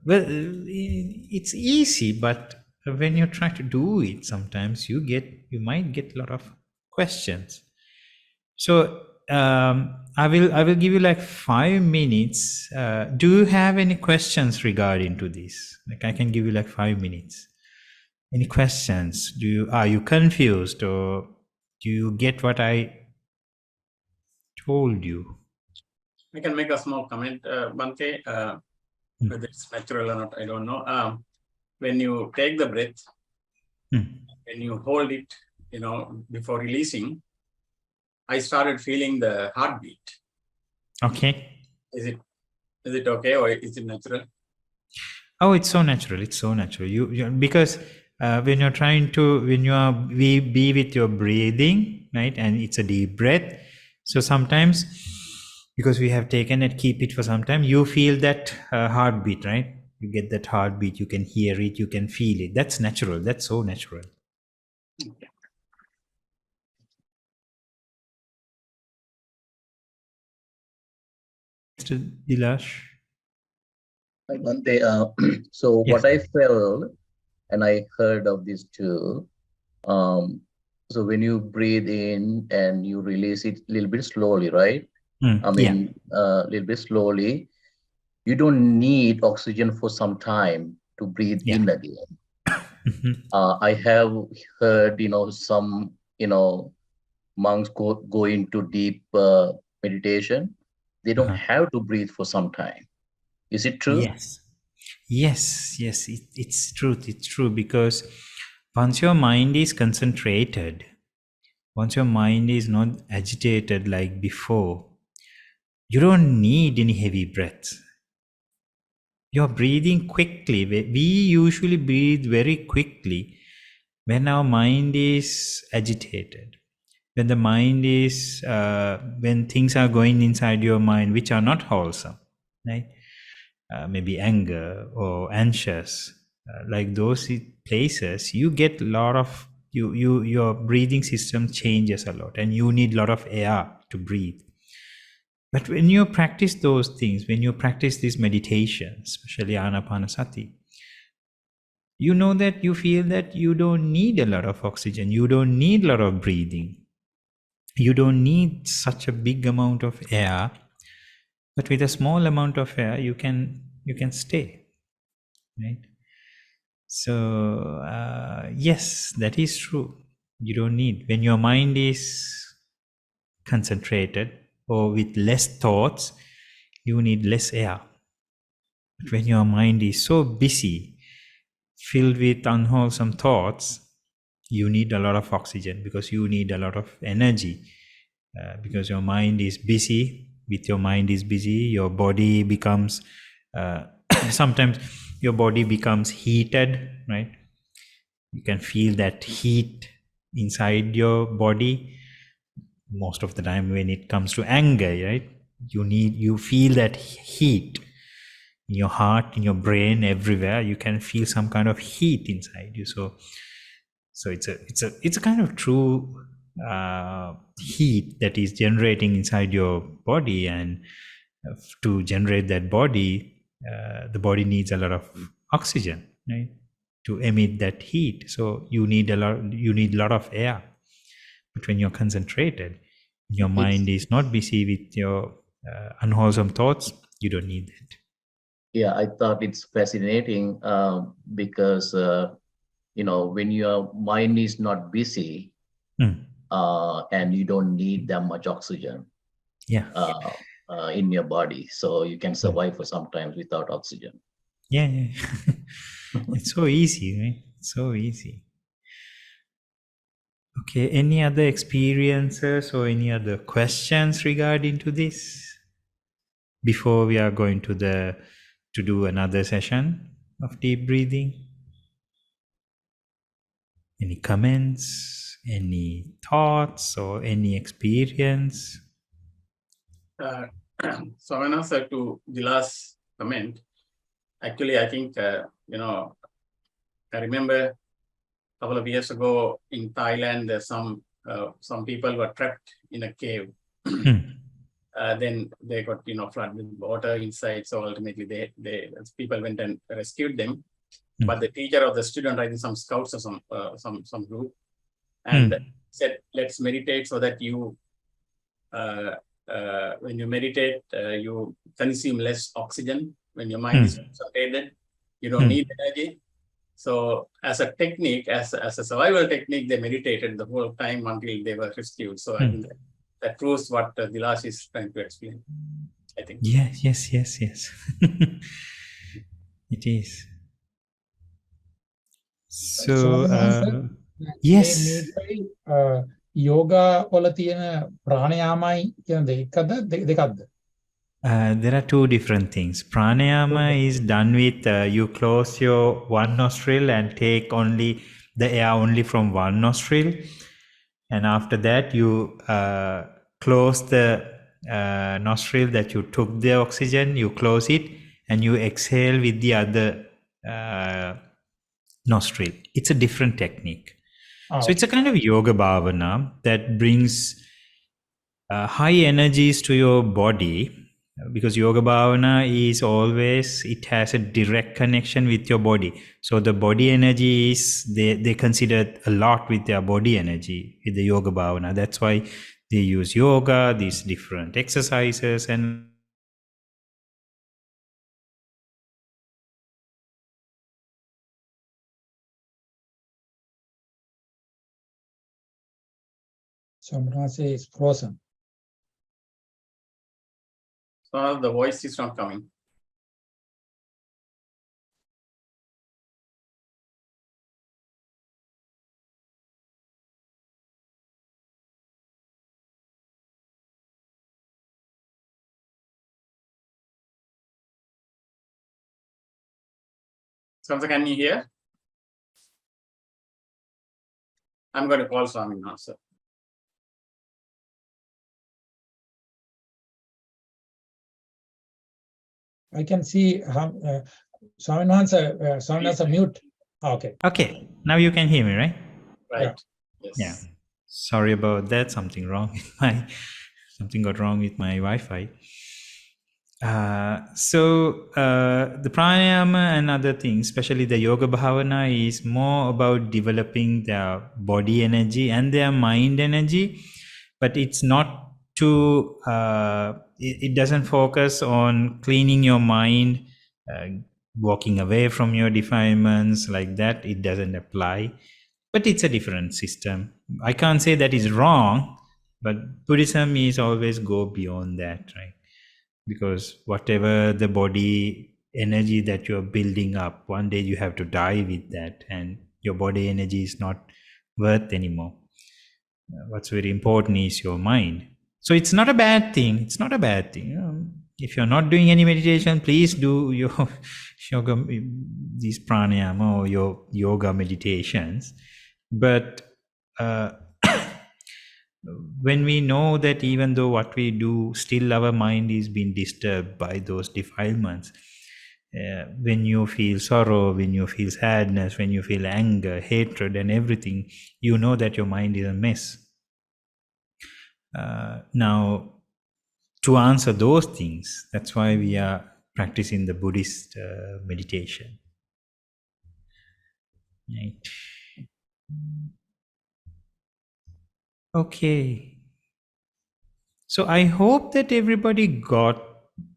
Well, it's easy, but when you try to do it, sometimes you might get a lot of questions. So I will give you like 5 minutes. Do you have any questions regarding to this? Like I can give you like 5 minutes. Any questions? Are you confused, or do you get what I told you?
I can make a small comment, Bante. Whether it's natural or not, I don't know. When you take the breath, when you hold it, before releasing, I started feeling the heartbeat.
Okay.
Is it okay, or is it natural?
Oh, it's so natural. It's so natural. You because when you're trying to, when you are be with your breathing, right, and it's a deep breath. So sometimes, because we have taken it, keep it for some time, you feel that heartbeat, right? You get that heartbeat. You can hear it. You can feel it. That's natural. That's so natural.
Okay.
Mr. Dilash.
One day, so
Yes.
what I felt, and I heard of this too. So when you breathe in and you release it a little bit slowly, right? I mean, a little bit slowly. You don't need oxygen for some time to breathe in again. I have heard, some, monks go into deep meditation. They don't have to breathe for some time. Is it true?
Yes. It's true because once your mind is concentrated, once your mind is not agitated like before, you don't need any heavy breaths. You're breathing quickly. We usually breathe very quickly when our mind is agitated. When the mind is, when things are going inside your mind which are not wholesome, right? Maybe anger or anxious, like those places, you get a lot of, your breathing system changes a lot and you need a lot of air to breathe. But when you practice those things, when you practice this meditation, especially Anapanasati, you know that you feel that you don't need a lot of oxygen, you don't need a lot of breathing, you don't need such a big amount of air, but with a small amount of air you can stay, right? So yes, that is true. You don't need, when your mind is concentrated or with less thoughts, you need less air. But when your mind is so busy, filled with unwholesome thoughts, you need a lot of oxygen because you need a lot of energy. Because your mind is busy, your body becomes, sometimes your body becomes heated, right? You can feel that heat inside your body. Most of the time when it comes to anger, right? You feel that heat in your heart, in your brain, everywhere. You can feel some kind of heat inside you. So it's a kind of true heat that is generating inside your body, and to generate that body, the body needs a lot of oxygen, right, to emit that heat. So you need a lot of air. But when you're concentrated, your mind is not busy with your unwholesome thoughts, you don't need that.
Yeah, I thought it's fascinating because when your mind is not busy, and you don't need that much oxygen in your body, so you can survive for some time without oxygen.
Yeah. It's so easy, right? So easy. Okay, any other experiences or any other questions regarding to this? before we are going to do another session of deep breathing? Any comments, any thoughts, or any experience?
So when I said to the last comment, actually, I think, I remember a couple of years ago in Thailand, there's some people were trapped in a cave. Then they got, flooded with water inside. So ultimately people went and rescued them. But the teacher or the student, I think some scouts or some group, and said, let's meditate so that you, when you meditate, you consume less oxygen. When your mind is concentrated, you don't need energy. So as a technique, as a survival technique, they meditated the whole time until they were rescued. So I think that proves what Dilash is trying to explain, I think.
Yes. It is. So, yes.
Yoga වල තියෙන ප්‍රාණයාමයි කියන දෙකක්ද?
There are two different things. Pranayama is done with you close your one nostril and take only the air only from one nostril, and after that you close the nostril that you took the oxygen, you close it and you exhale with the other nostril. It's a different technique. So it's a kind of yoga bhavana that brings high energies to your body, because yoga bhavana is always, it has a direct connection with your body. So the body energy is, they consider a lot with their body energy with the yoga bhavana. That's why they use yoga, these different exercises, and
Samrase is frozen.
So the voice is not coming. Samsa, can you hear? I'm going to call Swami now, sir.
I can see Swaminathan's mute.
Okay, now you can hear me, right?
Right. Yes.
Yeah. Sorry about that. Something got wrong with my Wi-Fi. So the pranayama and other things, especially the yoga bhavana, is more about developing their body energy and their mind energy, but it's not to, it doesn't focus on cleaning your mind, walking away from your defilements like that. It doesn't apply, but it's a different system. I can't say that is wrong, but Buddhism is always go beyond that, right? Because whatever the body energy that you're building up, one day you have to die with that, and your body energy is not worth anymore. What's very important is your mind. So it's not a bad thing. It's not a bad thing. If you're not doing any meditation, please do your yoga, these pranayama or your yoga meditations. But when we know that even though what we do, still our mind is being disturbed by those defilements. When you feel sorrow, when you feel sadness, when you feel anger, hatred and everything, you know that your mind is a mess. Now, to answer those things, that's why we are practicing the Buddhist meditation. Right. Okay. So I hope that everybody got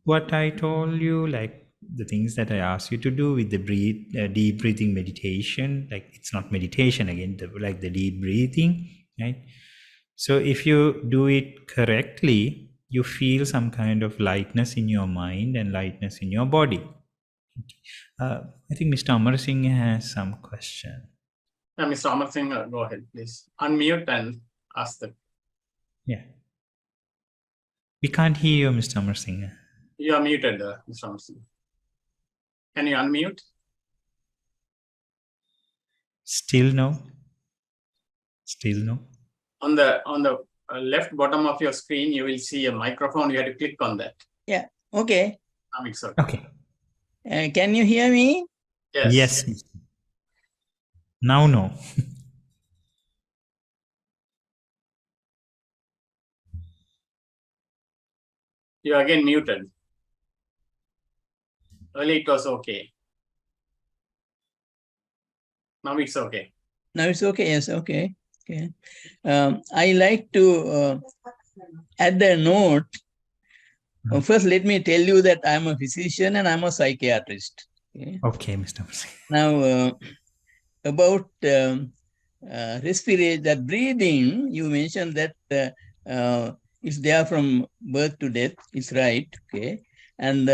what I told you, like the things that I asked you to do with the deep breathing meditation. Like, it's not meditation again, like the deep breathing, right? So if you do it correctly, you feel some kind of lightness in your mind and lightness in your body. I think Mr. Amar Singh has some question.
Mr. Amar Singh, go ahead, please. Unmute and ask the.
Yeah. We can't hear you, Mr. Amar Singh.
You are muted, Mr. Amarasinghe. Can you unmute?
Still no. Still no.
On the left bottom of your screen, you will see a microphone. You have to click on that.
Yeah. Okay.
Now it's okay.
Okay.
Can you hear me?
Yes.
Yes. Now no.
You are again muted. Earlier it was okay. Now it's okay.
Now it's okay. Yes. Okay. Okay. I like to add a note. First, let me tell you that I'm a physician and I'm a psychiatrist.
Okay, Mr. Amarasinghe.
Now, about respiratory, that breathing, you mentioned that it's there from birth to death. It's right. Okay. And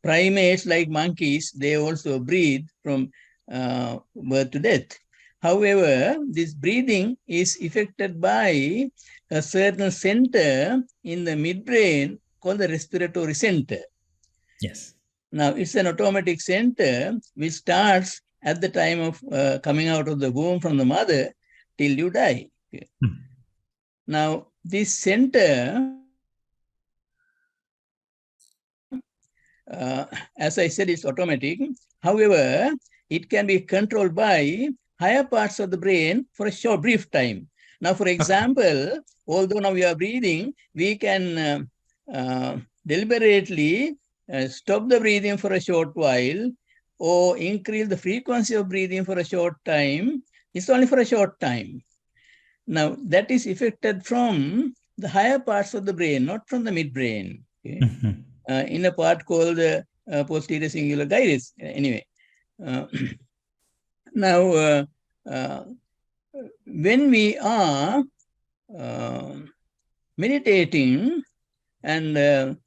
primates like monkeys, they also breathe from birth to death. However, this breathing is affected by a certain center in the midbrain called the respiratory center.
Yes.
Now, it's an automatic center which starts at the time of coming out of the womb from the mother till you die. Okay. Now, this center, as I said, it's automatic. However, it can be controlled by higher parts of the brain for a short, brief time. Now, for example, although now we are breathing, we can deliberately stop the breathing for a short while or increase the frequency of breathing for a short time. It's only for a short time. Now, that is affected from the higher parts of the brain, not from the midbrain. Okay? In a part called posterior singular gyrus. Anyway, now when we are meditating and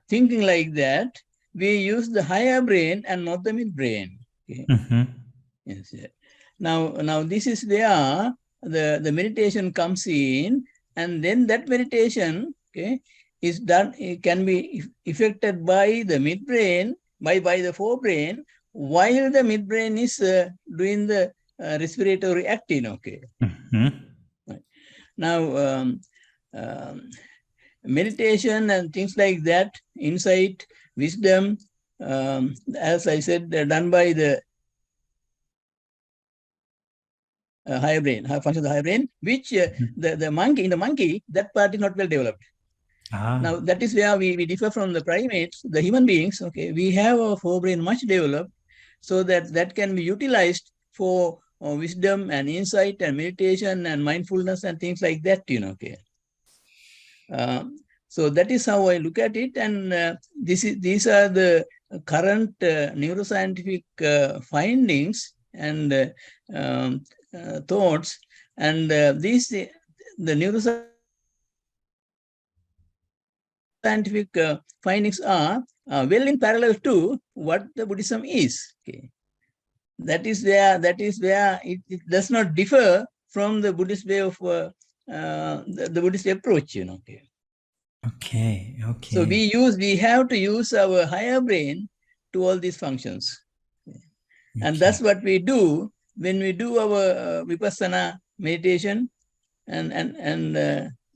thinking like that, we use the higher brain and not the midbrain. Okay? Yes. Now this is where the meditation comes in, and then that meditation, okay, is done. It can be affected by the midbrain, by the forebrain, while the midbrain is doing the respiratory acting. Okay. Right. Now, meditation and things like that, insight, wisdom, as I said, done by the higher brain, higher function of the higher brain, which the monkey, that part is not well developed. Now, that is where we differ from the primates, the human beings. Okay, we have our forebrain much developed, so that can be utilized for wisdom and insight and meditation and mindfulness and things like that. Okay. So that is how I look at it, and these are the current neuroscientific findings and thoughts, and the neuroscientific findings are well in parallel to what the Buddhism is. Okay. That is where it does not differ from the Buddhist way of the Buddhist approach. Okay.
Okay.
So we have to use our higher brain to all these functions. Okay. And that's what we do when we do our vipassana meditation and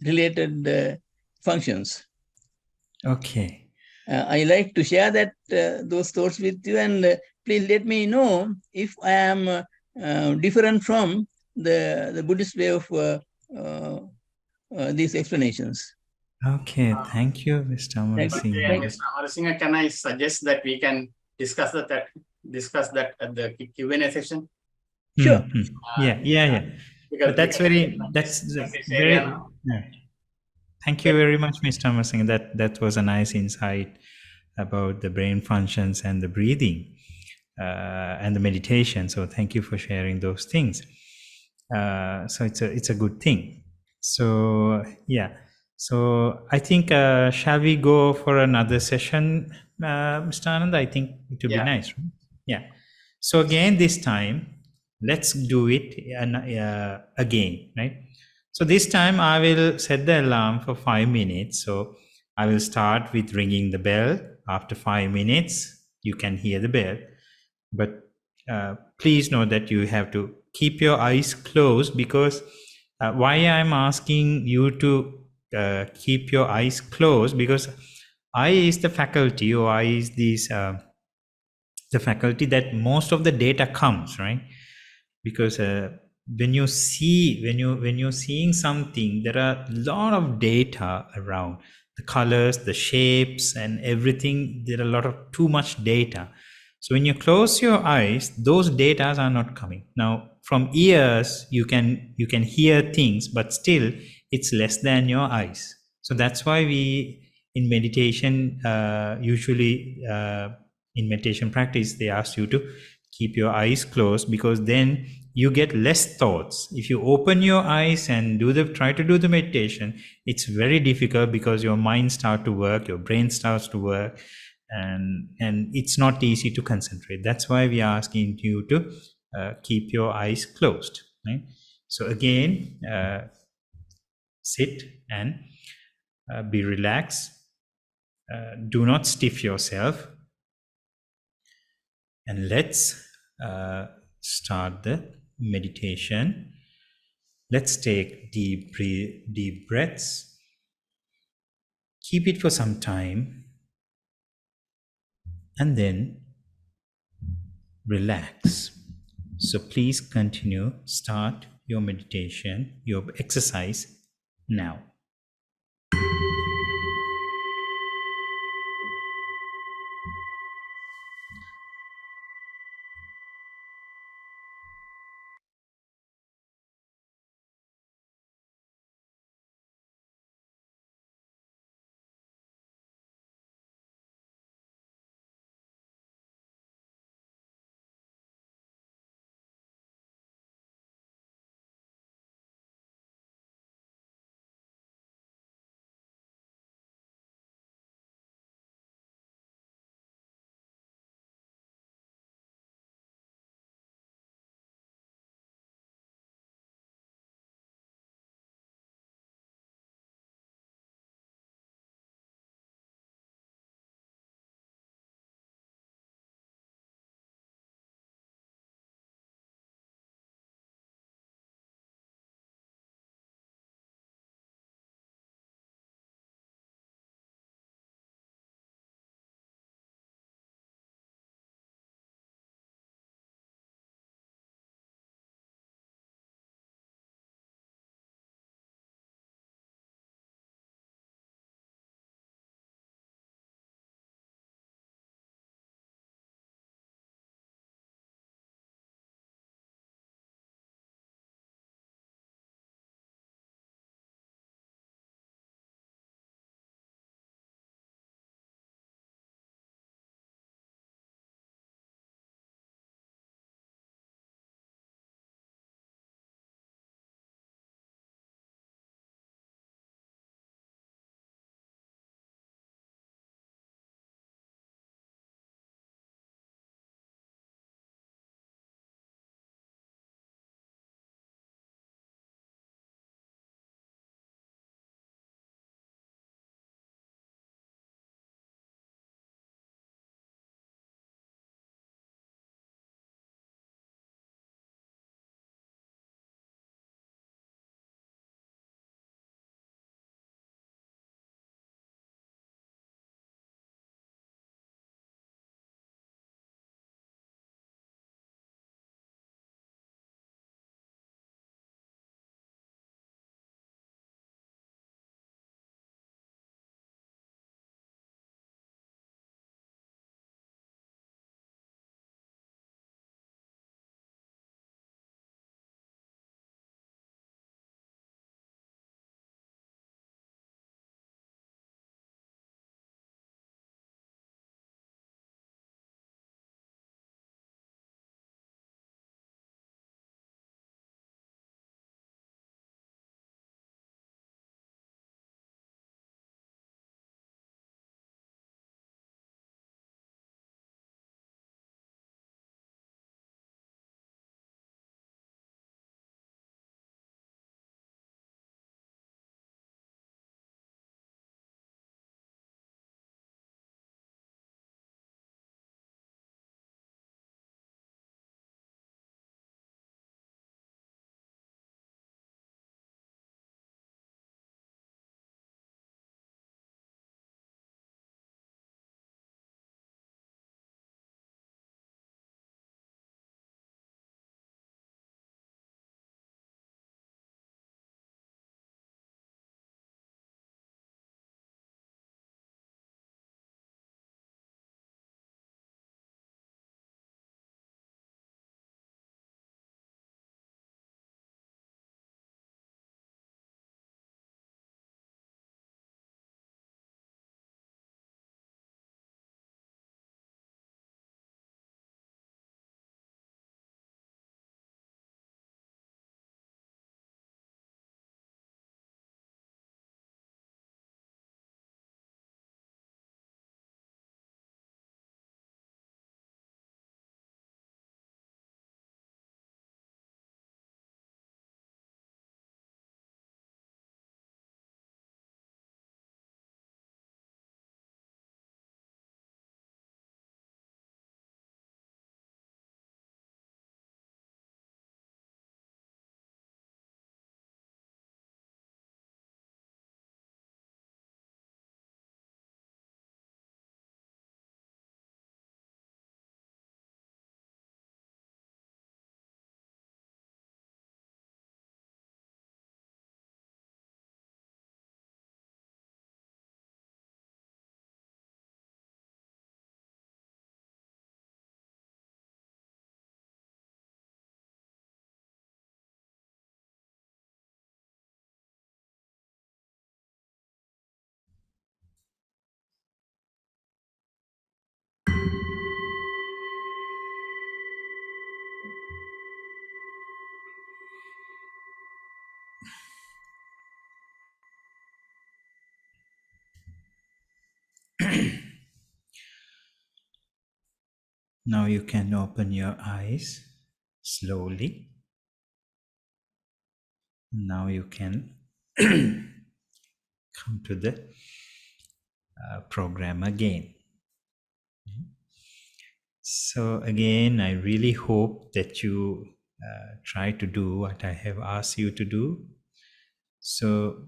related functions.
Okay.
I like to share that those thoughts with you, and please let me know if I am different from the Buddhist way of these explanations.
Okay, thank you, Mr. Amarasinghe.
Mr. Amarasinghe, can I suggest that we can discuss that at the Q&A session?
Sure.
Yeah. But that's very. Yeah. Thank you very much, Mr. Amarasinghe. That was a nice insight about the brain functions and the breathing and the meditation. So thank you for sharing those things. So it's a good thing. So yeah. So I think shall we go for another session, Mr. Ananda? I think it would be nice, right? Yeah. So again, this time, let's do it again, right? So this time I will set the alarm for 5 minutes. So I will start with ringing the bell. After 5 minutes, you can hear the bell. But please know that you have to keep your eyes closed, because why I'm asking you to keep your eyes closed, because eye is the faculty, or eye is the faculty that most of the data comes, right? Because when you see, when you're seeing something, there are a lot of data around, the colors, the shapes, and everything. There are a lot of too much data. So when you close your eyes, those data are not coming. Now from ears, you can hear things, but still it's less than your eyes. So that's why we in meditation, usually in meditation practice, they ask you to keep your eyes closed, because then you get less thoughts. If you open your eyes and try to do the meditation, it's very difficult, because your mind starts to work, your brain starts to work, and it's not easy to concentrate. That's why we are asking you to keep your eyes closed, right? So again, sit and be relaxed. Do not stiff yourself, and let's start the meditation. Let's take deep breaths. Keep it for some time, and then relax. So please continue, start your meditation, your exercise now. Now you can open your eyes slowly. Now you can come to the program again. So again, I really hope that you try to do what I have asked you to do. So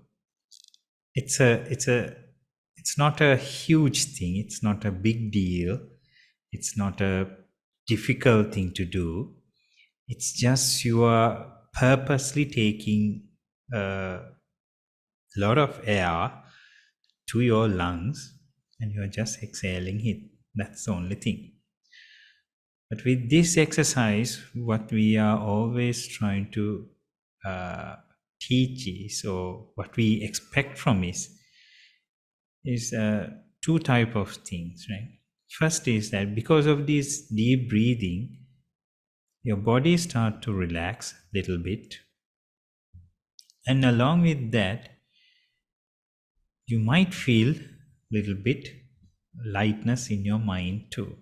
it's not a huge thing. It's not a big deal. It's not a difficult thing to do. It's just you are purposely taking a lot of air to your lungs and you're just exhaling it. That's the only thing. But with this exercise, what we are always trying to teach is, or what we expect from is two type of things, right? First is that because of this deep breathing, your body start to relax a little bit. And along with that, you might feel a little bit lightness in your mind too.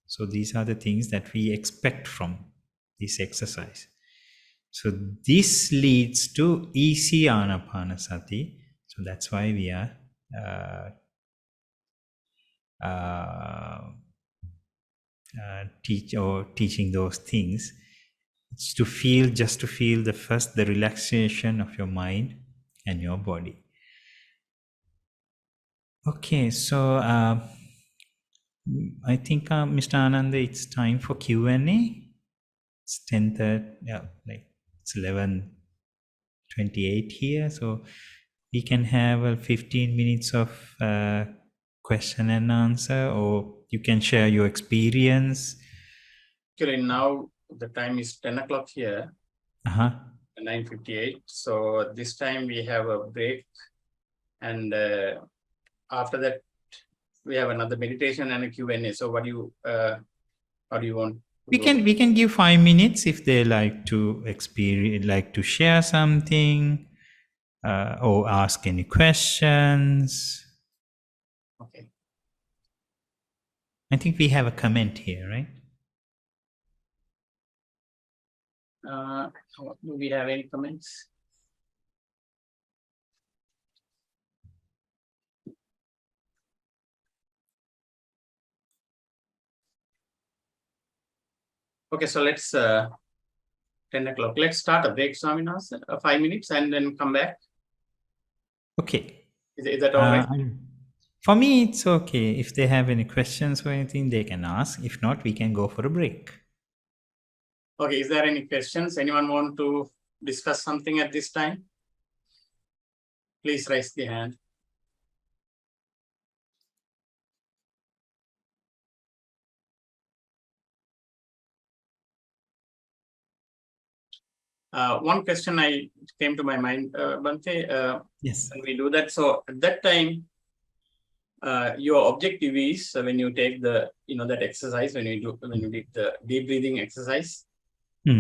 So these are the things that we expect from this exercise. So this leads to easy anapanasati. So that's why we are teaching those things. It's to feel, just to feel the relaxation of your mind and your body. Okay, so I think Mr. Ananda, it's time for Q&A. It's 10:30, yeah, like it's 11:28 here, so we can have 15 minutes of question and answer, or you can share your experience.
Actually, now the time is 10 o'clock here, 9:58. So this time we have a break, and after that we have another meditation and a Q&A. So what do you want?
We can give 5 minutes if they like to share something or ask any questions.
Okay.
I think we have a comment here, right?
Do we have any comments? Okay, so let's 10 o'clock. Let's start a break, Swaminathan, 5 minutes, and then come back.
Okay.
Is that all right?
For me, it's okay. If they have any questions or anything, they can ask. If not, we can go for a break.
Okay, is there any questions? Anyone want to discuss something at this time? Please raise the hand. One question I came to my mind, Bhante,
yes,
when we do that. So at that time, your objective is when you take the that exercise, when you did the deep breathing exercise. So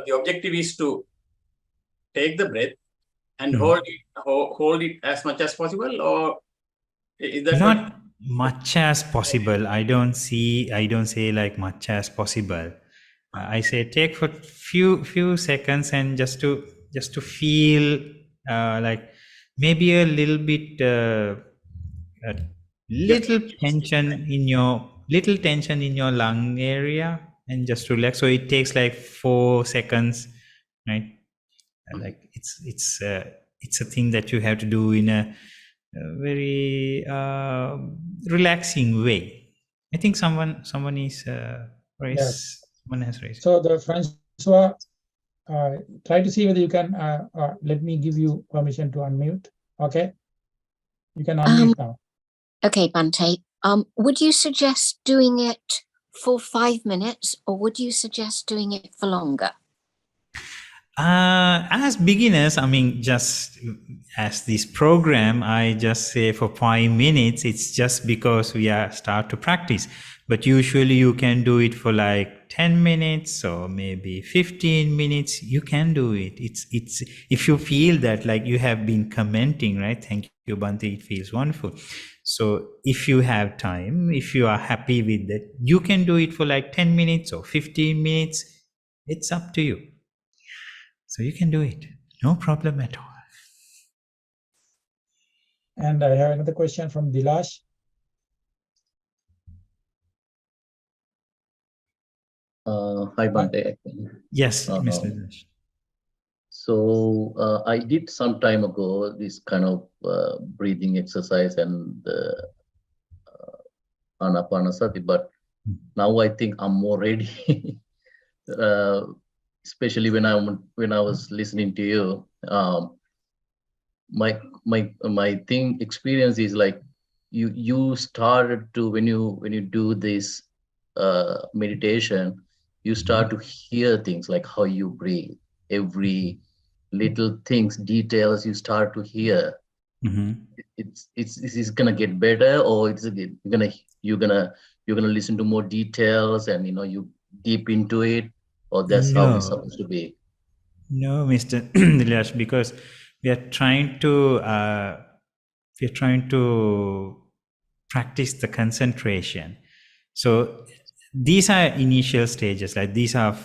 the objective is to take the breath and hold it as much as possible, or is that
not much as possible? I don't say like much as possible. I say take for few seconds and just to feel like maybe a little bit little tension in your lung area, and just relax. So it takes like 4 seconds, right? Like it's a thing that you have to do in a very relaxing way. I think someone is raised.
Yes.
Someone has raised.
So the Francois, try to see whether you can let me give you permission to unmute. Okay, you can unmute now.
Okay, Bhante. Would you suggest doing it for 5 minutes, or would you suggest doing it for longer?
As beginners, I mean, just as this program, I just say for 5 minutes, it's just because we are start to practice. But usually you can do it for like 10 minutes or maybe 15 minutes. You can do it. It's if you feel that, like you have been commenting, right? Thank you, Bante. It feels wonderful. So if you have time, if you are happy with that, you can do it for like 10 minutes or 15 minutes. It's up to you. So you can do it. No problem at all.
And I have another question from Dilash.
Hi, Bante.
Yes, Mr. Dilash.
So I did some time ago this kind of breathing exercise and anapanasati, but now I think I'm more ready. Especially when I was listening to you, my thing experience is like you started to when you do this meditation, you start to hear things like how you breathe, every little things, details you start to hear. It's gonna get better, or you're gonna listen to more details and you deep into it, or that's how it's supposed to be?
No, Mr. Dilash, because we are trying to practice the concentration. So these are initial stages, like these are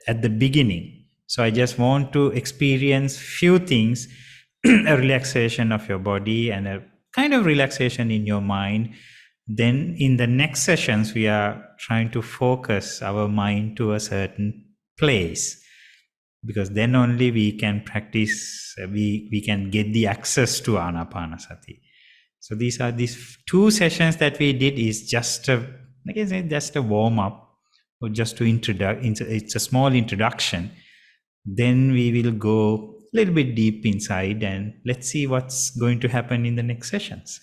at the beginning. So I just want to experience few things, a relaxation of your body and a kind of relaxation in your mind. Then in the next sessions, we are trying to focus our mind to a certain place, because then only we can practice, we can get the access to Anapanasati. So these 2 sessions that we did is just like I said, just a warm up, or just to introduce. It's a small introduction. Then we will go a little bit deep inside, and let's see what's going to happen in the next sessions.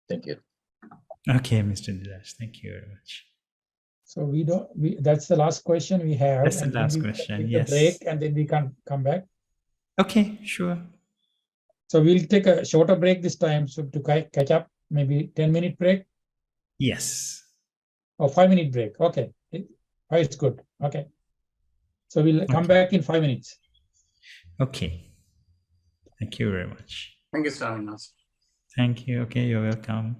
Thank you.
Okay, Mr. Dilash, thank you very much.
So that's the last question we have.
That's the last question, yes.
Break, and then we can come back.
Okay, sure.
So we'll take a shorter break this time, so to catch up, maybe 10-minute break.
Yes.
Or 5-minute break. Okay. It's good. Okay. So we'll come back in 5 minutes.
Okay. Thank you very much.
Thank you, Srinath.
Thank you. Okay, you're welcome.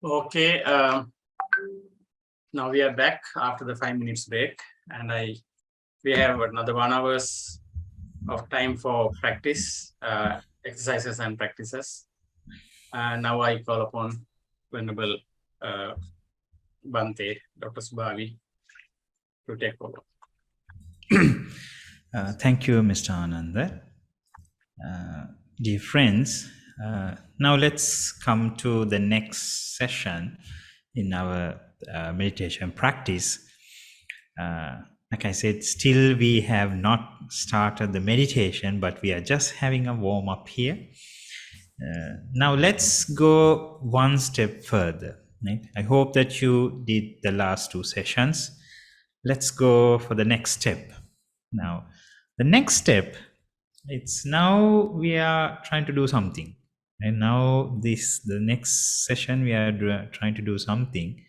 Okay, now we are back after the 5 minutes break, and we have another 1 hour of time for practice, exercises and practices. And now I call upon Venerable Bante, Dr. Subhavi, to take over.
Thank you, Mr. Ananda. Dear friends, now let's come to the next session in our meditation practice. Like I said, still we have not started the meditation, but we are just having a warm up here. Now let's go one step further. Right? I hope that you did the last 2 sessions. Let's go for the next step. Now, the next step, it's now we are trying to do something. And now the next session, we are trying to do something.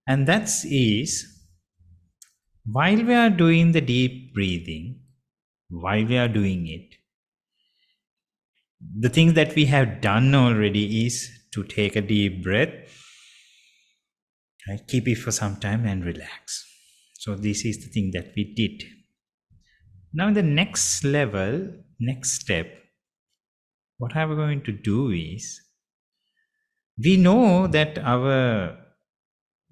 And that is, while we are doing the deep breathing, while we are doing it, the thing that we have done already is to take a deep breath, right? Keep it for some time and relax. So this is the thing that we did. Now the next level, next step, what I'm going to do is, we know that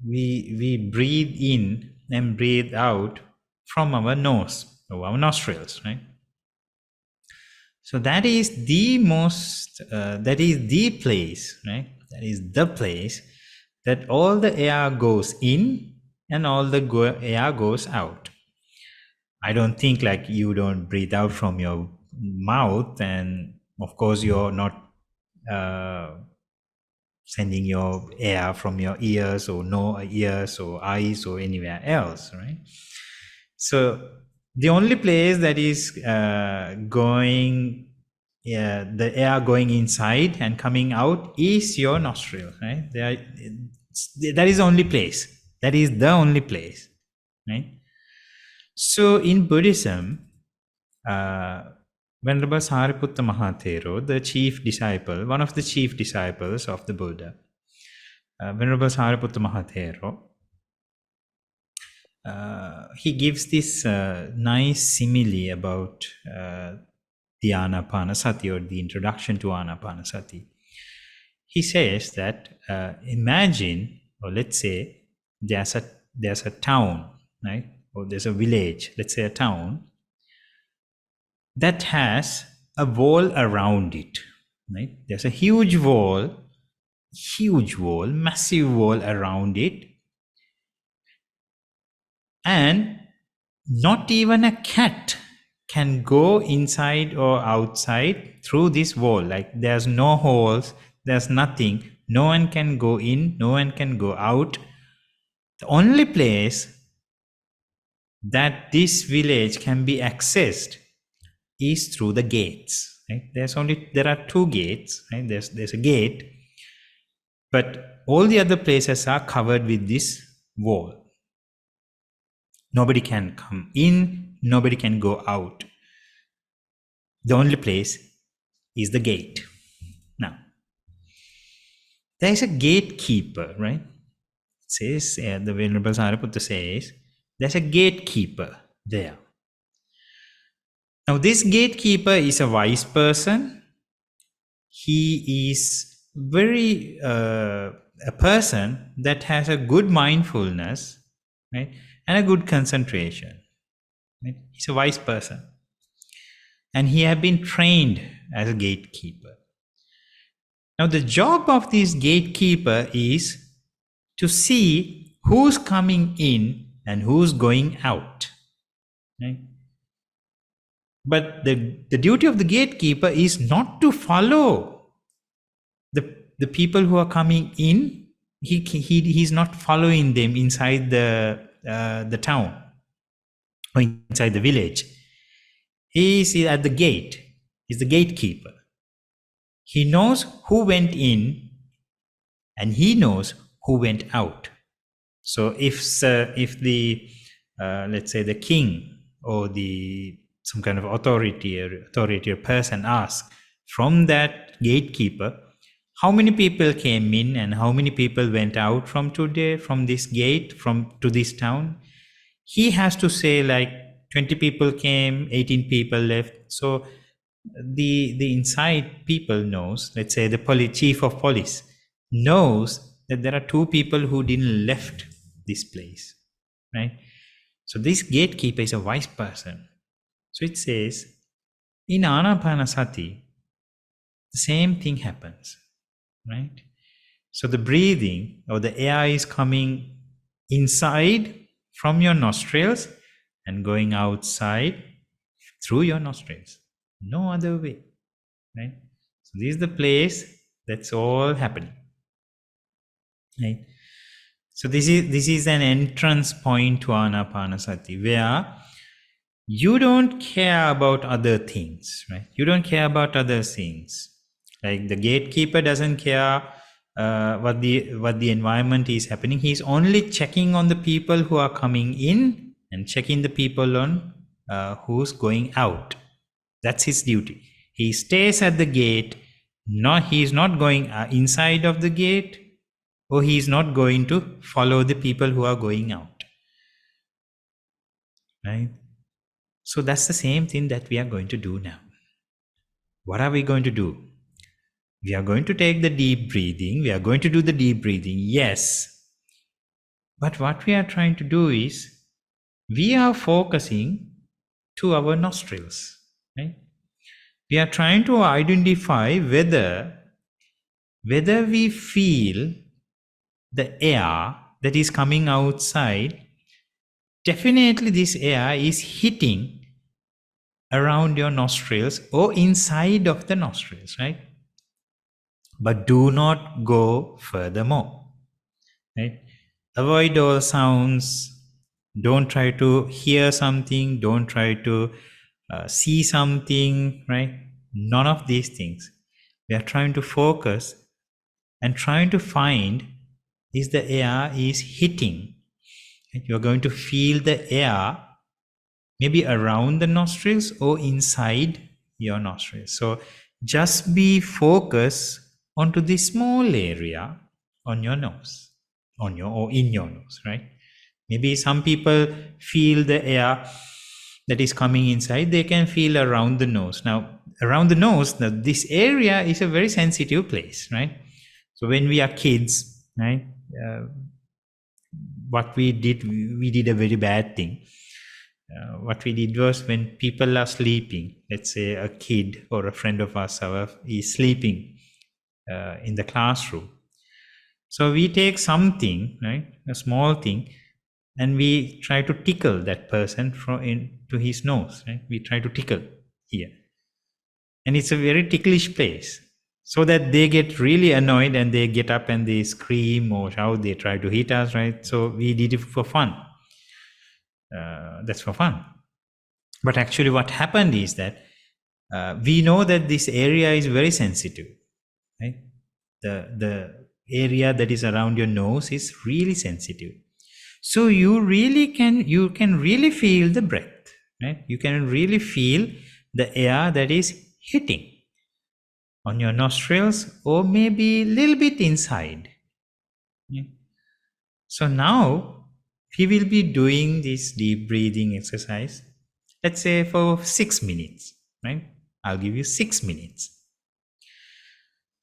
we breathe in and breathe out from our nose or our nostrils, right? So that is the most, that is the place, right? That is the place that all the air goes in and all the air goes out. I don't think like you don't breathe out from your mouth, and of course you're not sending your air from your ears or no ears or eyes or anywhere else, right? So the only place that is going, the air going inside and coming out is your nostril, right? That is the only place. That is the only place, right? So in Buddhism, Venerable Sariputta Mahathero, the chief disciple, one of the chief disciples of the Buddha, Venerable Sariputta Mahathero, he gives this nice simile about the Anapanasati, or the introduction to Anapanasati. He says that imagine, or let's say there's a town, right? Or there's a village, let's say a town, that has a wall around it, right? There's a huge wall, massive wall around it. And not even a cat can go inside or outside through this wall. Like there's no holes, there's nothing. No one can go in, no one can go out. The only place that this village can be accessed is through the gates. Right? There are 2 gates. Right? There's a gate, but all the other places are covered with this wall. Nobody can come in, nobody can go out. The only place is the gate. Now, there is a gatekeeper, right? It says, the Venerable Sariputta says, there's a gatekeeper there. Now, this gatekeeper is a wise person. He is very a person that has a good mindfulness, right, and a good concentration. Right? He's a wise person, and he has been trained as a gatekeeper. Now, the job of this gatekeeper is to see who's coming in and who's going out. Right? But the duty of the gatekeeper is not to follow the people who are coming in. He's not following them inside the town or inside the village. He is at the gate. He's the gatekeeper. He knows who went in and he knows who went out. So if the let's say the king or some kind of authority or person asks from that gatekeeper, how many people came in and how many people went out from today, from this gate, to this town. He has to say like 20 people came, 18 people left. So the inside people knows, let's say the chief of police knows that there are 2 people who didn't left this place, right? So this gatekeeper is a wise person. So it says in Anapanasati, the same thing happens, right? So the breathing or the air is coming inside from your nostrils and going outside through your nostrils. No other way, right? So this is the place that's all happening, right? So this is an entrance point to Anapanasati where you don't care about other things, right? You don't care about other things. Like the gatekeeper doesn't care what the environment is happening. He's only checking on the people who are coming in and checking the people on who's going out. That's his duty. He stays at the gate. He's not going inside of the gate, or he's not going to follow the people who are going out, right? So that's the same thing that we are going to do now. What are we going to do? We are going to take the deep breathing. We are going to do the deep breathing, yes. But what we are trying to do is, we are focusing to our nostrils, right? We are trying to identify whether we feel the air that is coming outside. Definitely this air is hitting around your nostrils or inside of the nostrils, right? But do not go furthermore, right? Avoid all sounds. Don't try to hear something. Don't try to see something, right? None of these things. We are trying to focus and trying to find, is the air is hitting. You're going to feel the air maybe around the nostrils or inside your nostrils. So just be focused onto this small area on your nose, or in your nose, right? Maybe some people feel the air that is coming inside, they can feel around the nose. Now, around the nose, this area is a very sensitive place, right? So when we are kids, right, what we did a very bad thing. What we did was, when people are sleeping, let's say a kid or a friend of ours is sleeping in the classroom. So we take something, right, a small thing, and we try to tickle that person to his nose, right? We try to tickle here. And it's a very ticklish place, so that they get really annoyed and they get up and they scream or shout, they try to hit us, right? So we did it for fun. That's for fun. But actually what happened is that we know that this area is very sensitive, right? The area that is around your nose is really sensitive. So you can really feel the breath, right? You can really feel the air that is hitting on your nostrils, or maybe a little bit inside. Yeah. So now we will be doing this deep breathing exercise, let's say for 6 minutes, right? I'll give you 6 minutes.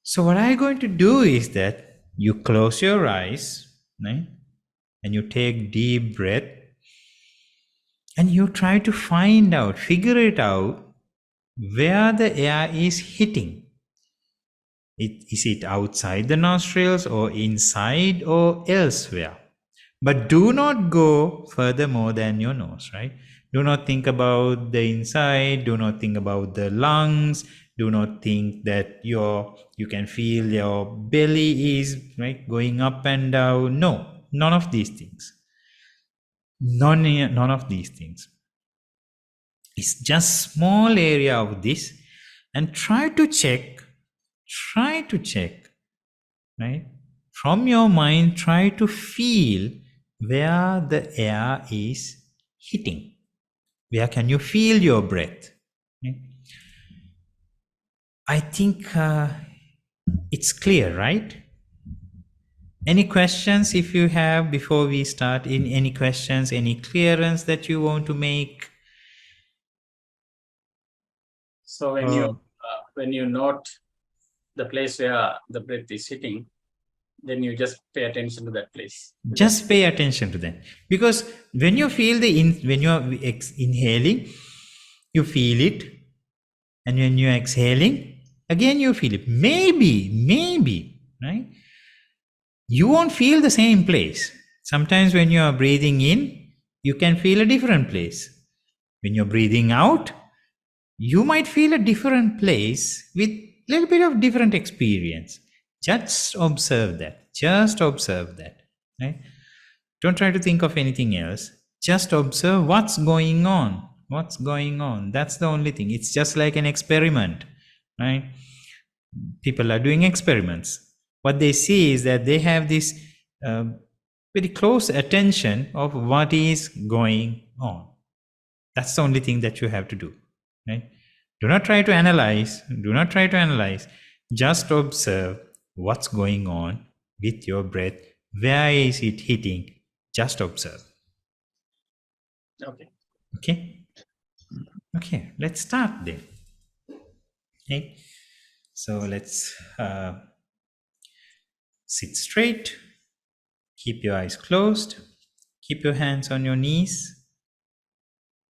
So what I'm going to do is that you close your eyes, right? And you take deep breath, and you try to figure it out where the air is hitting. Is it outside the nostrils or inside or elsewhere? But do not go further more than your nose, right? Do not think about the inside. Do not think about the lungs. Do not think that you can feel your belly is, right, going up and down. No, none of these things. None of these things. It's just small area of this, and try to check, right? From your mind, try to feel where the air is hitting. Where can you feel your breath? Okay? I think It's clear, right? Any questions if you have before we start? In any questions, any clearance that you want to make?
So when you note the place where the breath is sitting, then you just pay attention to that place.
Just pay attention to that, because when you feel when you're inhaling, you feel it, and when you're exhaling, again you feel it. Maybe, right? You won't feel the same place. Sometimes when you are breathing in, you can feel a different place. When you're breathing out, you might feel a different place with a little bit of different experience. Just observe that. Just observe that. Right? Don't try to think of anything else. Just observe what's going on. What's going on. That's the only thing. It's just like an experiment. Right? People are doing experiments. What they see is that they have this very close attention of what is going on. That's the only thing that you have to do. Right? Do not try to analyze. Do not try to analyze. Just observe what's going on with your breath. Where is it hitting? Just observe.
Okay.
Okay. Okay. Let's start then. Okay. So let's sit straight. Keep your eyes closed. Keep your hands on your knees.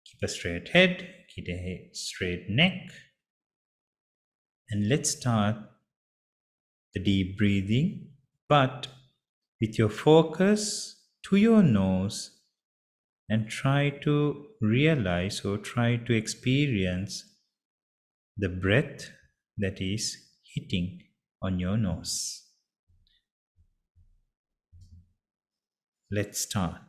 Keep a straight head. Keep a straight neck. And let's start the deep breathing, but with your focus to your nose, and try to realize or try to experience the breath that is hitting on your nose. Let's start.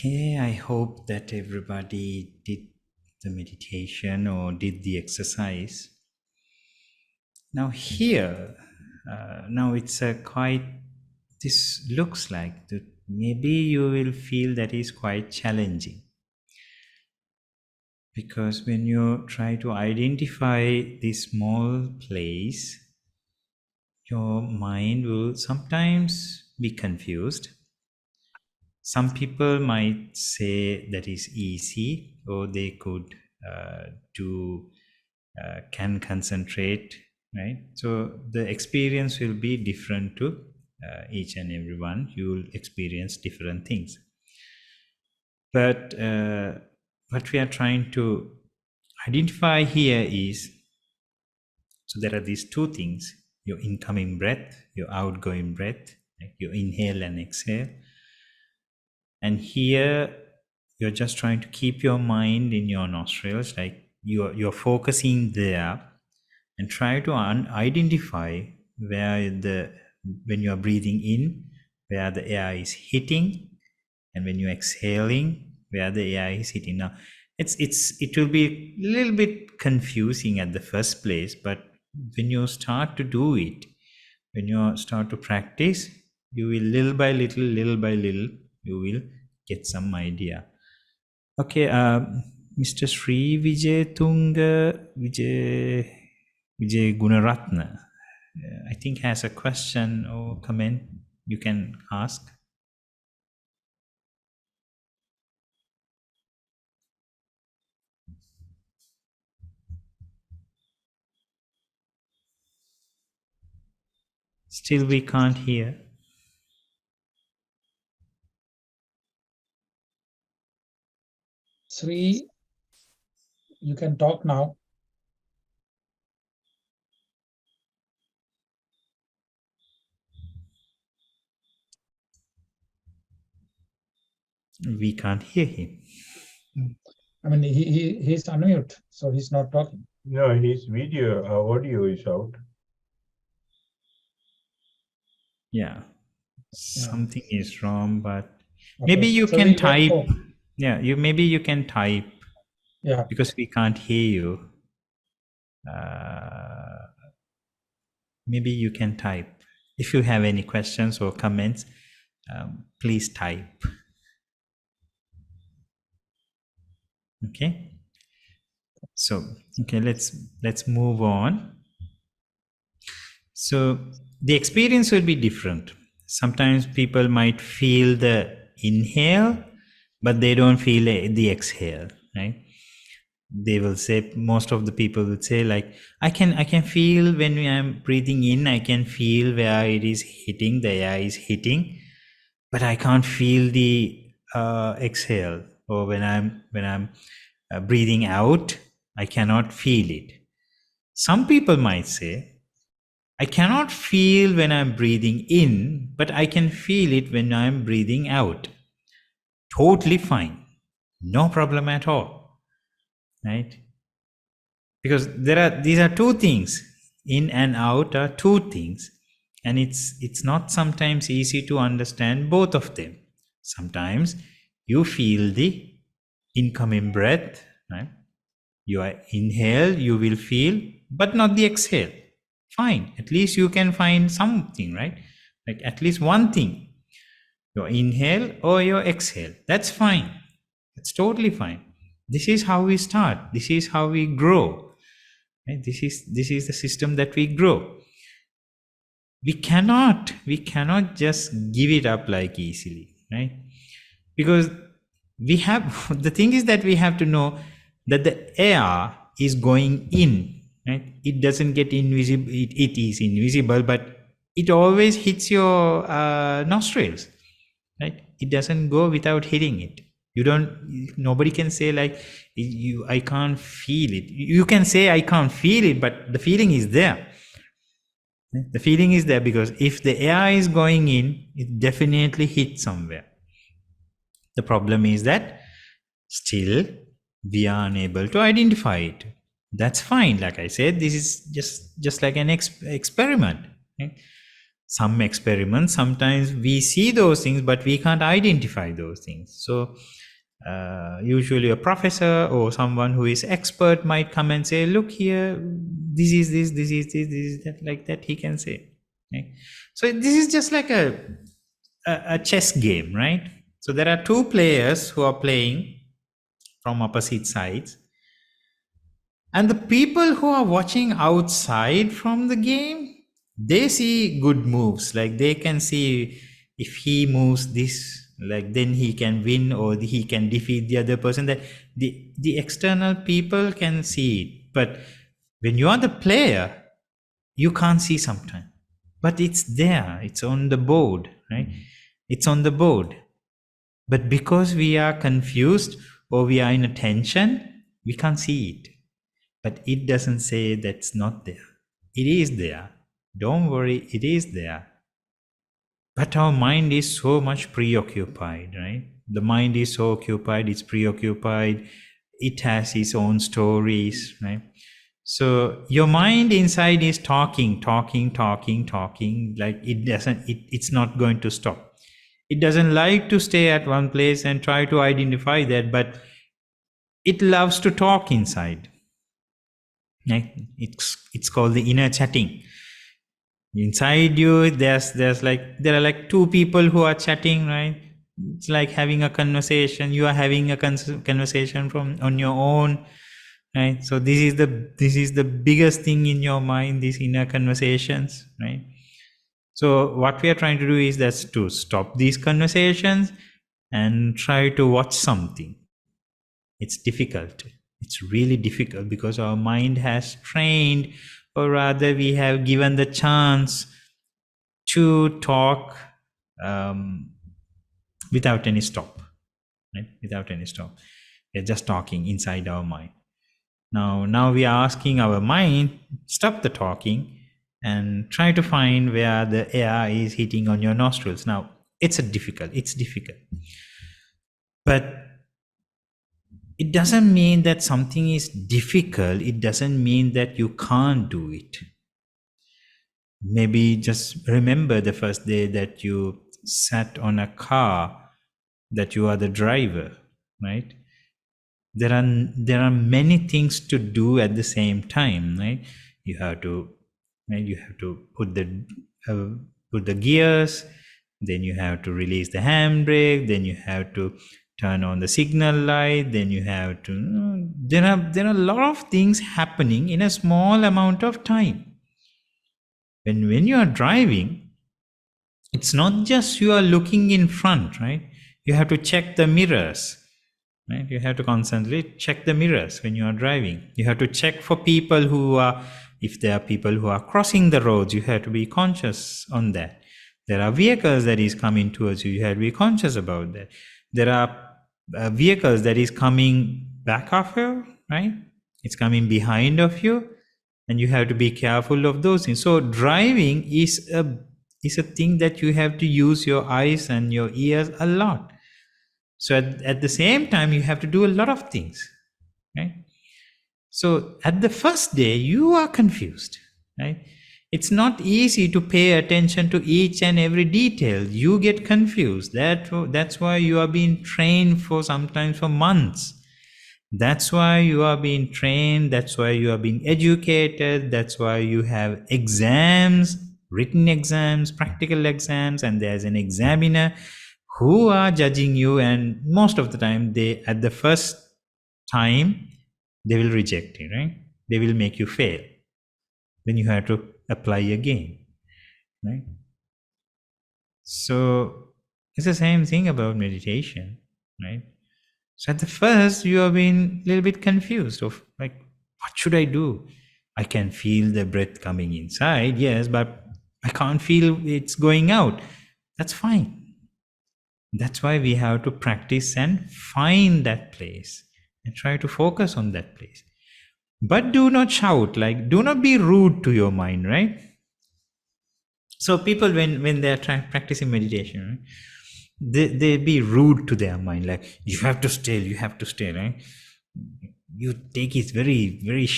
Okay, I hope that everybody did the meditation or did the exercise. Now here, now it's a quite, this looks like that maybe you will feel that is quite challenging. Because when you try to identify this small place, your mind will sometimes be confused. Some people might say that is easy, or they could can concentrate, right? So the experience will be different to each and everyone. You will experience different things. But what we are trying to identify here is, so there are these two things: your incoming breath, your outgoing breath, like you inhale and exhale. And here you're just trying to keep your mind in your nostrils, like you're focusing there, and try to identify where when you are breathing in, where the air is hitting, and when you're exhaling, where the air is hitting. Now it will be a little bit confusing at the first place, but when you start to do it, when you start to practice, you will little by little, you will get some idea. Okay, Mr. Sri Vijay Tunga Vijay Gunaratna, I think has a question or comment you can ask. Still we can't hear.
Sri, you can talk now.
We can't hear him.
I mean, he's unmute, so he's not talking.
No, his video, audio is out.
Yeah, something is wrong, but
Okay.
maybe you
So
can
we'll
type.
go.
Yeah, maybe you can type.
Yeah.
Because we can't hear you. Maybe you can type. If you have any questions or comments, please type. Okay. So, okay, let's move on. So the experience will be different. Sometimes people might feel the inhale, but they don't feel the exhale, right? They will say, most of the people will say, like, I can feel when I'm breathing in, I can feel where it is hitting, the air is hitting, but I can't feel the exhale. Or when I'm breathing out, I cannot feel it. Some people might say, I cannot feel when I'm breathing in, but I can feel it when I'm breathing out. Totally fine. No problem at all. Right? Because these are two things. In and out are two things. And it's not sometimes easy to understand both of them. Sometimes you feel the incoming breath, right? You inhale, you will feel, but not the exhale. Fine. At least you can find something, right? Like at least one thing. Your inhale or your exhale. That's fine. It's totally fine. This is how we start. This is how we grow. Right? This is the system that we grow. We cannot just give it up like easily, right? Because we have the thing is that we have to know that the air is going in, right? It doesn't get invisible. It is invisible, but it always hits your nostrils, right? It doesn't go without hitting it. Nobody can say like I can't feel it. You can say I can't feel it, but the feeling is there. The feeling is there because if the air is going in, it definitely hits somewhere. The problem is that still we are unable to identify it. That's fine. Like I said, this is just like an experiment. Right? some experiments, sometimes we see those things, but we can't identify those things. So usually a professor or someone who is expert might come and say, look here, this is this, this is this, this is that, like that he can say. Okay? So this is just like a chess game, right? So there are two players who are playing from opposite sides. And the people who are watching outside from the game, they see good moves. Like they can see if he moves this, like then he can win or he can defeat the other person. That the external people can see it. But when you are the player, you can't see sometimes. But it's there. It's on the board, right? It's on the board. But because we are confused or we are in a tension, we can't see it. But it doesn't say that's not there. It is there. Don't worry, it is there. But our mind is so much preoccupied, right? The mind is so occupied, it's preoccupied, it has its own stories, right? So your mind inside is talking, like it's not going to stop. It doesn't like to stay at one place and try to identify that, but it loves to talk inside. It's called the inner chatting. Inside you, there are like two people who are chatting, right? It's like having a conversation. You are having a conversation on your own, right? So this is the biggest thing in your mind, these inner conversations, right? So what we are trying to do is that's to stop these conversations and try to watch something. It's difficult. It's really difficult because our mind has trained, or rather we have given the chance to talk without any stop, right? Without any stop. We're just talking inside our mind. Now we are asking our mind, stop the talking and try to find where the air is hitting on your nostrils. Now, it's difficult. But it doesn't mean that something is difficult. It doesn't mean that you can't do it. Maybe just remember the first day that you sat on a car, that you are the driver, right? There are many things to do at the same time, right? You have to put the gears, then you have to release the handbrake, then you have to turn on the signal light, then you have to, there are a lot of things happening in a small amount of time. When you are driving, it's not just you are looking in front, right? You have to check the mirrors, right? You have to constantly check the mirrors when you are driving. You have to check for people if there are people who are crossing the roads, you have to be conscious on that. There are vehicles that is coming towards you, you have to be conscious about that. There are vehicles that is coming back of you, right? It's coming behind of you, and you have to be careful of those things. So driving is a thing that you have to use your eyes and your ears a lot. So at the same time, you have to do a lot of things, right? So at the first day, you are confused, right? It's not easy to pay attention to each and every detail. You get confused. That's why you are being trained sometimes for months. That's why you are being trained. That's why you are being educated. That's why you have exams, written exams, practical exams, and there's an examiner who are judging you. And most of the time, at the first time, they will reject you, right? They will make you fail. Then you have to apply again, right? So it's the same thing about meditation, right? So at the first, you have been a little bit confused of like, what should I do? I can feel the breath coming inside, yes, but I can't feel it's going out. That's fine. That's why we have to practice and find that place and try to focus on that place. But do not shout, do not be rude to your mind, right? So people, when they're practicing meditation, they be rude to their mind, like you have to stay, right? You take it very, very,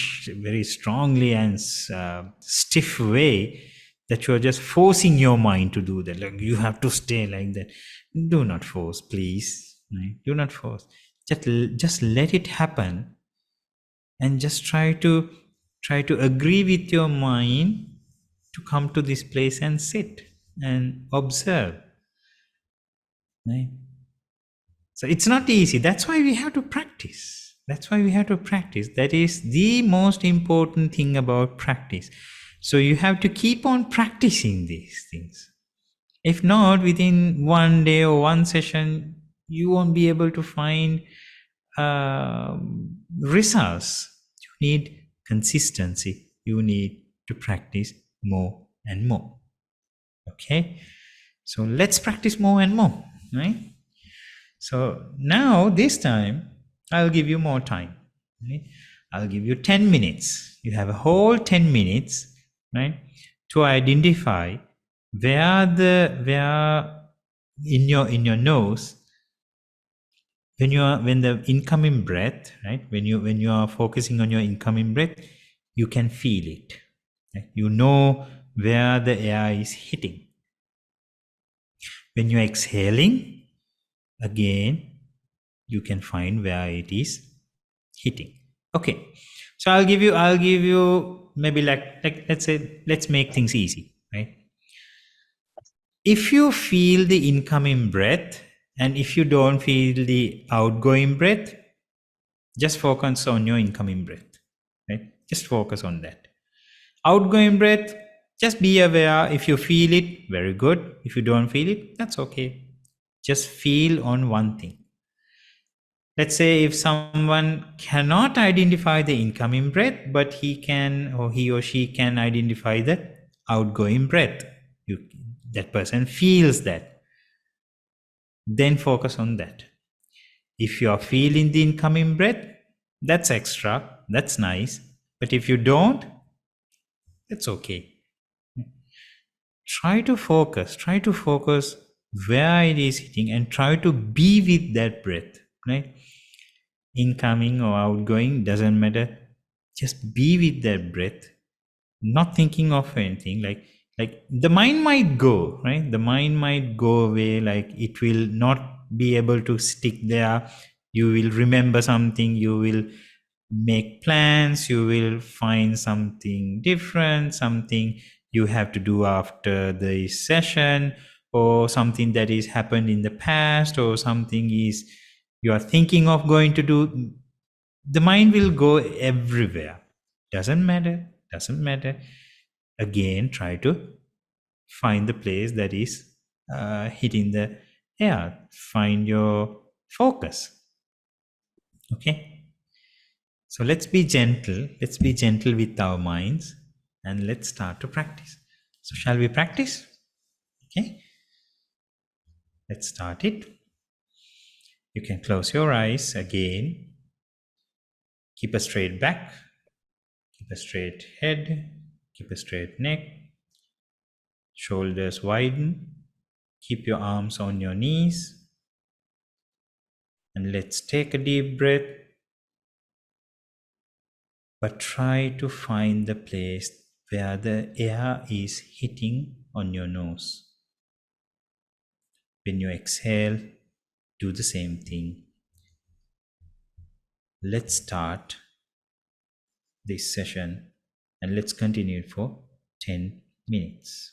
very strongly and stiff way. that you are just forcing your mind to do that. Like you have to stay like that. Do not force, please. Right? Do not force. Just let it happen, and just try to agree with your mind to come to this place and sit and observe. Right? So it's not easy. That's why we have to practice. That's why we have to practice. That is the most important thing about practice. So you have to keep on practicing these things. If not, within one day or one session, you won't be able to find results. You need consistency. You need to practice more and more. Okay? So let's practice more and more, right? So now this time, I'll give you more time. Right? I'll give you 10 minutes. You have a whole 10 minutes, right, to identify where in your nose, when the incoming breath, right, when you are focusing on your incoming breath, you can feel it. Right? You know where the air is hitting. When you're exhaling, again, you can find where it is hitting. Okay, so I'll give you maybe like let's say, let's make things easy, right? If you feel the incoming breath and if you don't feel the outgoing breath, just focus on your incoming breath, right? Just focus on that. Outgoing breath, just be aware. If you feel it, very good. If you don't feel it, that's okay. Just feel on one thing. Let's say if someone cannot identify the incoming breath, but he or she can identify the outgoing breath. That person feels that. Then focus on that. If you are feeling the incoming breath, that's extra, that's nice. But if you don't, that's okay. Try to focus where it is hitting and try to be with that breath, right? Incoming or outgoing, doesn't matter. Just be with that breath, not thinking of anything. Like the mind might go, right? The mind might go away, like it will not be able to stick there. You will remember something, you will make plans, you will find something different, something you have to do after the session, or something that is happened in the past, or something is you are thinking of going to do. The mind will go everywhere. Doesn't matter. Again, try to find the place that is hitting the air. Find your focus. Okay. So let's be gentle. Let's be gentle with our minds and let's start to practice. So shall we practice? Okay. Let's start it. You can close your eyes again. Keep a straight back. Keep a straight head. Keep a straight neck. Shoulders widen. Keep your arms on your knees. And let's take a deep breath. But try to find the place where the air is hitting on your nose. When you exhale, do the same thing. Let's start this session and let's continue it for 10 minutes.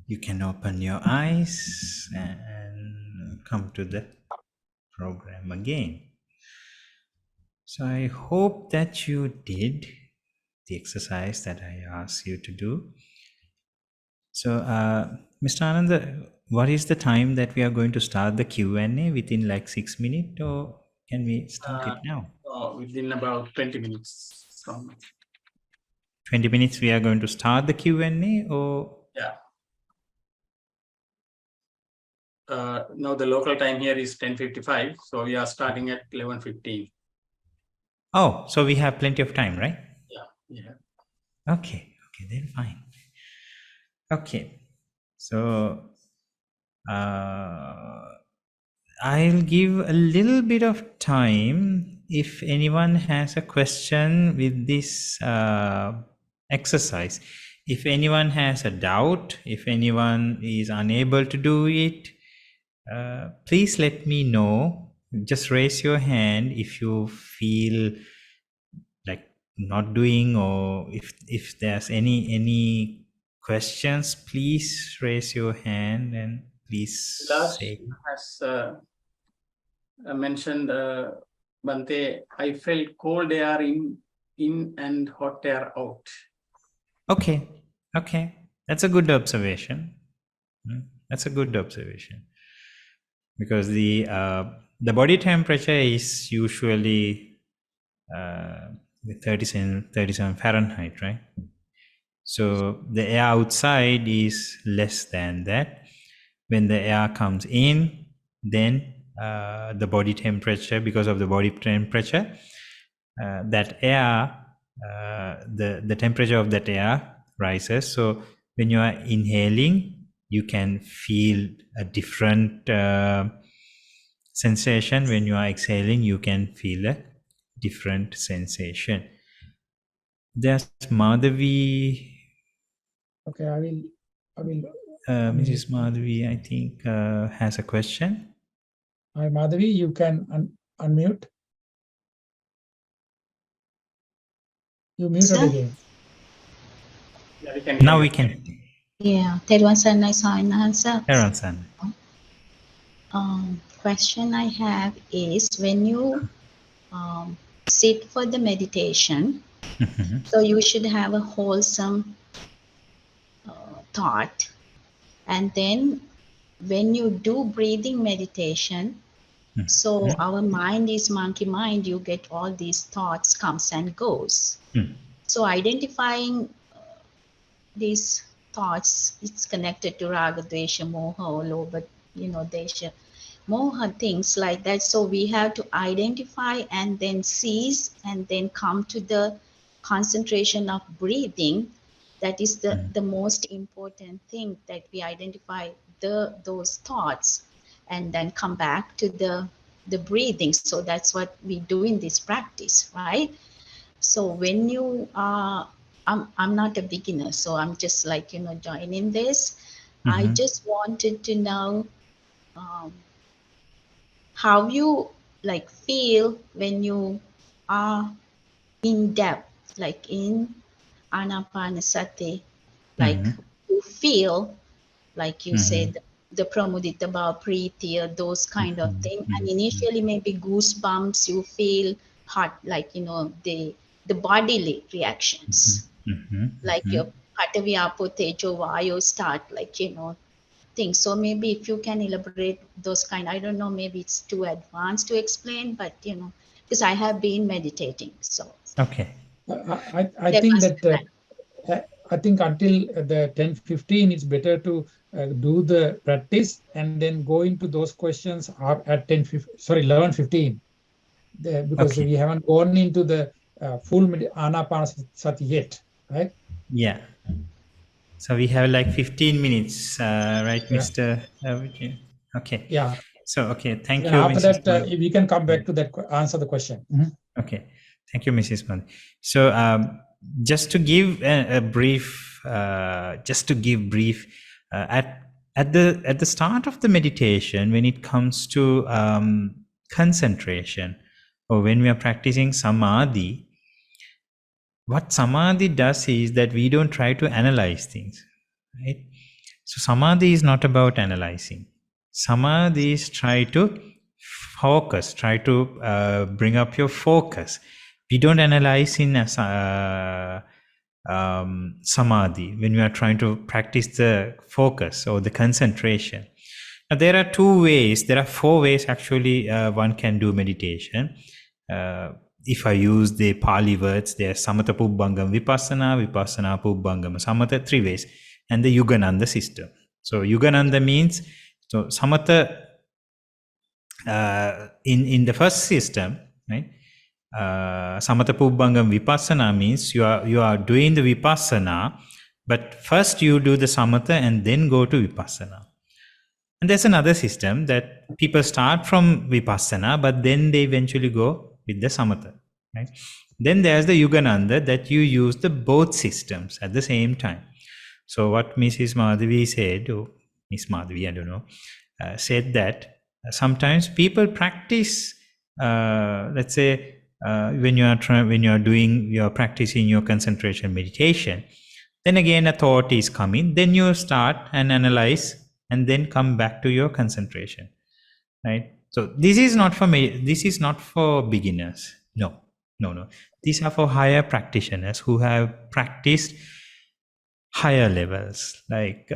you can open your eyes and come to the program again. So I hope that you did the exercise that I asked you to do. So, Mr. Ananda, what is the time that we are going to start the Q&A? Within like 6 minutes, or can we start it now?
Within about 20 minutes from
20 minutes we are going to start the Q&A, or?
yeah. Now the local time here is 10:55, so we are starting at 11:15.
Oh, so we have plenty of time, right?
Yeah.
Okay, then fine. Okay, so I'll give a little bit of time if anyone has a question with this exercise. If anyone has a doubt, if anyone is unable to do it, please let me know. Just raise your hand if you feel like not doing, or if there's any questions, please raise your hand and please say.
Has mentioned, Bante, I felt cold air in and hot air out.
Okay, that's a good observation. That's a good observation, because the body temperature is usually 37 Fahrenheit, right? So the air outside is less than that. When the air comes in, then the body temperature, because of the body temperature, that air, the temperature of that air rises. So when you are inhaling, you can feel a different sensation. When you are exhaling, you can feel a different sensation. There's Madhavi.
Okay, I will.
Mrs. Madhavi, I think, has a question.
Hi, Madhavi, you can unmute. You muted
Sir?
again.
Now we can.
Yeah, Tedwan Sanai Sainahansa.
Aaron-san.
Question I have is, when you sit for the meditation, so you should have a wholesome thought, and then when you do breathing meditation, so our mind is monkey mind, you get all these thoughts comes and goes. So identifying these thoughts, it's connected to raga, dvesha, moha, or lobha, desha, moha, things like that. So we have to identify and then cease and then come to the concentration of breathing. That is the most important thing, that we identify those thoughts and then come back to the breathing. So that's what we do in this practice, right? So when you are, I'm not a beginner, so I'm just like, joining this. I just wanted to know how you like feel when you are in depth, like in Anapanasati, like you feel, like you said, the pramudita bhava, priti, or those kind of thing. And initially maybe goosebumps, you feel hot, like, the bodily reactions, like your patavi, apo, tejo, vayo start, like, things. So maybe if you can elaborate those kind, I don't know, maybe it's too advanced to explain, but, because I have been meditating, so.
Okay.
I think that I think until the 10:15, it's better to do the practice and then go into those questions at 11:15, because we haven't gone into the full Anapanasati yet, right?
Yeah. So we have like 15 minutes, right,
Yeah.
Mr. Okay.
Yeah.
So, okay, thank
And
you,
after
Mrs.
that, we can come back to that, answer the question.
Okay, thank you, Mrs. Mandi. So, just to give a brief, at the start of the meditation, when it comes to concentration, or when we are practicing samadhi, what samadhi does is that we don't try to analyze things, right? So samadhi is not about analyzing. Samadhi is try to focus, try to bring up your focus. We don't analyze in samadhi when we are trying to practice the focus or the concentration. Now, there are two ways, there are four ways actually one can do meditation. If I use the Pali words, there are Samatha Pubbangam Vipassana, Vipassana Pubbangam Samatha, three ways, and the Yugananda system. So Yugananda means, so Samatha in the first system, right? Samatha Pubbangam Vipassana means you are doing the Vipassana, but first you do the Samatha and then go to Vipassana. And there's another system that people start from Vipassana, but then they eventually go with the Samatha. Right? Then there's the Yugananda, that you use the both systems at the same time. So what Mrs. Madhavi said, or Miss Madhavi, I don't know, said that sometimes people practice, let's say, when you are practicing your concentration meditation, then again a thought is coming, then you start and analyze and then come back to your concentration, right? So this is not for me, this is not for beginners. No. These are for higher practitioners who have practiced higher levels, like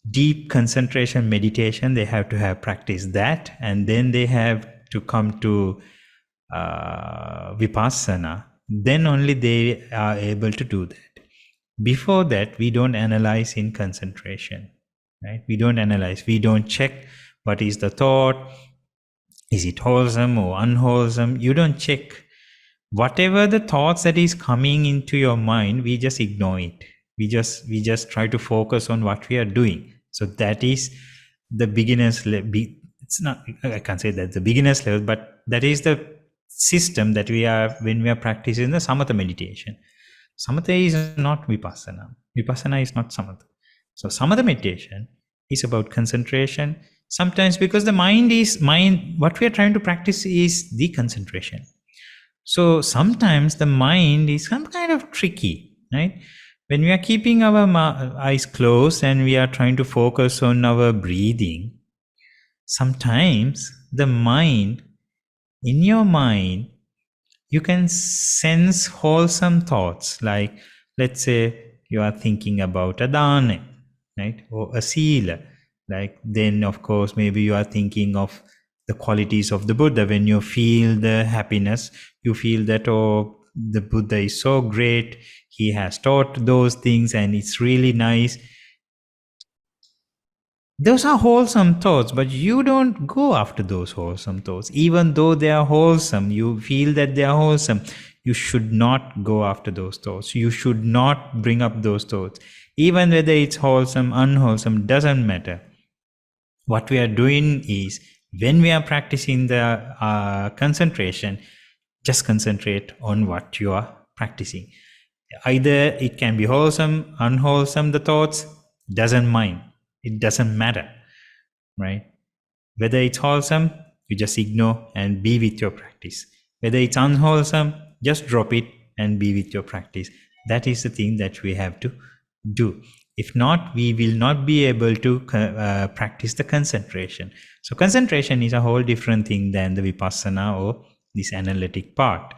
deep concentration meditation. They have to have practiced that, and then they have to come to Vipassana. Then only they are able to do that. Before that, we don't analyze in concentration, right? We don't analyze, we don't check what is the thought, is it wholesome or unwholesome. You don't check. Whatever the thoughts that is coming into your mind, we just ignore it. We just try to focus on what we are doing. So that is the beginner's level. It's not, I can't say that the beginner's level, but that is the system that we are when we are practicing the samatha meditation. Samatha is not vipassana. Vipassana is not samatha. So samatha meditation is about concentration. Sometimes because the mind, what we are trying to practice is the concentration. So sometimes the mind is some kind of tricky, right? When we are keeping our eyes closed and we are trying to focus on our breathing, sometimes the mind, in your mind, you can sense wholesome thoughts. Like, let's say you are thinking about a dana, right? Or a sila. Like, then of course, maybe you are thinking of the qualities of the Buddha. When you feel the happiness, you feel that, oh, the Buddha is so great. He has taught those things and it's really nice. Those are wholesome thoughts, but you don't go after those wholesome thoughts. Even though they are wholesome, you feel that they are wholesome. You should not go after those thoughts. You should not bring up those thoughts. Even whether it's wholesome, unwholesome, doesn't matter. What we are doing is, when we are practicing the concentration, just concentrate on what you are practicing. Either it can be wholesome, unwholesome, the thoughts, doesn't mind. It doesn't matter, right? Whether it's wholesome, you just ignore and be with your practice. Whether it's unwholesome, just drop it and be with your practice. That is the thing that we have to do. If not, we will not be able to practice the concentration. So concentration is a whole different thing than the vipassana or this analytic part.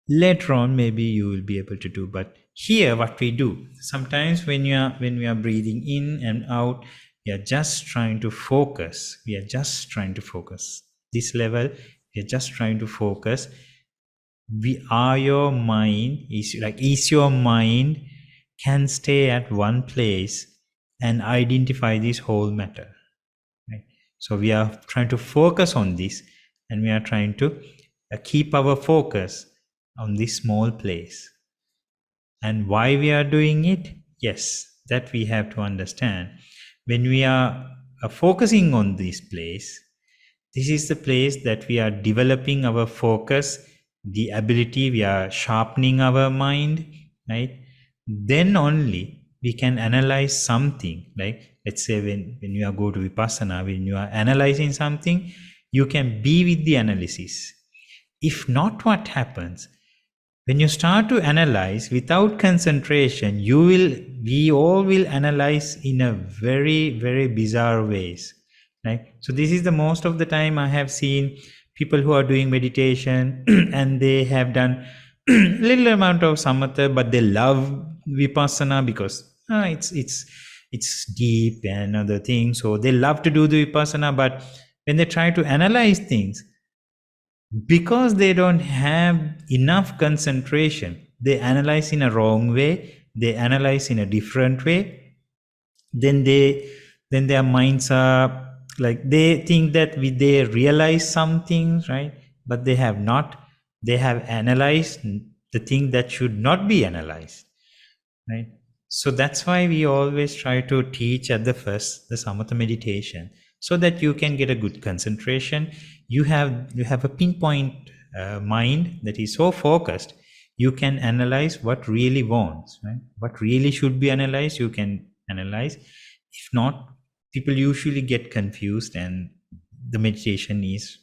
Later on, maybe you will be able to do. But here, what we do, sometimes when we are breathing in and out, we are just trying to focus. We are just trying to focus. This level, we are just trying to focus. Your mind can stay at one place and identify this whole matter. Right? So we are trying to focus on this, and we are trying to keep our focus on this small place. And why we are doing it? Yes, that we have to understand. When we are focusing on this place, this is the place that we are developing our focus, the ability, we are sharpening our mind, right? Then only we can analyze something. Like, let's say when you are go to Vipassana, when you are analyzing something, you can be with the analysis. If not, what happens? When you start to analyze without concentration, we all will analyze in a very, very bizarre ways, right? So this is the most of the time I have seen people who are doing meditation and they have done little amount of samatha, but they love vipassana because it's deep and other things. So they love to do the vipassana, but when they try to analyze things, because they don't have enough concentration, they analyze in a wrong way, they analyze in a different way, then their minds are like, they think that they realize something, right? But they have not. They have analyzed the thing that should not be analyzed, right? So that's why we always try to teach at the first the samatha meditation, so that you can get a good concentration. You have a pinpoint mind that is so focused, you can analyze what really wants, right? What really should be analyzed, you can analyze. If not, people usually get confused and the meditation is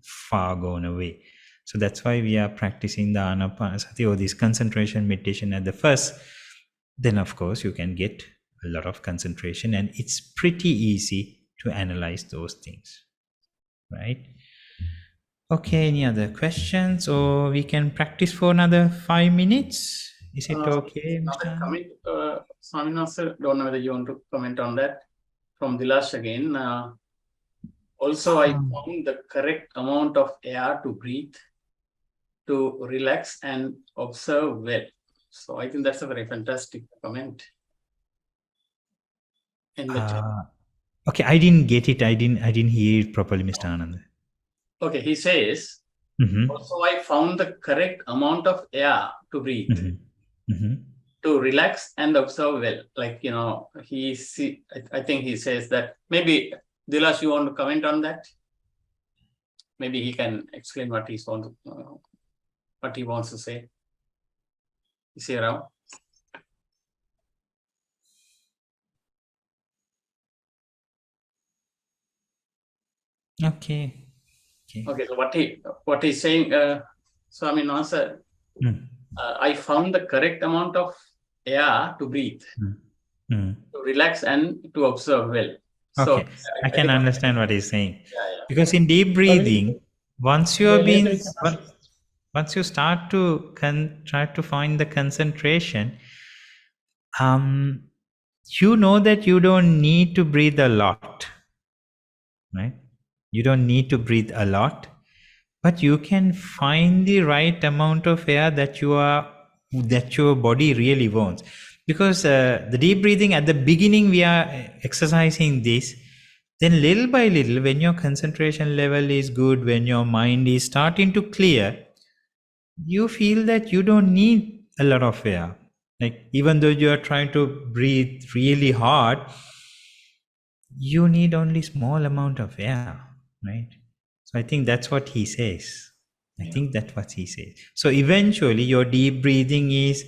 far gone away. So that's why we are practicing the anapanasati or this concentration meditation at the first. Then of course you can get a lot of concentration and it's pretty easy to analyze those things, right? Okay, any other questions, or we can practice for another 5 minutes? Is it okay, Mr. Anand?
Comment, Swaminathan, don't know whether you want to comment on that. From Dilash again. Also, I found the correct amount of air to breathe, to relax and observe well. So I think that's a very fantastic comment. In the chat.
Okay, I didn't get it. I didn't hear it properly, Mr. Anand.
Okay, he says, also I found the correct amount of air to breathe, to relax and observe well. Like, you know, I think he says that. Maybe, Dilash, you want to comment on that? Maybe he can explain what he wants to say. Is he around?
Okay.
Okay, so what he's saying, Swami Nasa, I found the correct amount of air to breathe, to relax and to observe well.
Okay,
So
I can understand what he's saying.
Yeah.
Because in deep breathing, once you start to try to find the concentration, you know that you don't need to breathe a lot, right? You don't need to breathe a lot, but you can find the right amount of air that your body really wants. Because the deep breathing, at the beginning we are exercising this, then little by little, when your concentration level is good, when your mind is starting to clear, you feel that you don't need a lot of air. Like, even though you are trying to breathe really hard, you need only small amount of air, right? So I think that's what he says. I think that's what he says. So eventually your deep breathing is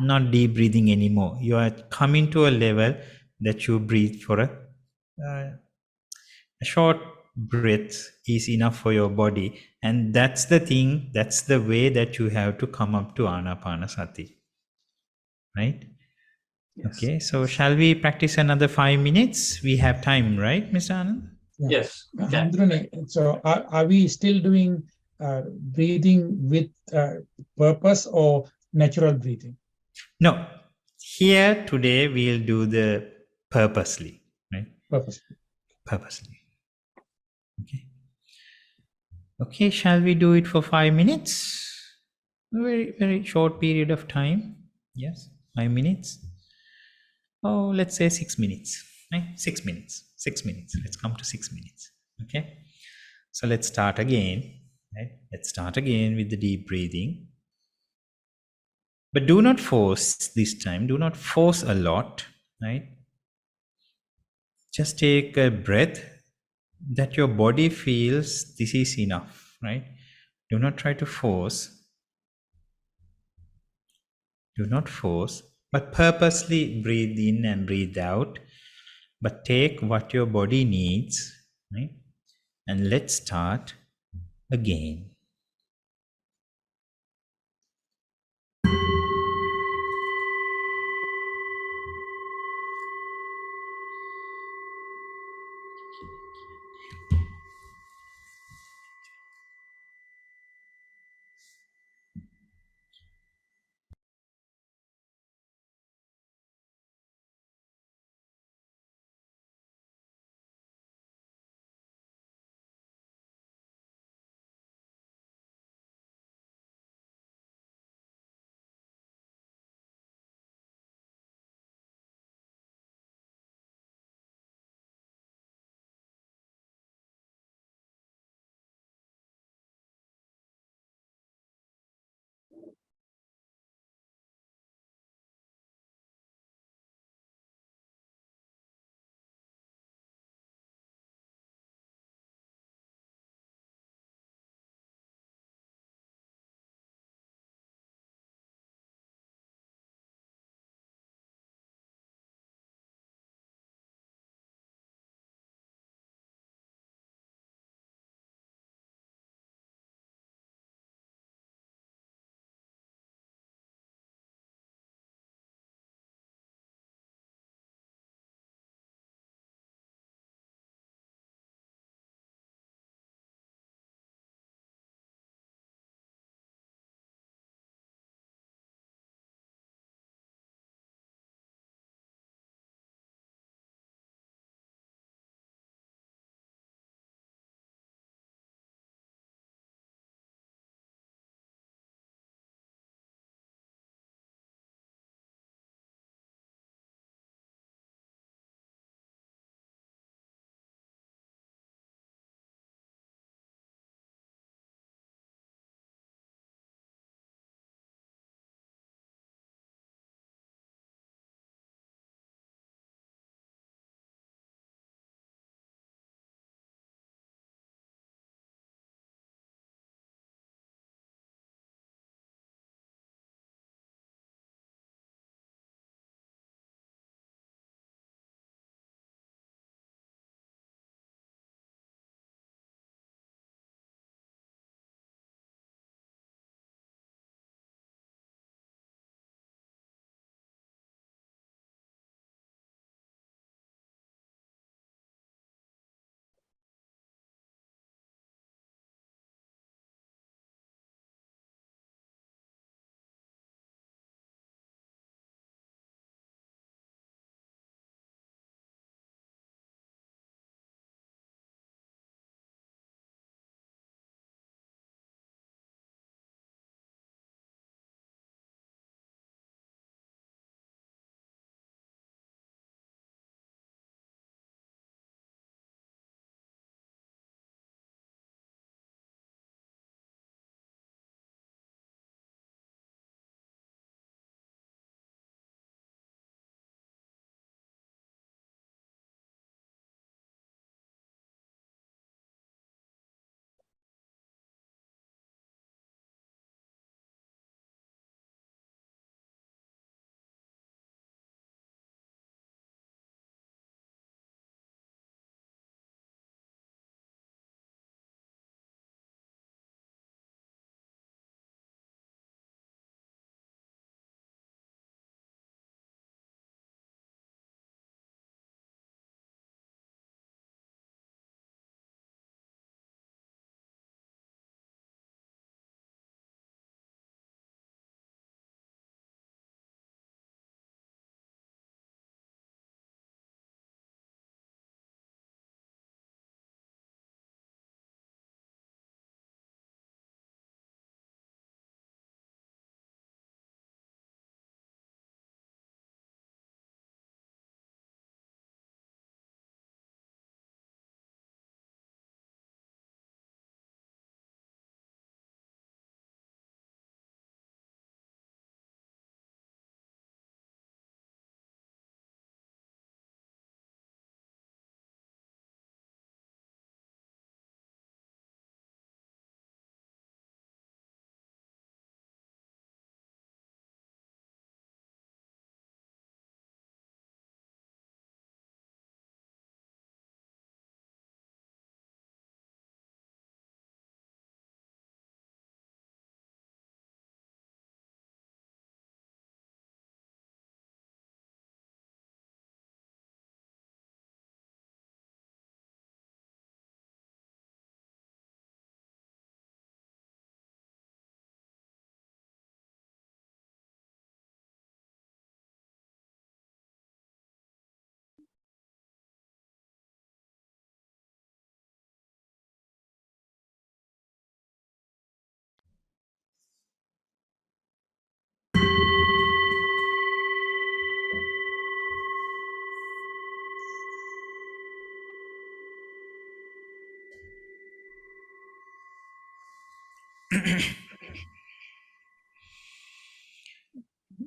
not deep breathing anymore. You are coming to a level that you breathe for a short breath is enough for your body. And that's the thing, that's the way that you have to come up to Anapanasati. Right? Yes. Okay, so shall we practice another 5 minutes? We have time, right, Mr. Anand?
Yes.
So are we still doing breathing with purpose or natural breathing?
No. Here today we'll do the purposely, right? Purposely. Okay. Okay, shall we do it for 5 minutes? A very, very short period of time. Yes, 5 minutes. Oh, let's say 6 minutes. Right? 6 minutes. 6 minutes. Let's come to 6 minutes. Okay. So let's start again. Right? Let's start again with the deep breathing. But do not force this time. Do not force a lot. Right? Just take a breath that your body feels this is enough. Right? Do not try to force. Do not force, but purposely breathe in and breathe out. But take what your body needs, right? And let's start again.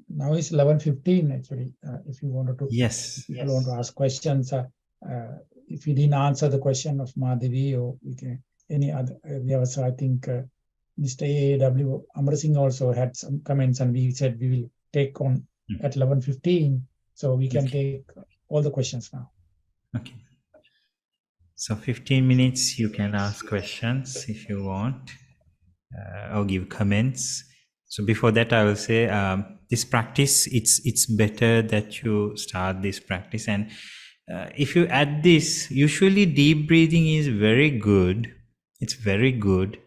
Now it's 11:15 actually. If you wanted to,
Yes.
if people want to ask questions, if you didn't answer the question of Madhavi or we can, any other, I think Mr. A.W. Amar also had some comments, and we said we will take on at 11:15, so we can take all the questions now.
Okay. So 15 minutes, you can ask questions if you want, or give comments. So before that, I will say this practice, it's better that you start this practice. And if you add this, usually deep breathing is very good. It's very good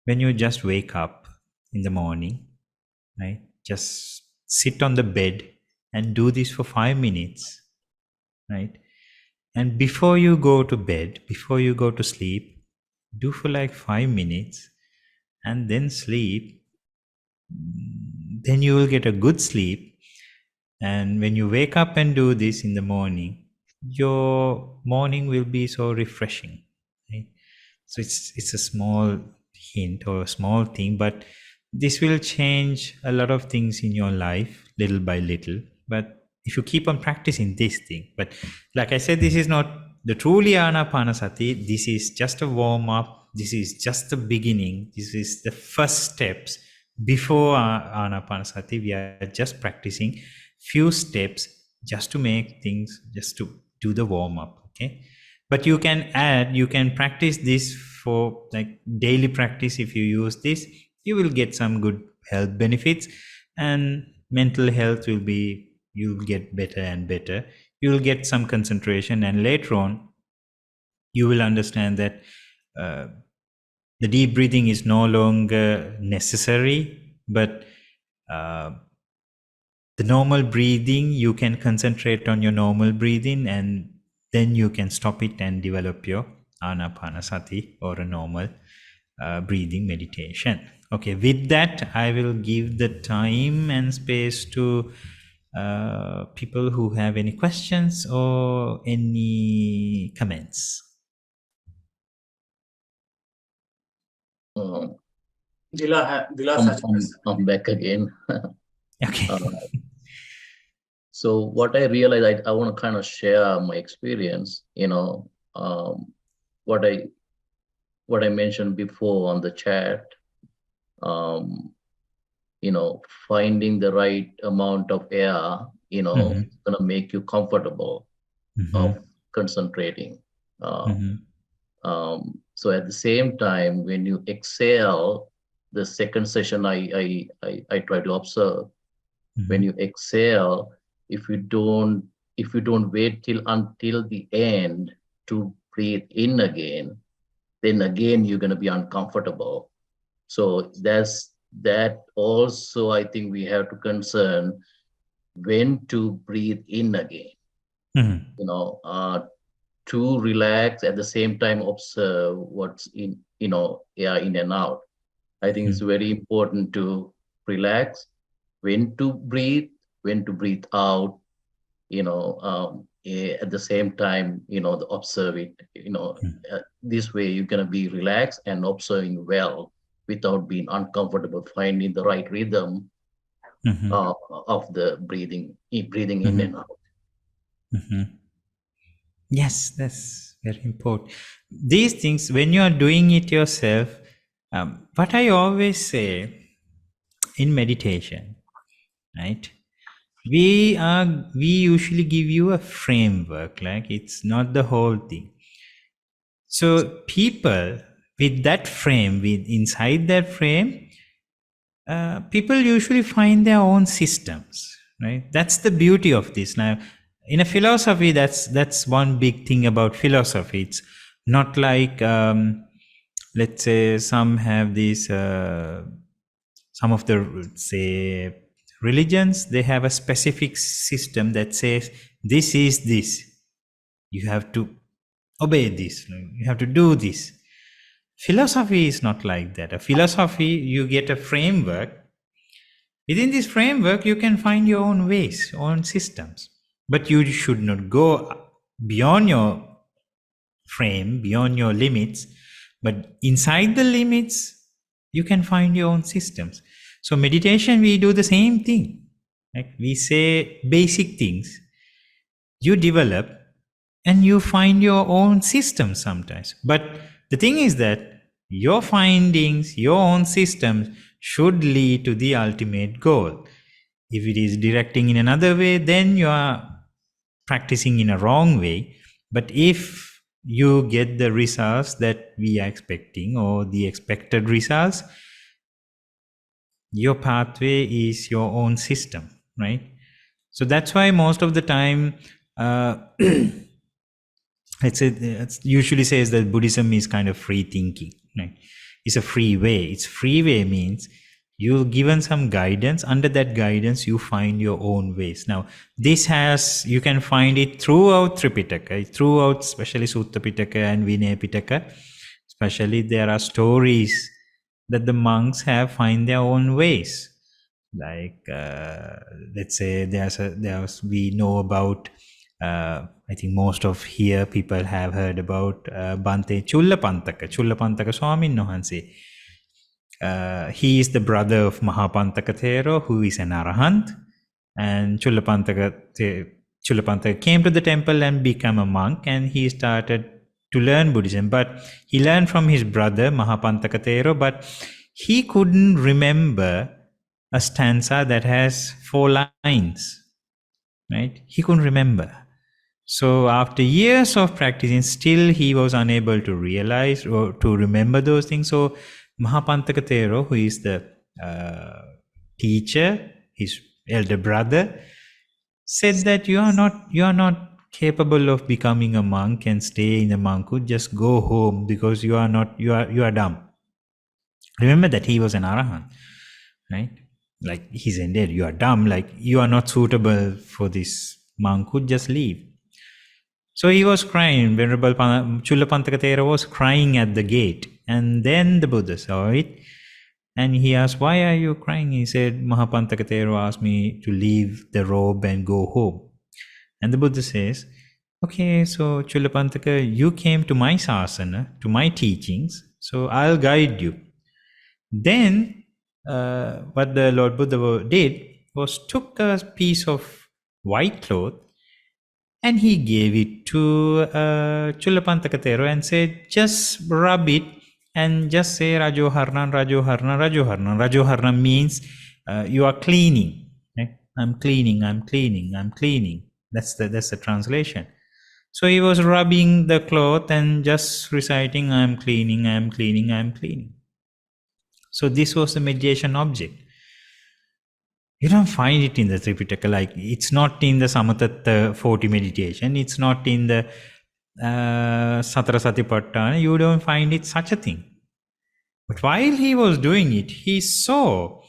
when you just wake up in the morning, right? Just sit on the bed and do this for 5 minutes, right? And before you go to bed, before you go to sleep, do for like 5 minutes and then sleep. Then you will get a good sleep. And when you wake up and do this in the morning, your morning will be so refreshing, right? So it's a small hint or a small thing, but this will change a lot of things in your life little by little. But if you keep on practicing this thing, but like I said, this is not the truly Anapanasati. This is just a warm up. This is just the beginning. This is the first steps before Anapanasati. We are just practicing few steps just to make things, just to do the warm up. Okay. But you can practice this for like daily practice. If you use this, you will get some good health benefits, and mental health you'll get better and better. You will get some concentration, and later on, you will understand that the deep breathing is no longer necessary, but the normal breathing, you can concentrate on your normal breathing, and then you can stop it and develop your Anapanasati or a normal breathing meditation. Okay, with that, I will give the time and space to people who have any questions or any comments.
I'm back again.
Okay.
So what I realized, I want to kind of share my experience, what I mentioned before on the chat, finding the right amount of air, is going to make you comfortable of concentrating. So at the same time, when you exhale, the second session I try to observe, when you exhale, if you don't wait until the end to breathe in again, then again you're going to be uncomfortable. So that also, I think we have to concern when to breathe in again. To relax, at the same time observe what's in air in and out. I think it's very important to relax, when to breathe out, at the same time, observe it, this way you're going to be relaxed and observing well without being uncomfortable, finding the right rhythm of the breathing in and out.
Yes, that's very important. These things, when you are doing it yourself, what I always say in meditation, right? We usually give you a framework, like it's not the whole thing. So people with that frame, inside that frame, people usually find their own systems, right? That's the beauty of this. Now, in a philosophy, that's one big thing about philosophy. It's not like, let's say, some have these, some of the, say, religions, they have a specific system that says, this is this. You have to obey this. You have to do this. Philosophy is not like that. A philosophy, you get a framework. Within this framework, you can find your own ways, own systems. But you should not go beyond your frame, beyond your limits. But inside the limits, you can find your own systems. So meditation, we do the same thing. Like we say basic things, you develop and you find your own system sometimes. But the thing is that your findings, your own systems should lead to the ultimate goal. If it is directing in another way, then you are practicing in a wrong way. But if you get the results that we are expecting or the expected results, your pathway is your own system, right? So that's why most of the time it usually says that Buddhism is kind of free thinking, right? It's a free way. It's free way means you're given some guidance. Under that guidance, you find your own ways. Now, you can find it throughout Tripitaka, throughout especially Sutta Pitaka and Vinaya Pitaka. Especially there are stories that the monks have find their own ways. Like, let's say we know about, I think most of here people have heard about Bante Chullapantaka Swamin Nohanse. He is the brother of Mahapantaka Thero, who is an Arahant, and Chullapantaka came to the temple and became a monk, and he started to learn Buddhism. But he learned from his brother Mahapantaka Thero, but he couldn't remember a stanza that has 4 lines, right? He couldn't remember. So after years of practicing, still he was unable to realize or to remember those things. So Mahapantaka Thero, who is the teacher, his elder brother, said that you are not capable of becoming a monk and stay in the monkhood. Just go home because you are dumb. Remember that he was an Arahant, right? Like he said, you are dumb, like you are not suitable for this monkhood, just leave. So he was crying. Venerable Chullapantaka Thera was crying at the gate. And then the Buddha saw it. And he asked, why are you crying? He said, Mahapantaka Thera asked me to leave the robe and go home. And the Buddha says, okay, so Chullapantaka, you came to my sasana, to my teachings, so I'll guide you. Then what the Lord Buddha did was took a piece of white cloth and he gave it to Chullapantaka Thero and said, just rub it and just say Rajoharnan, Rajoharnan, Rajoharnan. Rajoharnan means you are cleaning. Okay? I'm cleaning, I'm cleaning, I'm cleaning. That's the translation. So he was rubbing the cloth and just reciting, I'm cleaning, I'm cleaning, I'm cleaning. So this was the meditation object. You don't find it in the Tripitaka, like it's not in the Samatatta 40 meditation, it's not in the Satara Satipatthana, you don't find it such a thing. But while he was doing it, he saw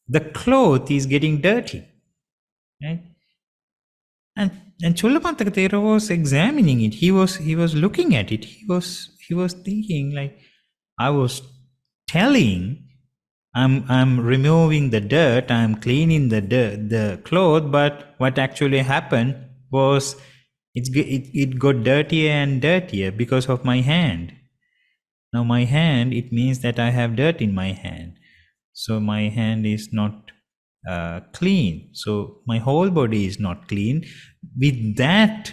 the cloth is getting dirty. Right? And Chullapantaka Thera was examining it. He was looking at it. He was thinking, like, I was telling, I'm removing the dirt, I'm cleaning the cloth, but what actually happened was it got dirtier and dirtier because of my hand. Now my hand, it means that I have dirt in my hand. So my hand is not clean. So my whole body is not clean. With that,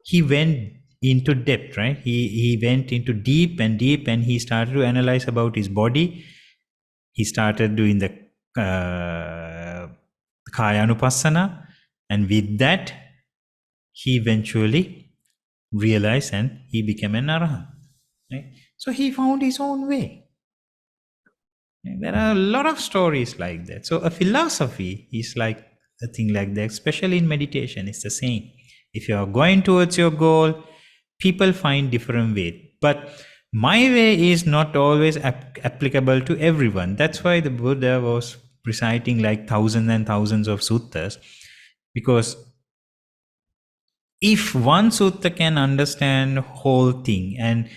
he went into depth, right? He went into deep and he started to analyze about his body. He started doing the Kaya Anupassana, and with that, he eventually realized and he became an Arahant. Right? So he found his own way. And there are a lot of stories like that. So a philosophy is like a thing like that, especially in meditation, it's the same. If you are going towards your goal, people find different ways. But my way is not always applicable to everyone. That's why the Buddha was reciting like thousands and thousands of suttas, because if one sutta can understand whole thing and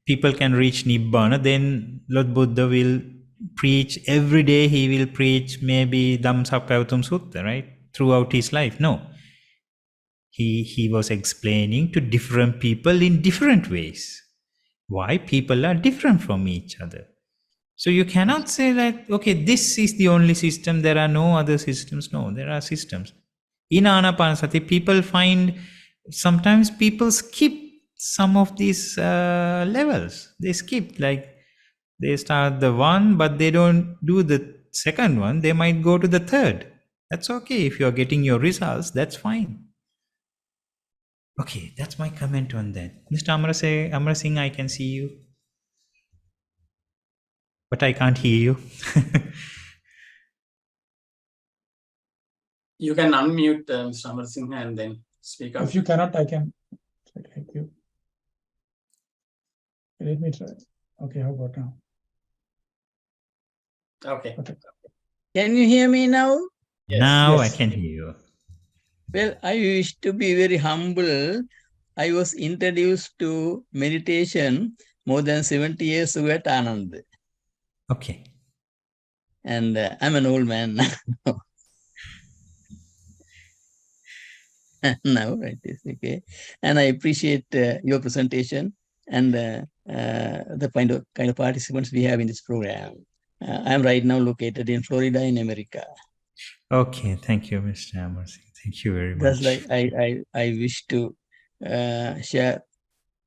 people can reach Nibbana, then Lord Buddha will preach every day. He will preach maybe Dhammsappavatthana Sutta, right? Throughout his life. No. He was explaining to different people in different ways. Why? People are different from each other. So you cannot say like, okay, this is the only system, there are no other systems. No, there are systems. In Anapanasati, people find, sometimes people skip some of these levels. They skip, like they start the one, but they don't do the second one. They might go to the third. That's okay. If you're getting your results, that's fine. Okay, that's my comment on that. Mr. Amar Singh, I can see you, but I can't hear you.
You can unmute Mr. Amar Singh and then speak up.
If you cannot, I can. Thank you. Let me try. Okay, how about now?
Okay.
Can you hear me now?
Yes.
Now
Yes.
I can hear you.
Well, I wish to be very humble. I was introduced to meditation more than 70 years ago at Ananda.
Okay.
And I'm an old man now. Now it is okay. And I appreciate your presentation and the kind of participants we have in this program. I'm right now located in Florida in America.
Okay, thank you, Mr. Amar Singh. Thank you very
That's
much.
like I wish to share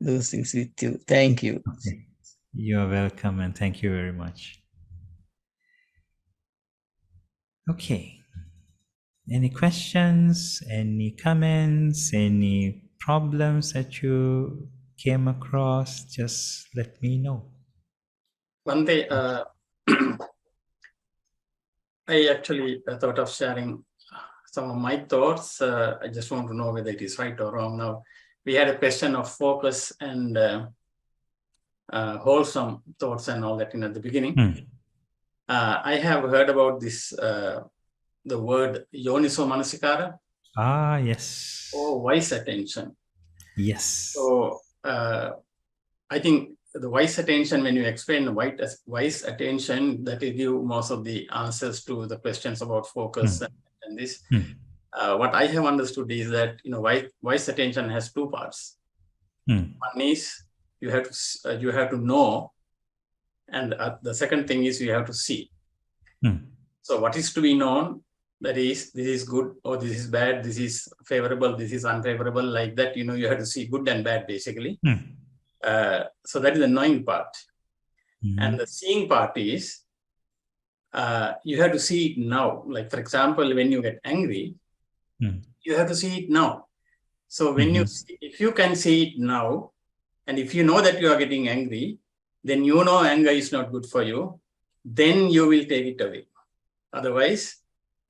those things with you. Thank you.
Okay. You're welcome and thank you very much. Okay. Any questions, any comments, any problems that you came across? Just let me know.
One day, I actually thought of sharing some of my thoughts. I just want to know whether it is right or wrong. Now, we had a question of focus and wholesome thoughts and all that at the beginning. I have heard about this, the word yoniso manasikara.
Ah, yes.
Or wise attention.
Yes.
So I think the wise attention, when you explain the wise attention, that will give most of the answers to the questions about focus and this. What I have understood is that wise attention has two parts. One is you have to know, and the second thing is you have to see. So what is to be known? That is, this is good or this is bad. This is favorable. This is unfavorable. Like that, you have to see good and bad basically. So that is the knowing part. And the seeing part is you have to see it now. Like, for example, when you get angry, you have to see it now. So when if you can see it now, and if you know that you are getting angry, then anger is not good for you, then you will take it away. Otherwise,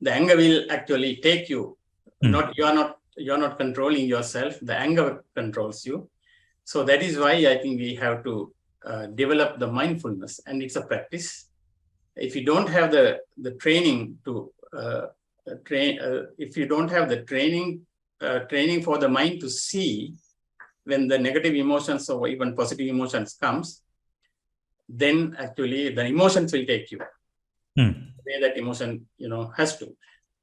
the anger will actually take you. You are not controlling yourself. The anger controls you. So that is why I think we have to develop the mindfulness, and it's a practice. If you don't have the training to if you don't have the training for the mind to see when the negative emotions or even positive emotions comes, then actually the emotions will take you the way that emotion has to.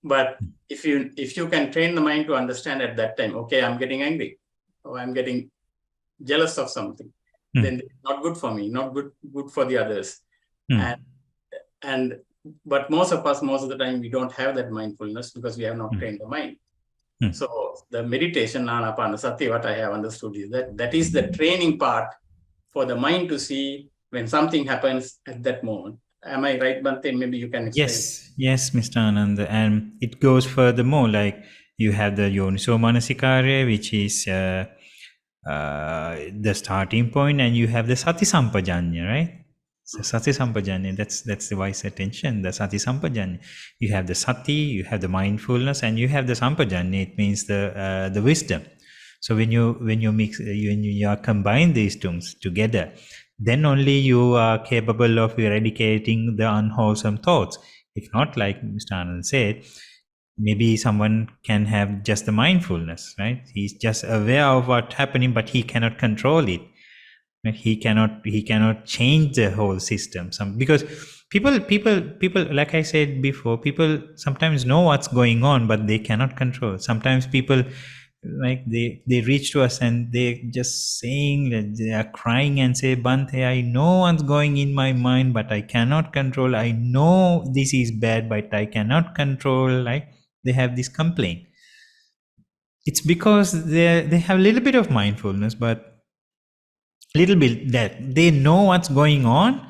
But if you can train the mind to understand at that time, okay, I'm getting angry or I'm getting jealous of something, then it's not good for me, not good for the others. But most of the time we don't have that mindfulness because we have not trained the mind. So the meditation, Anapanasati, what I have understood is that is the training part for the mind to see when something happens at that moment. Am I right, Bhante? Maybe you can explain.
Yes, Mr. Ananda. And it goes furthermore, like you have the Yoniso Manasikara, which is the starting point, and you have the Sati Sampajanya, right? So Sati Sampajanya, that's the wise attention, the Sati Sampajanya. You have the Sati, you have the mindfulness, and you have the Sampajanya. It means the wisdom. So when you mix, when you are combine these terms together, then only you are capable of eradicating the unwholesome thoughts. If not, like Mr. Anand said, maybe someone can have just the mindfulness, right? He's just aware of what's happening, but he cannot control it. He cannot change the whole system. Because people, like I said before, people sometimes know what's going on, but they cannot control. Sometimes people like they reach to us and they just saying that they are crying and say, Bante, I know what's going in my mind, but I cannot control. I know this is bad, but I cannot control. Like they have this complaint. It's because they have a little bit of mindfulness, but little bit that they know what's going on,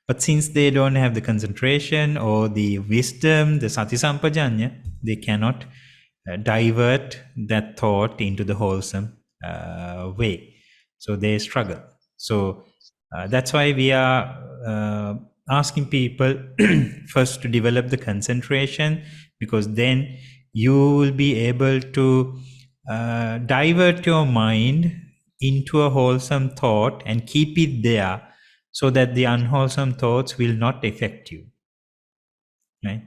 but since they don't have the concentration or the wisdom, the sati sampajanya, they cannot divert that thought into the wholesome way. So they struggle. So that's why we are asking people first to develop the concentration, because then you will be able to divert your mind into a wholesome thought and keep it there so that the unwholesome thoughts will not affect you. Right?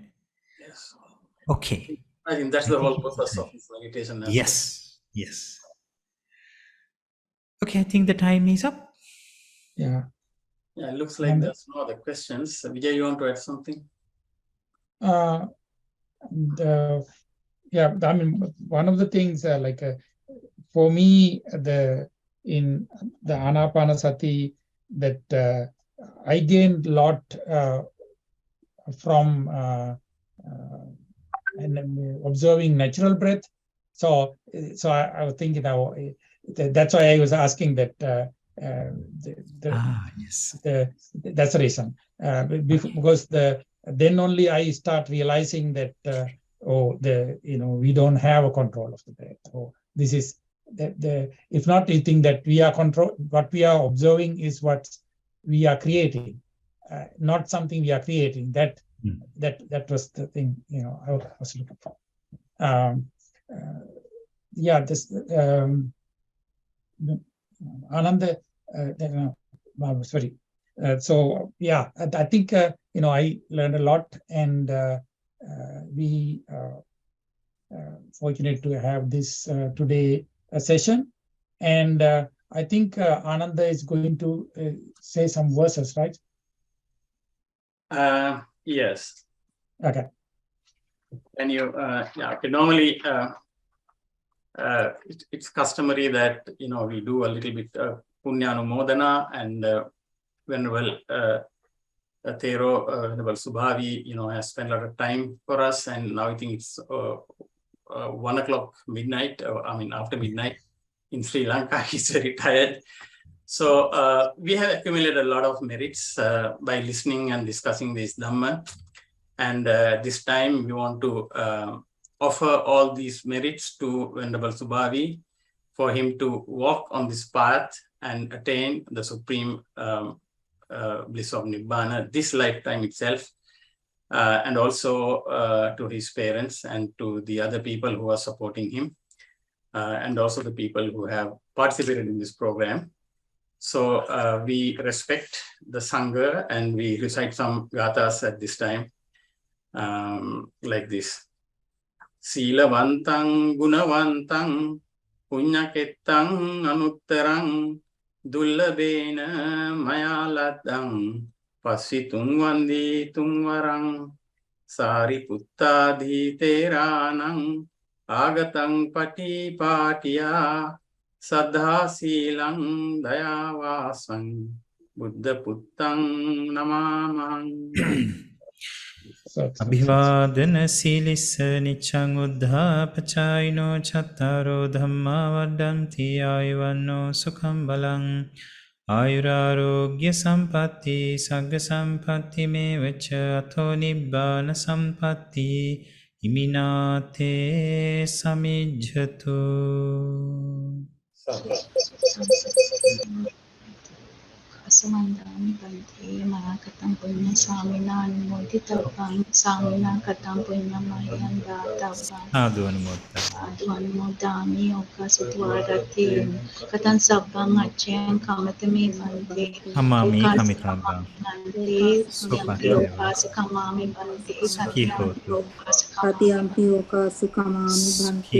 Yes.
Okay.
I think that's the whole purpose of this meditation as
yes. Yes. Okay, I think the time is up.
Yeah.
Yeah, it looks like there's no other questions. Vijay, you want to add something?
Yeah, I mean, one of the things for me, in the Anapanasati, that I gained a lot from observing natural breath. So I was thinking now, that's why I was asking that.
Yes.
That's the reason. Because then only I start realizing that we don't have a control of the breath. So this is if not, you think that we are what we are observing is what we are creating, not something we are creating. That was the thing I was looking for. Ananda, sorry. So yeah, I think I learned a lot, and we fortunate to have this today session, and I think Ananda is going to say some verses, right?
Yes.
Okay.
And normally it's customary that we do a little bit punyanumodana, and Venerable Thero, Venerable Subhavi, has spent a lot of time for us, and now I think it's 1 o'clock midnight. After midnight in Sri Lanka. He's very tired. So we have accumulated a lot of merits by listening and discussing this Dhamma. And this time we want to offer all these merits to Venerable Subhavi for him to walk on this path and attain the supreme bliss of Nibbana this lifetime itself, and also to his parents and to the other people who are supporting him, and also the people who have participated in this program. So we respect the Sangha and we recite some gathas at this time, like this. Silavantang gunavantang punyaketang anuttarang dullabena mayaladang pasitung vandi tungvarang sariputta teranang agatang pati patiya saddha silang dayavasang buddha puttang namamang.
Abhivadana silissa niccang uddhapachayino chattaro dhamma vaddhanti ayuvanno sukham balang ayurarogya sampatti sagga sampatti me vacha atho nibbana sampatti iminate samijjatu.
Asumandani Bante Marakatam Punya Samina Anumoditapam Samina Katam Punya Mayanda Tapam Adwanmodami Oka Sutwarati Katan Sabang Achen Kamatami Bante
Amami
Oka
Kamitabam
Bante Yampi Oka Sukamami Bante
Satyampi Oka Sukamami Bante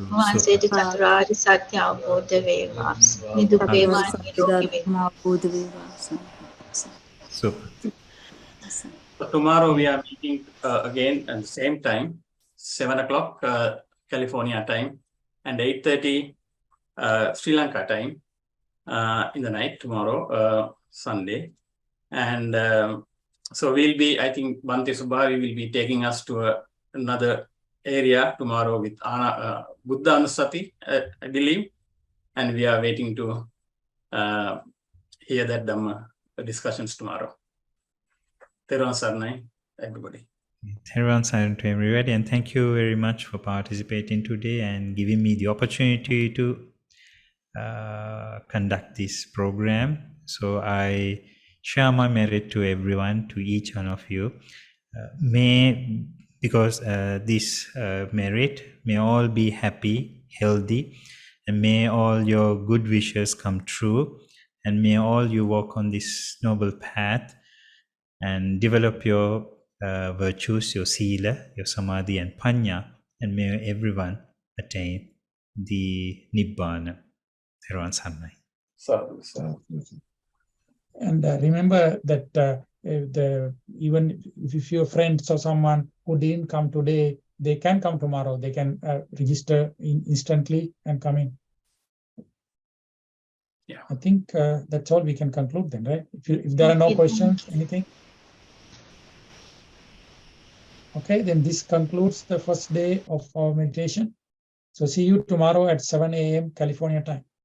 Vanse de Tatrari Satya Bodha Veva Nidupeva Nirogi
Super.
So tomorrow we are meeting again at the same time, 7 o'clock California time, and 8:30 Sri Lanka time in the night tomorrow, Sunday. And so we'll be, I think Bhante Subari will be taking us to another area tomorrow with Buddha Anusati, I believe. And we are waiting to hear that Dhamma discussions tomorrow. Theron Sarnai, everybody.
Theron Sarnai to everybody, and thank you very much for participating today and giving me the opportunity to conduct this program. So I share my merit to everyone, to each one of you. Because this merit, may all be happy, healthy, and may all your good wishes come true, and may all you walk on this noble path and develop your virtues, your sila, your samadhi and panya, and may everyone attain the nibbana. Theron Sarnai.
And remember that even if your friends or someone who didn't come today, they can come tomorrow. They can register instantly and come in.
Yeah,
I think that's all we can conclude then, right? If there are no questions, anything? Okay, then this concludes the first day of our meditation. So see you tomorrow at 7 a.m. California time.